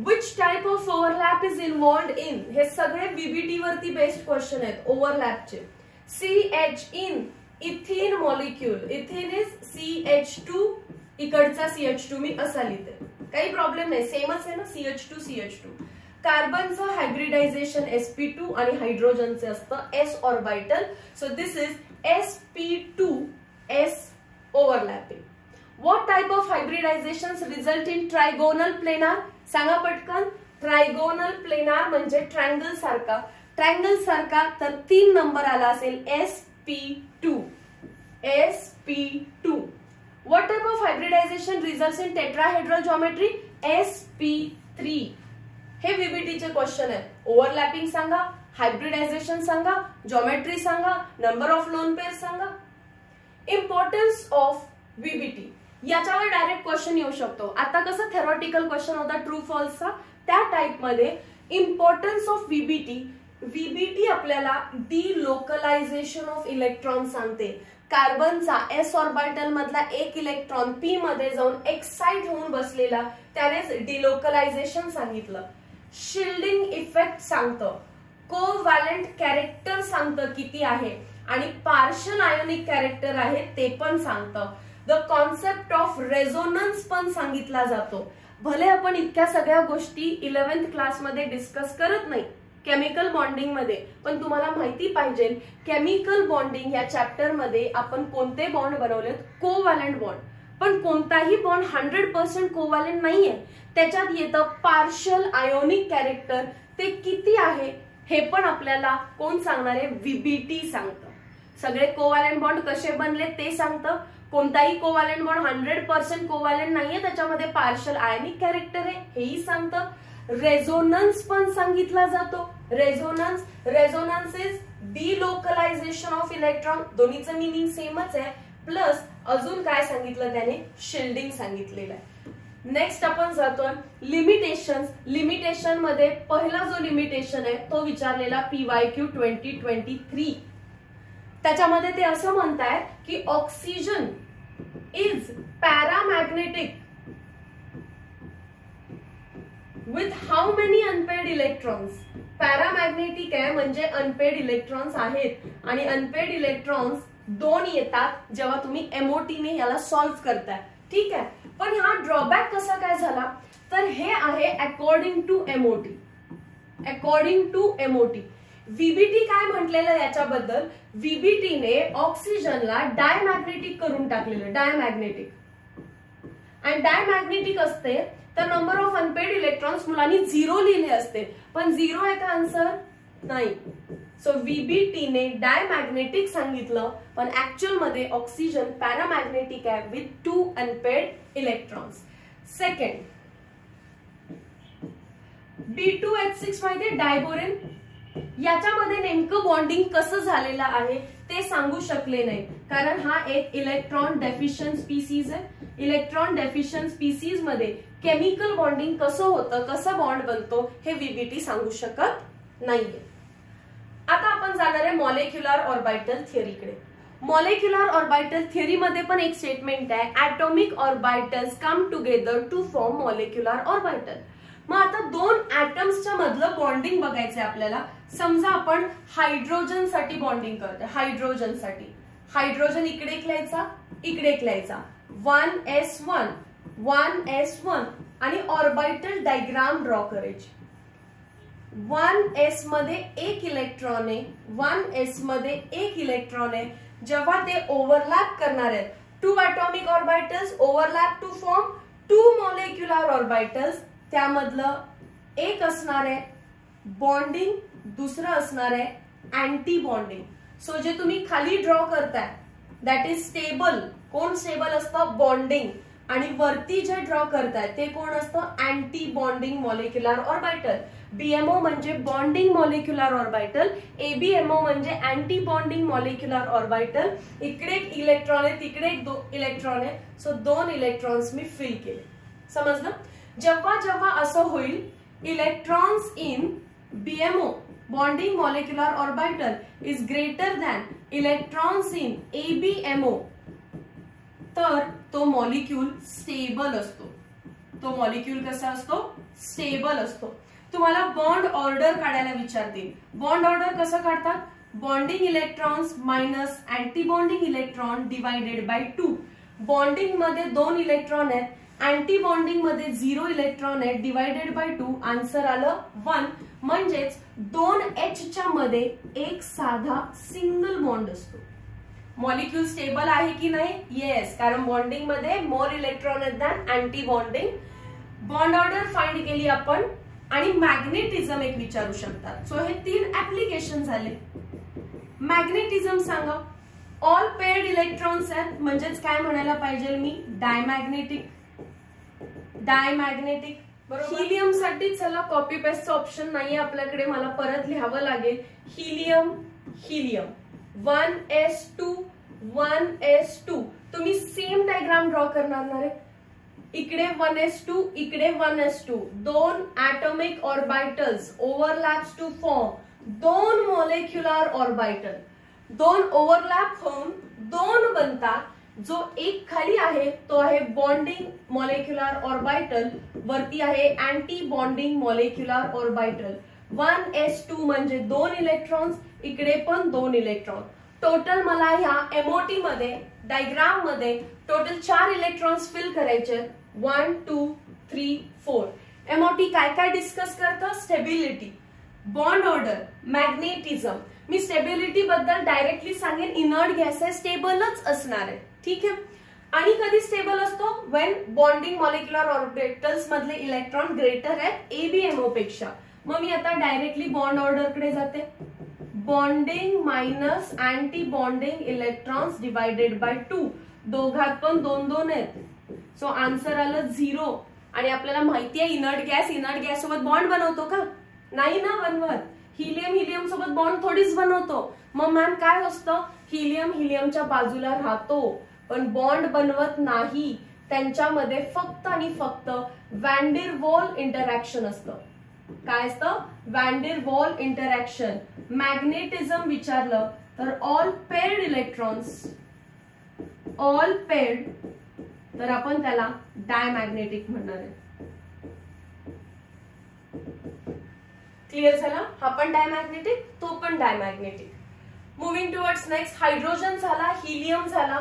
Which type of overlap is involved in? हे सगळे VBT वरती बेस्ड क्वेश्चन आहेत ओव्हरलॅपचे. CH in ethene molecule. Ethene is CH2 इकडचा CH2 मी असा लिहिते, काही प्रॉब्लेम नाही, सेमच आहे ना, CH2 कार्बनचं हायब्रिडायझेशन sp2 आणि हायड्रोजनचे असतं s orbital. So this is sp2s overlapping. What type of hybridizations result in trigonal planar? सांगा पटकन. ट्रायगोनल प्लेनार म्हणजे ट्रायंगल सारखा, ट्रायंगल सारखा तर 3 नंबर आला असेल sp2. What type of hybridization results in tetrahedral geometry? sp3. हे VBT चे क्वेश्चन आहे. ओव्हरलॅपिंग सांगा, हायब्रिडायझेशन सांगा, जॉमेट्री सांगा, नंबर ऑफ लोन पेअर सांगा. इम्पॉर्टन्स ऑफ VBT याच्यावर डायरेक्ट क्वेश्चन येऊ शकतो. आता कसं थेरॉटिकल क्वेश्चन होता ट्रू फॉल्सचा, त्या टाइप मध्ये इम्पॉर्टन्स ऑफ VBT आपल्याला डिलोकलायझेशन ऑफ इलेक्ट्रॉन सांगते. कार्बनचा s ऑर्बिटल मधला एक इलेक्ट्रॉन p मध्ये जाऊन एक्साइट होऊन बसलेला, त्यानेच डिलोकलायझेशन सांगितलं. शिल्डिंग इफेक्ट सांगतं, कोव्हॅलेंट कॅरेक्टर सांगतं किती आहे, आणि पार्शियल आयोनिक कॅरेक्टर आहे ते पण सांगतं. द कॉन्सेप्ट ऑफ रेझोनन्स पण सांगितला जातो. भले आपण इतक्या सगळ्या गोष्टी 11th क्लासमध्ये डिस्कस करत नाही केमिकल बॉन्डिंग मध्ये, पण तुम्हाला माहिती पाहिजे केमिकल बॉन्डिंग या चॅप्टर मध्ये आपण कोणते बॉन्ड बनवलेत, कोव्हॅलेंट बॉन्ड. पण कोणताही बॉन्ड 100% कोव्हॅलेंट नाहीये, त्याच्यात येतं पार्शियल आयोनिक कॅरेक्टर, ते किती आहे हे पण आपल्याला कोण सांगणार आहे, VBT सांगतं. सगळे कोव्हॅलेंट बॉन्ड कसे बनले ते सांगतं. कोणताही कोव्हॅलेंट बॉन्ड 100% कोव्हॅलेंट नाहीये, त्याच्यामध्ये पार्शियल आयोनिक कॅरेक्टर आहे हेही सांगतं. रेझोनन्स पण सांगितला जातो. Resonance is delocalization of electron, दोन्हीचं मिनिंग सेमच आहे. प्लस अजून काय सांगितलं त्याने, शिल्डिंग सांगितलेलं आहे. नेक्स्ट आपण जातोय लिमिटेशन. लिमिटेशन मध्ये पहिला जो लिमिटेशन आहे तो विचारलेला PYQ 2023. त्याच्यामध्ये ते असं म्हणतायत की oxygen is paramagnetic with how many unpaired electrons? Paramagnetic आहे म्हणजे अनपेड इलेक्ट्रॉन्स आहेत, आणि अनपेड इलेक्ट्रॉन्स 2 येतात जेव्हा तुम्ही MOT ने याला सॉल्व्ह करताय. ठीक आहे, पण हा ड्रॉबॅक कसा काय झाला, तर हे आहे अकॉर्डिंग टू MOT. VBT काय म्हटलेलं याच्याबद्दल, VBT ने ऑक्सिजनला डायमॅग्नेटिक करून टाकलेलं, डायमॅग्नेटिक. आणि डायमॅग्नेटिक असते तर नंबर ऑफ अनपेड इलेक्ट्रॉन्स मुलांनी 0 लिहिले असते, पण 0 आहे का आन्सर, नाही. सो VBT ने डायमॅग्नेटिक सांगितलं, पण ऍक्च्युअल मध्ये ऑक्सिजन पॅरामॅग्नेटिक आहे with 2 unpaired electrons. Second, B2H6 माहिती आहे, डायबोरेन. याच्यामध्ये नेमकं बॉन्डिंग कसं झालेलं आहे ते सांगू शकले नाही, कारण हा एक इलेक्ट्रॉन डेफिशियंट स्पीसीज आहे. इलेक्ट्रॉन डेफिशियंट स्पीसीज मध्ये केमिकल बॉन्डिंग कसं होतं, कसं बॉन्ड बनतो हे VBT सांगू शकत नाहीये. आता आपण जाणार आहे मॉलिक्युलर ऑर्बिटल थिअरीकडे. मॉलिक्युलर ऑर्बिटल थिअरी मध्ये पण एक स्टेटमेंट आहे, atomic orbitals come together to form molecular orbital. मग आता 2 ऍटम्सच्या मधलं बॉन्डिंग बघायचंय आपल्याला. समजा आपण हायड्रोजन साठी बॉन्डिंग करतोय, हायड्रोजन साठी. हायड्रोजन इकडे एक लिहायचा, इकडे एक लिहायचा, 1s1 आणि ऑर्बिटल डायग्राम ड्रॉ करायची. 1s मध्ये एक इलेक्ट्रॉन आहे, 1s मध्ये एक इलेक्ट्रॉन आहे. जेव्हा ते ओव्हरलॅप करणार आहेत, 2 atomic orbitals overlap to form 2 molecular orbitals, त्यामधलं एक असणार आहे बॉन्डिंग, दुसरं असणार आहे अँटी बॉन्डिंग. सो जे तुम्ही खाली ड्रॉ करताय दॅट इज स्टेबल. कोण स्टेबल असतं, बॉन्डिंग. आणि वरती जे ड्रॉ करताय ते कोण असतं, anti bonding molecular orbital. BMO म्हणजे बॉन्डिंग मॉलिक्युलर ऑर्बिटल, ABMO म्हणजे अँटी बॉन्डिंग मॉलिक्युलर ऑर्बिटल. इकडे एक इलेक्ट्रॉन आहे, तिकडे एक इलेक्ट्रॉन आहे. सो 2 इलेक्ट्रॉन्स मी फिल केले. समजलं. जेव्हा जेव्हा असं होईल, electrons in BMO bonding molecular orbital is greater than electrons in ABMO, तर तो मॉलिक्यूल स्टेबल असतो. तो मॉलिक्यूल कसा असतो, स्टेबल असतो. तुम्हाला बॉन्ड ऑर्डर काढायला विचारतील. बॉन्ड ऑर्डर कसं काढतात, bonding electrons minus anti bonding electron divided by 2. Bonding मध्ये 2 इलेक्ट्रॉन आहेत, अँटी बॉन्डिंग मध्ये 0 इलेक्ट्रॉन आहेत, डिवायडेड बाय 2, आन्सर आलं 1. म्हणजेच 2H च्या मध्ये एक साधा सिंगल बॉन्ड असतो. मॉलिक्यूल स्टेबल आहे की नाही? येस, कारण बॉन्डिंग मध्ये मोर इलेक्ट्रॉन आहेत than anti bonding. Bond order find केली आपण आणि मॅग्नेटिझम एक विचारू शकतात. सो हे 3 ऍप्लिकेशन झाले. मॅग्नेटिझम सांगा. ऑल पेअर्ड इलेक्ट्रॉन्स आहेत, म्हणजेच काय म्हणायला पाहिजे मी? डायमॅग्नेटिक. डायमॅग्नेटिक बरोबर. हिलियम साठी चला कॉपी पेस्टचा ऑप्शन नाहीये आपल्याकडे, मला परत लिहावं लागेल. Helium, helium 1s2 1s2. तुम्ही सेम डायग्राम ड्रॉ करणार ना रे. इकडे 1s2, इकडे 1s2, 2 atomic orbitals overlaps to form 2 molecular orbital. 2 overlap होऊन 2 बनतात. जो एक खाली आहे तो आहे बॉन्डिंग मॉलिक्युलर ऑर्बिटल, वरती आहे anti bonding molecular orbital. 1s2 म्हणजे 2 इलेक्ट्रॉन्स, इकडे पण 2 इलेक्ट्रॉन. टोटल मला ह्या एमओटी मध्ये डायग्राम मध्ये टोटल 4 इलेक्ट्रॉन्स फिल करायचे. 1 2 3 4. एमओटी काय काय डिस्कस करतं? Stability, bond order, magnetism. मी स्टेबिलिटी बद्दल डायरेक्टली सांगेन, इनर्ट गॅस आहे, स्टेबलच असणार आहे. ठीक आहे. आणि कधी स्टेबल असतो? व्हेन बॉन्डिंग मॉलिक्युलर ऑर्बिटल्स मधले इलेक्ट्रॉन ग्रेटर आहेत एबीएमओ पेक्षा. मग मी आता डायरेक्टली बॉन्ड ऑर्डर कडे जाते. Bonding minus anti bonding electrons divided by 2. दोघात पण 2 2 आहेत. सो आन्सर आलं 0. आणि आपल्याला माहिती आहे इनर्ट गॅस सोबत बॉन्ड बनवतो का? नाही ना बनवत. हिलियम हिलियम सोबत बॉन्ड थोडीच बनवतो. मग मॅम काय असतं? हिलियम हिलियमच्या बाजूला राहतो पण बॉन्ड बनवत नाही. त्यांच्यामध्ये फक्त आणि फक्त व्हॅन डेर वॉल इंटरॅक्शन असतं. काय असतं? Van der wall interaction. Magnetism विचारलं तर all paired electrons, all paired, तर आपण त्याला डायमॅग्नेटिक म्हणणार आहे. क्लिअर झाला? हा पण डायमॅग्नेटिक, तो पण diamagnetic. Moving towards next. Hydrogen झाला, हिलियम झाला.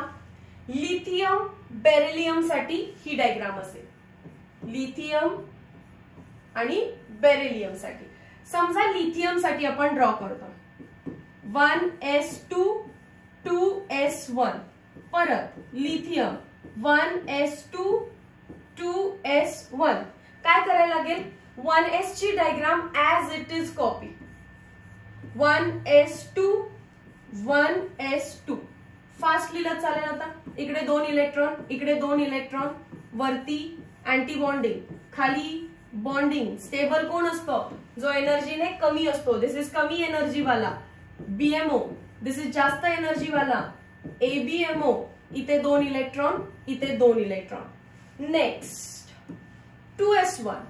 लिथियम बेरिलियम साठी ही डायग्राम असेल. लिथियम आणि बेरिलियम साठी. समजा लिथियम साठी आपण ड्रॉ करतो. 1s2 2s1. परत लिथियम 1s2 2s1. काय करायला लागेल? 1s ची diagram as it is copy. 1s2 1s2. Fast लिहिलं चालेल. आता इकडे 2 इलेक्ट्रॉन, इकडे 2 इलेक्ट्रॉन, वरती अँटी बॉन्डिंग, खाली बॉन्डिंग. स्टेबल कोण असतं? जो एनर्जीने कमी असतो. दिस इज कमी एनर्जी वाला बीएमओ. दिस इज जास्त एनर्जी वाला एबीएमओ. इथे 2 इलेक्ट्रॉन, इथे 2 इलेक्ट्रॉन. Next 2s1.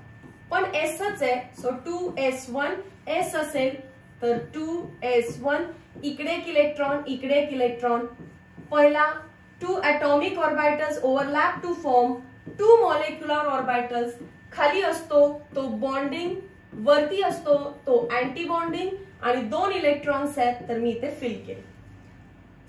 पण एसच आहे. सो 2s1 एस असेल तर 2s1. इकडे एक इलेक्ट्रॉन, इकडे एक इलेक्ट्रॉन. पहिला 2 atomic orbitals overlap to form 2 molecular orbitals. खाली असतो तो बॉन्डिंग, वरती असतो तो अँटी बॉन्डिंग, आणि 2 इलेक्ट्रॉन्स आहेत तर मी इथे फिल केले.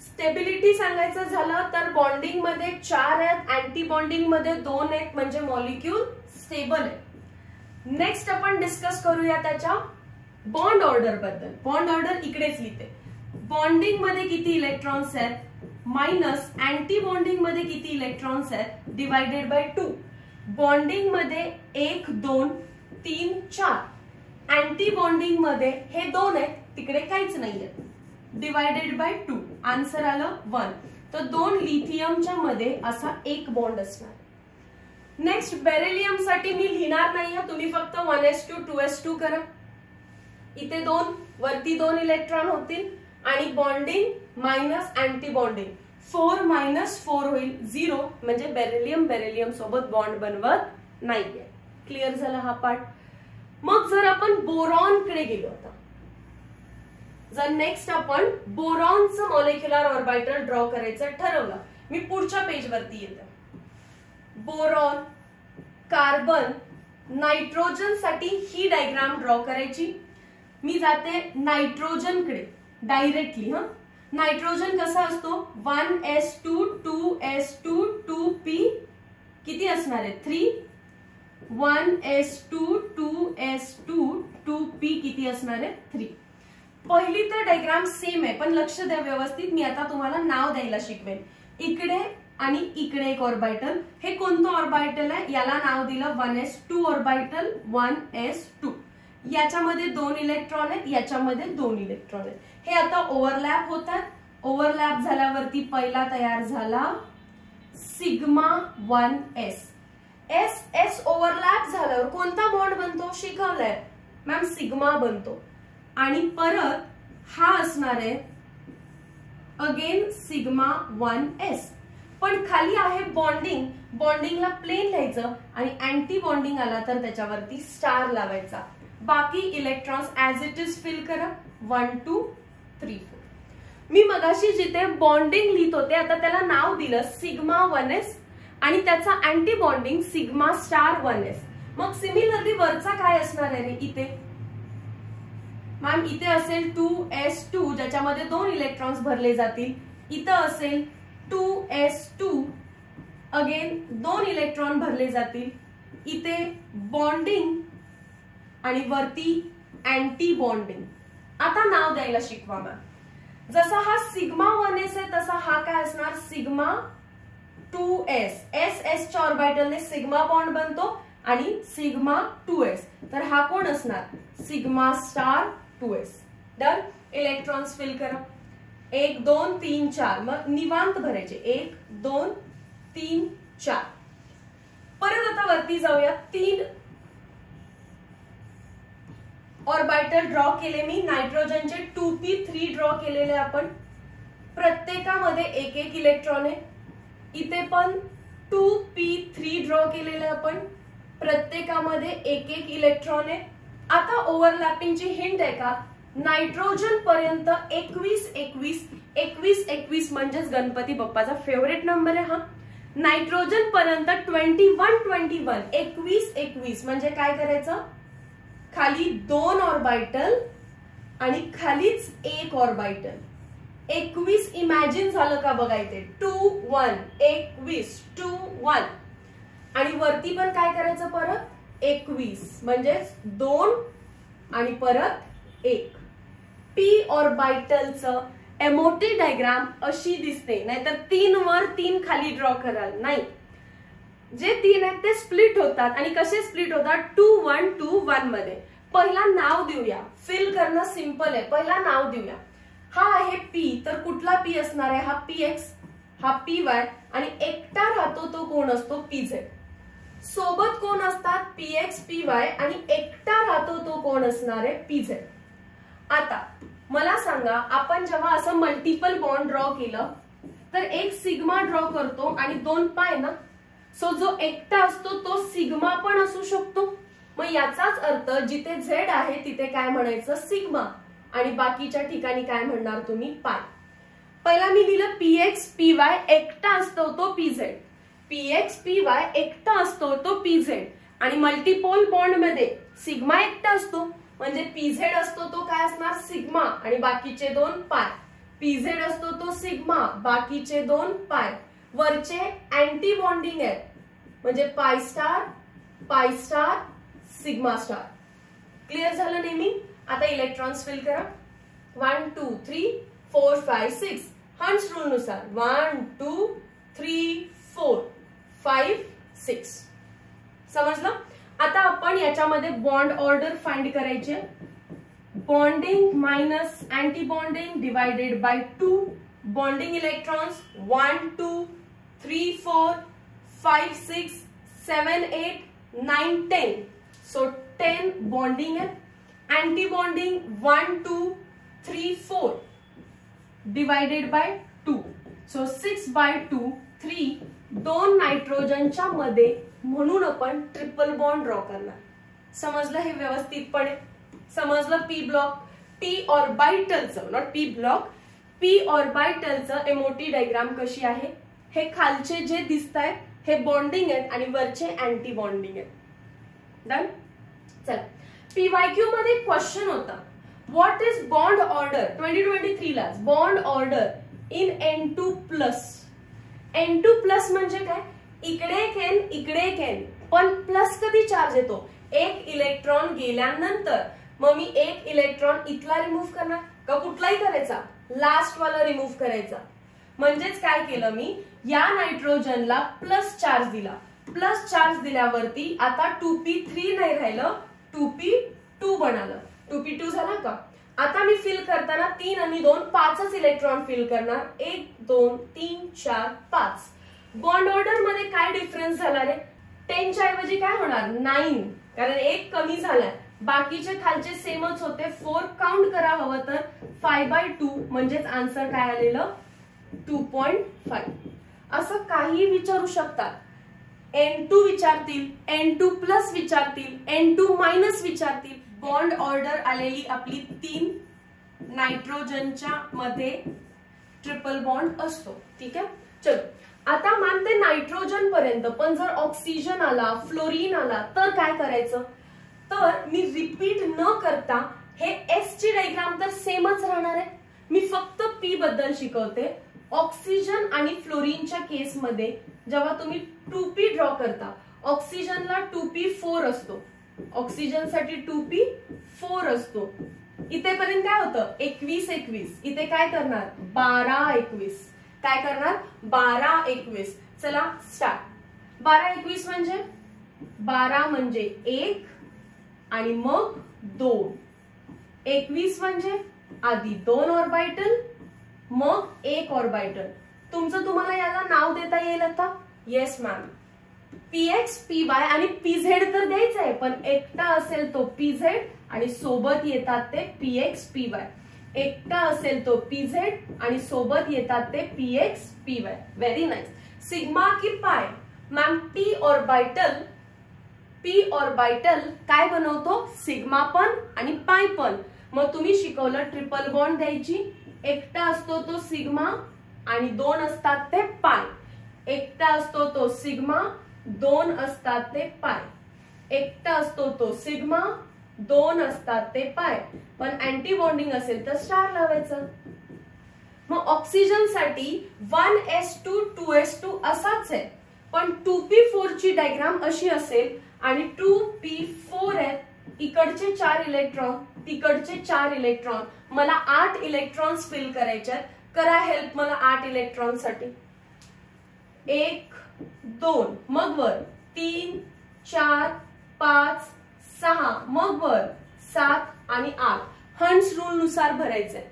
स्टेबिलिटी सांगायचं झालं तर बॉन्डिंग मध्ये 4 आहेत, अँटी बॉन्डिंग मध्ये 2 आहेत, म्हणजे मॉलिक्यूल स्टेबल आहे. नेक्स्ट आपण डिस्कस करूया त्याच्या बॉन्ड ऑर्डर बद्दल. बॉन्ड ऑर्डर इकडेच लिहिते. बॉन्डिंग मध्ये किती इलेक्ट्रॉन्स आहेत मायनस अँटी बॉन्डिंग मध्ये किती इलेक्ट्रॉन्स आहेत डिवायडेड बाय 2. बॉन्डिंग मध्ये 1 2 3 4. अँटी बॉन्डिंग मध्ये हे 2 आहेत, तिकडे काहीच नाहीये, डिवायडेड बाय 2. आन्सर आलं 1. तर 2 लिथियमच्या मध्ये असा एक बॉन्ड असणार. नेक्स्ट बेरिलियम साठी मी लिहिणार नाहीये, तुम्ही फक्त 1s2 2s2 करा. इथे 2, वरती 2 इलेक्ट्रॉन होतील आणि bonding minus anti bonding. 4 minus 4 होईल 0. म्हणजे बेरिलियम सोबत बॉन्ड बनवत नाहीये. क्लिअर झाला हा पार्ट. मग जर आपण बोरॉन कडे गेलो आता, जर नेक्स्ट आपण बोरॉनचं मॉलिक्युलर ऑर्बिटल ड्रॉ करायचं ठरवलं, मी पुढच्या पेज वरती येते. बोरॉन, कार्बन, नायट्रोजन साठी ही डायग्राम ड्रॉ करायची. मी जाते नायट्रोजन कडे डायरेक्टली. नायट्रोजन कसा असतो 1s2 2s2 2p किती असणार आहे 3 1s2 2s2 2p किती असणार आहे 3. पहिली तर डायग्राम सेम आहे पण लक्ष द्या व्यवस्थित. मी आता तुम्हाला नाव द्यायला शिकवेन. इकडे आणि इकडे एक ऑर्बिटल. हे कोणतं ऑर्बिटल आहे याला नाव दिलं 1s2 ऑर्बिटल 1s2. याच्यामध्ये 2 इलेक्ट्रॉन आहेत याच्यामध्ये 2 इलेक्ट्रॉन आहेत. हे आता ओव्हरलॅप होतात. ओव्हरलॅप झाल्यावरती पहिला तयार झाला sigma 1s. S S overlap झाल्यावर कोणता बॉन्ड बनतो शिकवलंय मॅम सिग्मा बनतो. आणि परत हा असणार आहे अगेन सिग्मा 1s. पण खाली आहे बॉन्डिंग. बॉन्डिंगला प्लेन लिहायचं आणि अँटी बॉन्डिंग आला तर त्याच्यावरती स्टार लावायचा. बाकी electrons as it is fill करा 1 2 3 4. मी मगाशी जिथे बॉन्डिंग लिहित होते आता त्याला नाव दिलं सिग्मा 1s आणि त्याचा anti bonding sigma star 1s. मग सिमिलरली वरचा काय असणार आहे इथे मॅम इथे असेल 2s2 ज्याच्यामध्ये 2 इलेक्ट्रॉन्स भरले जातील. इथं असेल 2s2 अगेन 2 इलेक्ट्रॉन भरले जातील. इथे बॉन्डिंग आणि वरती अँटी बॉन्डिंग. आता नाव द्यायला शिकवा मॅम. जसा हा सिग्मा 1s आहे तसा हा काय असणार सिग्मा 2s. एस एस च्या ऑर्बिटलने सिग्मा बॉन्ड बनतो आणि सिग्मा 2s. तर हा कोण असणार sigma star 2s. Done. Electrons fill करा 1 2 3 4. मग निवांत भरायचे 1 2 3 4. परत आता वरती जाऊया. 3 ऑर्बिटल ड्रॉ केले मी. नायट्रोजनचे 2p3 ड्रॉ केलेले आपण. प्रत्येकामध्ये एक एक इलेक्ट्रॉन आहे. इथे पण 2p3 ड्रॉ केलेले आपण. प्रत्येकामध्ये एक एक इलेक्ट्रॉन आहे. आता ओव्हरलॅपिंगची हिंट आहे का नायट्रोजन पर्यंत 21 21 21 21 म्हणजेच गणपती बाप्पाचा फेवरेट नंबर आहे हा. नायट्रोजन पर्यंत 21 21 21 21 म्हणजे काय करायचं खाली 2 ऑर्बिटल आणि खालीच एक ऑर्बिटल. 21 इमॅजिन झालं का बघा इथे 2 1 21 2 1 आणि वरती पण काय करायचं परत 21 म्हणजे 2 आणि परत 1. पी ऑर्बिटलचं एमओटी डायग्राम अशी दिसते. नाहीतर 3 वर 3 खाली ड्रॉ कराल नाही. जे 3 आहेत ते स्प्लिट होतात. आणि कसे स्प्लिट होतात 2 1 2 1 मध्ये. पहिला नाव देऊया. फिल करणं सिंपल आहे. पहिला नाव देऊया. हा आहे पी तर कुठला पी असणार आहे हा px हा py आणि एकटा राहतो तो कोण असतो pz. सोबत कोण असतात px py आणि एकटा राहतो तो कोण असणार आहे pz. आता मला सांगा आपण जेव्हा असं मल्टिपल बॉन्ड ड्रॉ केलं तर एक सिग्मा ड्रॉ करतो आणि 2 पाय ना. सो जो एकटा असतो तो सिग्मा पण असू शकतो. मग याचाच अर्थ जिथे झेड आहे तिथे काय म्हणायचं सिग्मा आणि बाकीच्या ठिकाणी काय म्हणणार तुम्ही पाय. पहिला मी लिहिलं px py एकटा असतो तो pz. px py एकटा असतो तो pz आणि मल्टिपल बॉन्ड मध्ये सिग्मा एकटा असतो म्हणजे pz असतो तो काय असणार सिग्मा आणि बाकीचे 2 पाय. pz असतो तो सिग्मा बाकीचे 2 पाय. वरचे अँटी बॉन्डिंग आहेत म्हणजे पाय स्टार सिग्मा स्टार. क्लिअर झालं नेहमी. आता इलेक्ट्रॉन्स फिल करा 1 2 3 4 5 6 हंस रूल नुसार 1 2 3 4 5 6. समजलं. आता आपण याच्यामध्ये बॉन्ड ऑर्डर फाइंड करायचे. Bonding minus antibonding divided by 2. Bonding electrons 1 2 3 4 5 6 7 8 9 10. So 10 bonding है. Anti bonding 1 2 3 4 divided by 2. So 6/2 3. 2 नायट्रोजनच्या मध्ये म्हणून आपण ट्रिपल बॉन्ड ड्रॉ करणार. समजलं हे व्यवस्थितपणे. समजलं पी ब्लॉक. पी ऑर्बिटलचं नॉट पी ब्लॉक पी ऑर्बिटलचं एमओटी डायग्राम कशी आहे. हे खालचे जे दिसत आहेत हे बॉन्डिंग आहेत आणि वरचे अँटी बॉन्डिंग आहेत. डन. चला PYQ मध्ये क्वेश्चन होता व्हॉट इज बॉन्ड ऑर्डर 2023 ला bond order in N2+. N2+ म्हणजे काय, इकडे एक N इकडे एक N, पण प्लस कधी चार्ज येतो, एक इलेक्ट्रॉन गेल्यानंतर. मग मी एक इलेक्ट्रॉन इथला रिमूव्ह करणार का कुठलाही करायचा, लास्ट वाला रिमूव्ह करायचा. म्हणजेच काय केलं मी, या नायट्रोजनला प्लस चार्ज दिला. प्लस चार्ज दिल्यावरती आता 2p3 नाही राहिलं, 2p2 बनालं. 2p2 झाला का. आता मी फिल करताना 3 आणि 2 5च इलेक्ट्रॉन फिल करणार. 1 2 3 4 5. बॉन्ड ऑर्डर मध्ये काय डिफरन्स झाला रे, 10 च्या ऐवजी काय होणार 9, कारण एक कमी झालाय. बाकीचे खालचे सेमच होते. 4 काउंट करा हवं तर 5/2 म्हणजेच आन्सर काय आलेलं 2.5. असं काही विचारू शकतात. N2 विचारतील, N2+ विचारतील, N2- विचारतील. बॉन्ड ऑर्डर आलेली आपली 3 नायट्रोजनच्या मध्ये ट्रिपल बॉन्ड असतो. ठीक आहे. चलो आता मानते नायट्रोजन पर्यंत, पण जर ऑक्सिजन आला, फ्लोरीन आला तर काय करायचं. तर मी रिपीट न करता हे S ची डायग्राम तर सेमच राहणार आहे. मी फक्त P बद्दल शिकवते. ऑक्सिजन आणि फ्लोरीनच्या केसमध्ये जेव्हा तुम्ही 2p ड्रॉ करता, ऑक्सिजनला 2p4 असतो, ऑक्सिजनसाठी 2p4 असतो. इथेपर्यंत काय होतं 21-21. इथे काय करणार 12-21. काय करणार 12-21. चला स्टार्ट. 12-21 म्हणजे 12 म्हणजे 1 आणि मग 2. 21 म्हणजे आधी 2 ऑर्बिटल मग 1 ऑर्बिटल. तुमचं तुम्हाला याला नाव देता येईल आता. Yes ma'am. px py आणि pz तर द्यायचं आहे, पण एकटा असेल तो pz आणि सोबत येतात ते px py. एकटा असेल तो pz आणि सोबत येतात ते px py. Very nice. Sigma की पाय मॅम, p ऑर्बिटल काय बनवतो, सिग्मा पण आणि पाय पण. मग तुम्ही शिकवलं ट्रिपल बॉन्ड द्यायची. एकटा असतो तो सिग्मा आणि 2 असतात ते पाय. एकटा असतो तो सिग्मा, 2 असतात ते पाय. एकटा असतो तो सिग्मा, 2 असतात ते पाय. पण अँटी बॉन्डिंग असेल तर स्टार लावायचं. मग ऑक्सिजन साठी 1s2 2s2 असाच आहे, पण 2p4 ची डायग्राम अशी असेल आणि 2p4 आहे. इकडचे 4 इलेक्ट्रॉन, तिकडचे 4 इलेक्ट्रॉन. मला 8 इलेक्ट्रॉन्स फिल करायचे. करा हेल्प मला 8 इलेक्ट्रॉन साठी. 1 2 मग वर 3 4 5 6 मग वर 7 आणि 8. हंट्स रूल नुसार भरायचंय.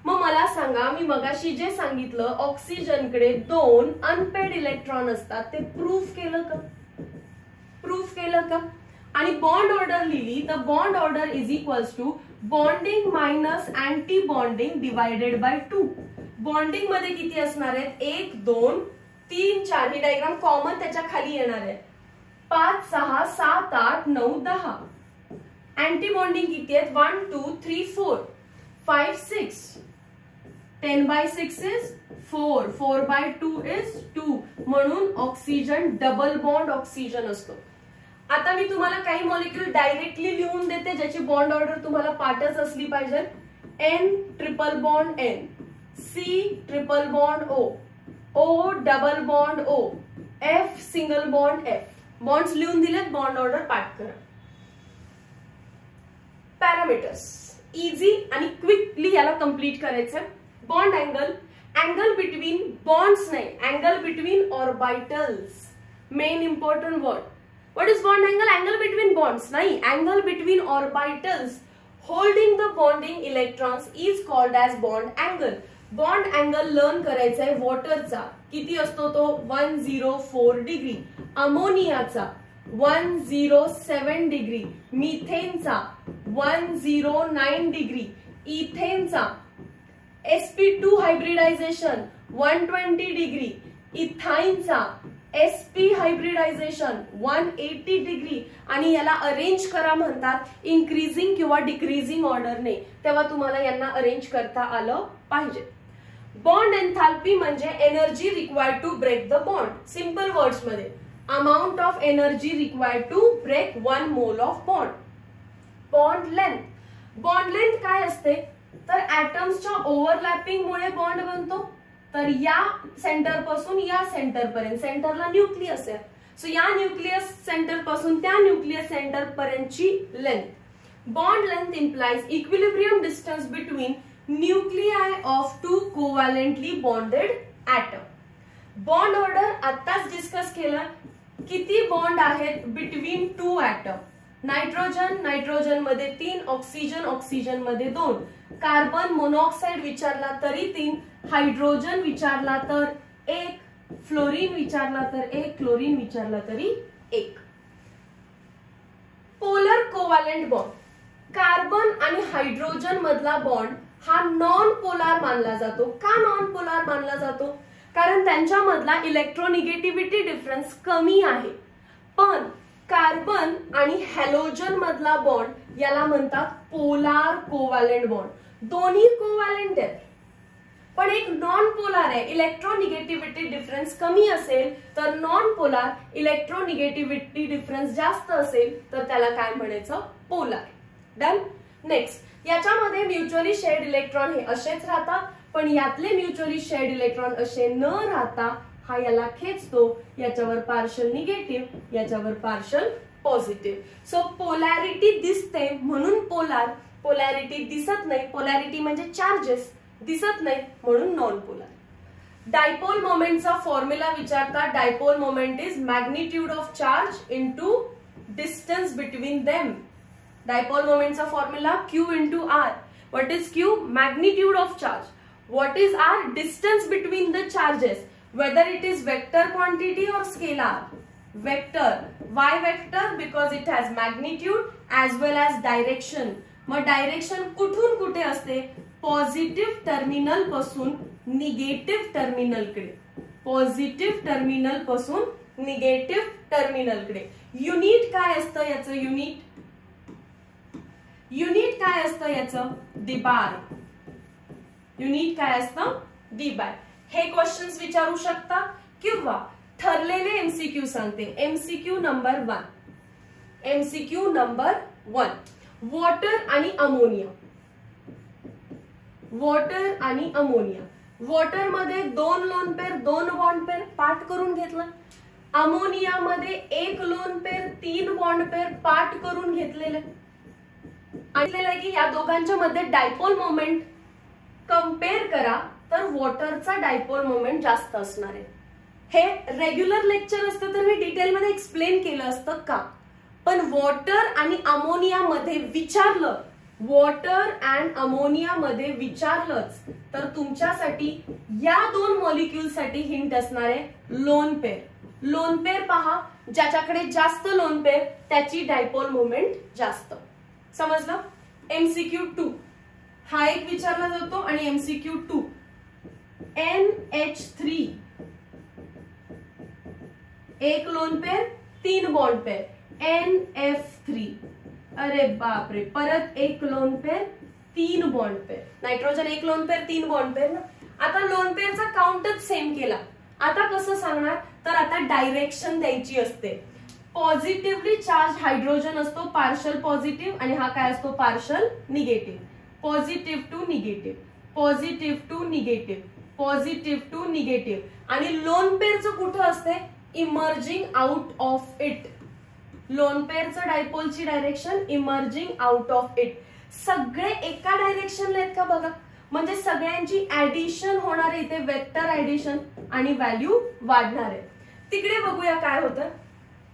मग मला सांगा, मी मगाशी जे सांगितलं ऑक्सिजनकडे 2 अनपेड इलेक्ट्रॉन असतात, ते प्रूफ केलं का. प्रूफ केलं का. आणि बॉन्ड ऑर्डर लिहिली तर bond order is equals to bonding minus antibonding divided by 2. Bonding मध्ये किती असणार आहेत 1 2 3 4. ही डायग्राम कॉमन त्याच्या खाली येणार आहे. 5 6 7 8 9 10. अँटी बॉन्डिंग किती आहेत 1 2 3 4 5 6. 10/6 इज 4. 4/2 इज 2. म्हणून ऑक्सिजन डबल बॉन्ड ऑक्सिजन असतो. आता मी तुम्हाला काही मॉलिक्यूल डायरेक्टली लिहून देते ज्याची बॉन्ड ऑर्डर तुम्हाला पाठच असली पाहिजे. N triple bond N, C triple bond O, O double bond O, F single bond F. Bonds लिहून दिलेत, बॉन्ड ऑर्डर पाठ करा. पॅरामीटर्स इझी आणि क्विकली याला कंप्लीट करायचंय. Bond angle, angle between bonds नाही, angle between orbitals. Main important word. What is bond angle? Angle between bonds. नहीं, angle between orbitals holding the bonding electrons is called as bond angle. Bond angle learn करायचा आहे वॉटरचा. किती असतो तो 104 degree. अमोनियाचा 107 degree. मिथेनचा 109 degree. इथेनचा sp2 hybridization 120 degree. इथाईनचा sp हायब्रिडायझेशन 180 डिग्री. आणि याला अरेंज करा म्हणतात इन्क्रीजिंग किंवा डिक्रीजिंग ऑर्डरने, तेव्हा तुम्हाला यांना अरेंज करता आलं पाहिजे. बॉन्ड एन्थॅल्पी म्हणजे energy required to break the bond. Simple words मध्ये amount of energy required to break 1 mole of bond. Bond length, bond length काय असते, तर ऍटम्सच्या ओव्हरलॅपिंग मुळे बॉन्ड बनतो. तर या सेंटर पासून या सेंटर पर्यंत, सेंटरला न्यूक्लियस आहे, सो या न्यूक्लियस सेंटर पासून त्या न्यूक्लियस सेंटर पर्यंतची length. Bond length implies equilibrium distance between nuclei of two covalently bonded atom. Bond order आताच डिस्कस केला. किती बॉन्ड आहेत बिटवीन टू ऍटम. नायट्रोजन मध्ये 3, ऑक्सिजन मध्ये 2, कार्बन मोनॉक्साइड विचारला तरी 3, हायड्रोजन विचारला तर 1, फ्लोरीन विचारला तर 1, क्लोरीन विचारला तरी 1. Polar covalent bond. कार्बन आणि हायड्रोजन मधला बॉन्ड हा नॉन पोलार मानला जातो. का नॉन पोलार मानला जातो, कारण त्यांच्यामधला इलेक्ट्रोनिगेटिव्हिटी डिफरन्स कमी आहे. पण कार्बन आणि हॅलोजन मधला बॉन्ड याला म्हणतात पोलार कोव्हॅलेंट बॉन्ड. दोन्ही कोव्हॅलेंट आहेत पण एक नॉन पोलार आहे. इलेक्ट्रोनिगेटिव्हिटी डिफरन्स कमी असेल तर नॉन पोलार, इलेक्ट्रोनिगेटिव्हिटी डिफरन्स जास्त असेल तर त्याला काय म्हणायचं, पोलार. डन. नेक्स्ट, याच्यामध्ये म्युच्युअली शेअर्ड इलेक्ट्रॉन हे असेच राहतात, पण यातले म्युच्युअली शेअर्ड इलेक्ट्रॉन असे न राहता हा याला खेचतो. याच्यावर पार्शल निगेटिव्ह, याच्यावर पार्शल पॉझिटिव्ह. सो पोलॅरिटी दिसते म्हणून पोलार, पोलॅरिटी दिसत नाही, पोलॅरिटी म्हणजे चार्जेस दिसत नाही म्हणून नॉन पोलार. डायपोल मोमेंटचा फॉर्म्युला विचारता. Dipole moment is magnitude of charge into distance between them. Dipole मोमेंटचा formula Q into R. What is Q? Magnitude of charge. What is R? Distance between the charges. Whether it is vector quantity or scalar. Vector. Why vector? Because it has magnitude as well as direction. मग direction कुठून कुठे असते, positive terminal पासून negative terminal कडे. Positive terminal पासून negative terminal कडे. Unit काय असतं याचं, युनिट काय असतं याचं, डिबार. युनिट काय असतं, डिबार. हे क्वेश्चन्स विचारू शकता किंवा ठरलेले एमसीक्यू सांगते. MCQ number 1. MCQ number 1. Water आणि अमोनिया. वॉटर आणि अमोनिया. वॉटर मध्ये 2 lone pair 2 bond pair part करून घेतलं. अमोनिया मध्ये 1 lone pair 3 bond pair part करून घेतलेले. आणि की या दोघांच्या मध्ये डायपोल मोमेंट कम्पेअर करा तर वॉटरचा डायपोल मोमेंट जास्त असणार आहे. हे रेग्युलर लेक्चर असतं तर मी डिटेलमध्ये एक्सप्लेन केलं असतं का, पण वॉटर आणि अमोनिया मध्ये विचारलं, वॉटर अँड अमोनिया मध्ये विचारलंच तर तुमच्यासाठी या 2 मॉलिक्यूल साठी हिंट असणार आहे लोन पेअर. लोन पेअर पहा, ज्याच्याकडे जास्त लोन पेअर त्याची डायपोल मोमेंट जास्त. समजलं. एमसीक्यू 2 हा एक विचारला जातो आणि MCQ 2 NH3 1 lone pair 3 bond pair NF3. अरे बापरे, परत 1 lone pair 3 bond pair. Nitrogen 1 lone pair 3 bond pair ना. आता लोन पेअरचा काउंटच सेम केला. आता कसं सांगणार, तर आता डायरेक्शन द्यायची असते. पॉझिटिव्हली चार्ज हायड्रोजन असतो पार्शल पॉझिटिव्ह आणि हा काय असतो partial negative. Positive to negative, positive to negative, positive to negative. आणि लोन पेअरचं कुठं असते, emerging out of it. Lone पेअरचं डायपोलची direction emerging out of it. सगळे एका डायरेक्शनला आहेत का बघा, म्हणजे सगळ्यांची ऍडिशन होणार आहे इथे, वेक्टर ऍडिशन आणि व्हॅल्यू वाढणार आहे. तिकडे बघूया काय होतं.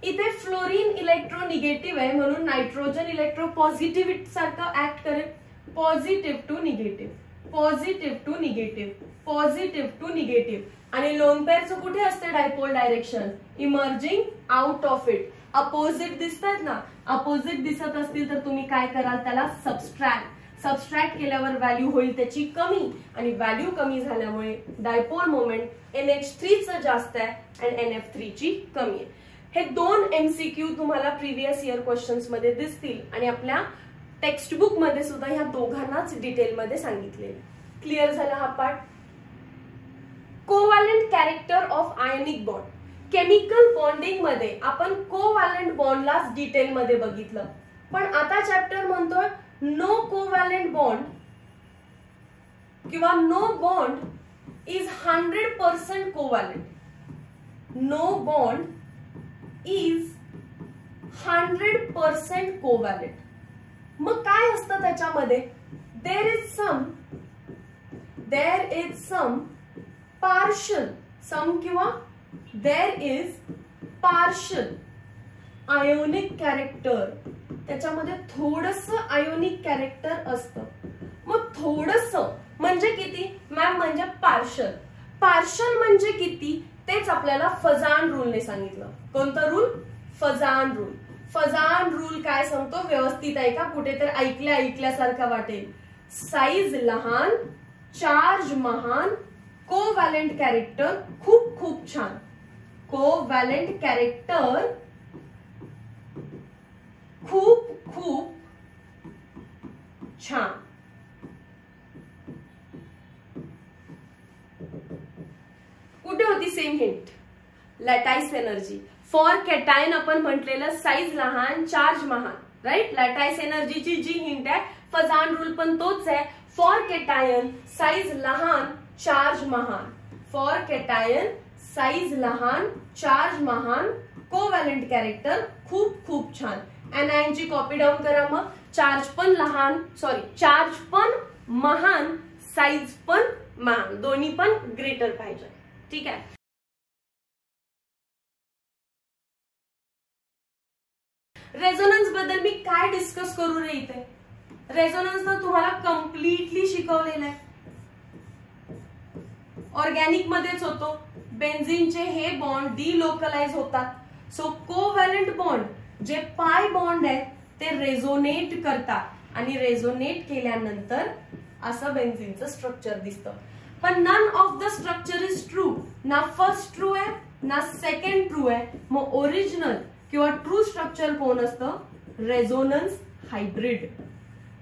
इथे फ्लोरीन इलेक्ट्रोनिगेटिव्ह आहे म्हणून नायट्रोजन इलेक्ट्रो पॉझिटिव्ह सारखं ऍक्ट करेल. Positive to negative, positive to negative, positive to negative. आणि लोन पेअरचं कुठे असते dipole direction, emerging out of it. Opposite दिसतात ना, अपोजिट दिसत असतील तर तुम्ही काय कराल, त्याला सबस्ट्रॅक्ट केल्यावर व्हॅल्यू होईल त्याची कमी, आणि व्हॅल्यू कमी झाल्यामुळे डायपोल मोमेंट NH3 चं जास्त आहे आणि NF3 ची कमी आहे. हे 2 MCQ तुम्हाला प्रिव्हियस इयर क्वेश्चन्स मध्ये दिसतील आणि आपल्या टेक्स्ट बुक मध्ये सुद्धा ह्या दोघांनाच डिटेल मध्ये सांगितले. क्लिअर झाला हा part. Covalent character of ionic bond. Chemical bonding मध्ये आपण कोव्हॅलेंट बॉन्डलाच डिटेल मध्ये बघितलं, पण आता चॅप्टर म्हणतोय नो कोव्हॅलेंट बॉन्ड किंवा no bond is 100% covalent. No bond is 100% covalent. मग काय असतं त्याच्यामध्ये? देर इज सम पार्शल, सम किंवा there is partial ionic character. त्याच्यामध्ये थोडस आयोनिक कॅरेक्टर असतं. मग थोडस म्हणजे किती मॅम? म्हणजे पार्शल. पार्शल म्हणजे किती तेच आपल्याला फजान रूलने सांगितलं. कोणता rule? Fazan rule. Fazan rule काय सांगतो? व्यवस्थित आहे का? कुठेतरी ऐकल्यासारखा वाटेल. साईज लहान, चार्ज महान, कोव्हॅलेंट कॅरेक्टर खूप खूप छान. कोव्हॅलेंट कॅरेक्टर खूप खूप छान. कुठे होती same hint? Lattice energy. For cation आपण म्हटलेलं साईज लहान, चार्ज महान, राईट? लॅटाईस एनर्जीची जी हिंट आहे, फजान रूल पण तोच आहे. फॉर कॅटायन साईज लहान, चार्ज महान. फॉर कॅटायन साईज लहान, चार्ज महान, कोव्हॅलेंट कॅरेक्टर खूप खूप छान. एनआयनची कॉपी डाऊन करा. मग चार्ज पण महान, साईज पण महान, दोन्ही पण ग्रेटर पाहिजे. ठीक आहे. रेझोनन्स बद्दल मी काय डिस्कस करू रे इथे? रेझोनन्स तर तुम्हाला कम्प्लिटली शिकवलेलं आहे. ऑर्गॅनिक मध्येच होतो. बेन्झीनचे हे बॉन्ड डिलोकलाइज होतात. सो कोव्हॅलेंट बॉन्ड जे पाय बॉन्ड आहे ते रेझोनेट करतात आणि रेझोनेट केल्यानंतर असं बेन्झीनचं स्ट्रक्चर दिसतं. पण none of the structure is true. ना फर्स्ट ट्रू आहे ना सेकंड ट्रू आहे. मग ओरिजिनल किंवा ट्रू स्ट्रक्चर कोण असतं? Resonance hybrid.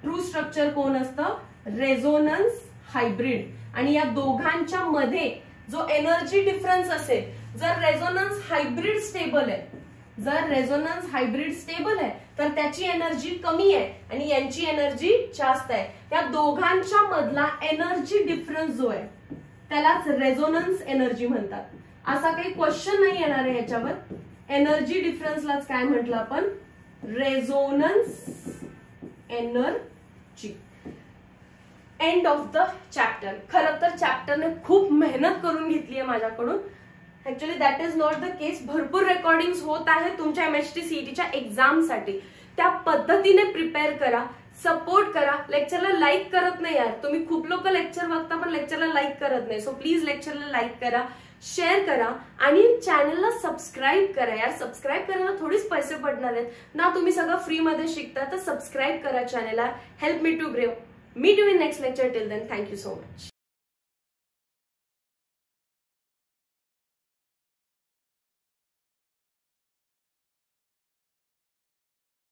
ट्रू स्ट्रक्चर कोण असतं? Resonance hybrid. आणि या दोघांच्या मध्ये जो एनर्जी डिफरन्स असेल, जर रेझोनन्स हायब्रिड स्टेबल आहे, तर त्याची एनर्जी कमी आहे आणि यांची एनर्जी जास्त आहे. या दोघांच्या मधला एनर्जी डिफरन्स जो आहे त्यालाच रेझोनन्स एनर्जी म्हणतात. असा काही क्वेश्चन नाही येणार आहे याच्यावर. एनर्जी डिफरन्सलाच काय म्हटलं आपण? Resonance energy. End of the chapter. खरं तर चॅप्टरने खूप मेहनत करून घेतली आहे माझ्याकडून. Actually that is not the case. भरपूर रेकॉर्डिंग होत आहे तुमच्या एमएचटी सीईटीच्या एक्झामसाठी. त्या पद्धतीने प्रिपेअर करा, सपोर्ट करा. लेक्चरला लाईक करत नाही यार तुम्ही. खूप लोक लेक्चर बघता पण लेक्चरला लाईक करत नाही. सो प्लीज लेक्चरला लाईक करा, शेअर करा आणि चॅनलला सबस्क्राईब करा यार. सबस्क्राईब करायला थोडीच पैसे पडणार आहेत ना. तुम्ही सगळं फ्री मध्ये शिकता तर सबस्क्राईब करा चॅनलला. Help me to grow. Meet you in next lecture. Till then, thank you so much.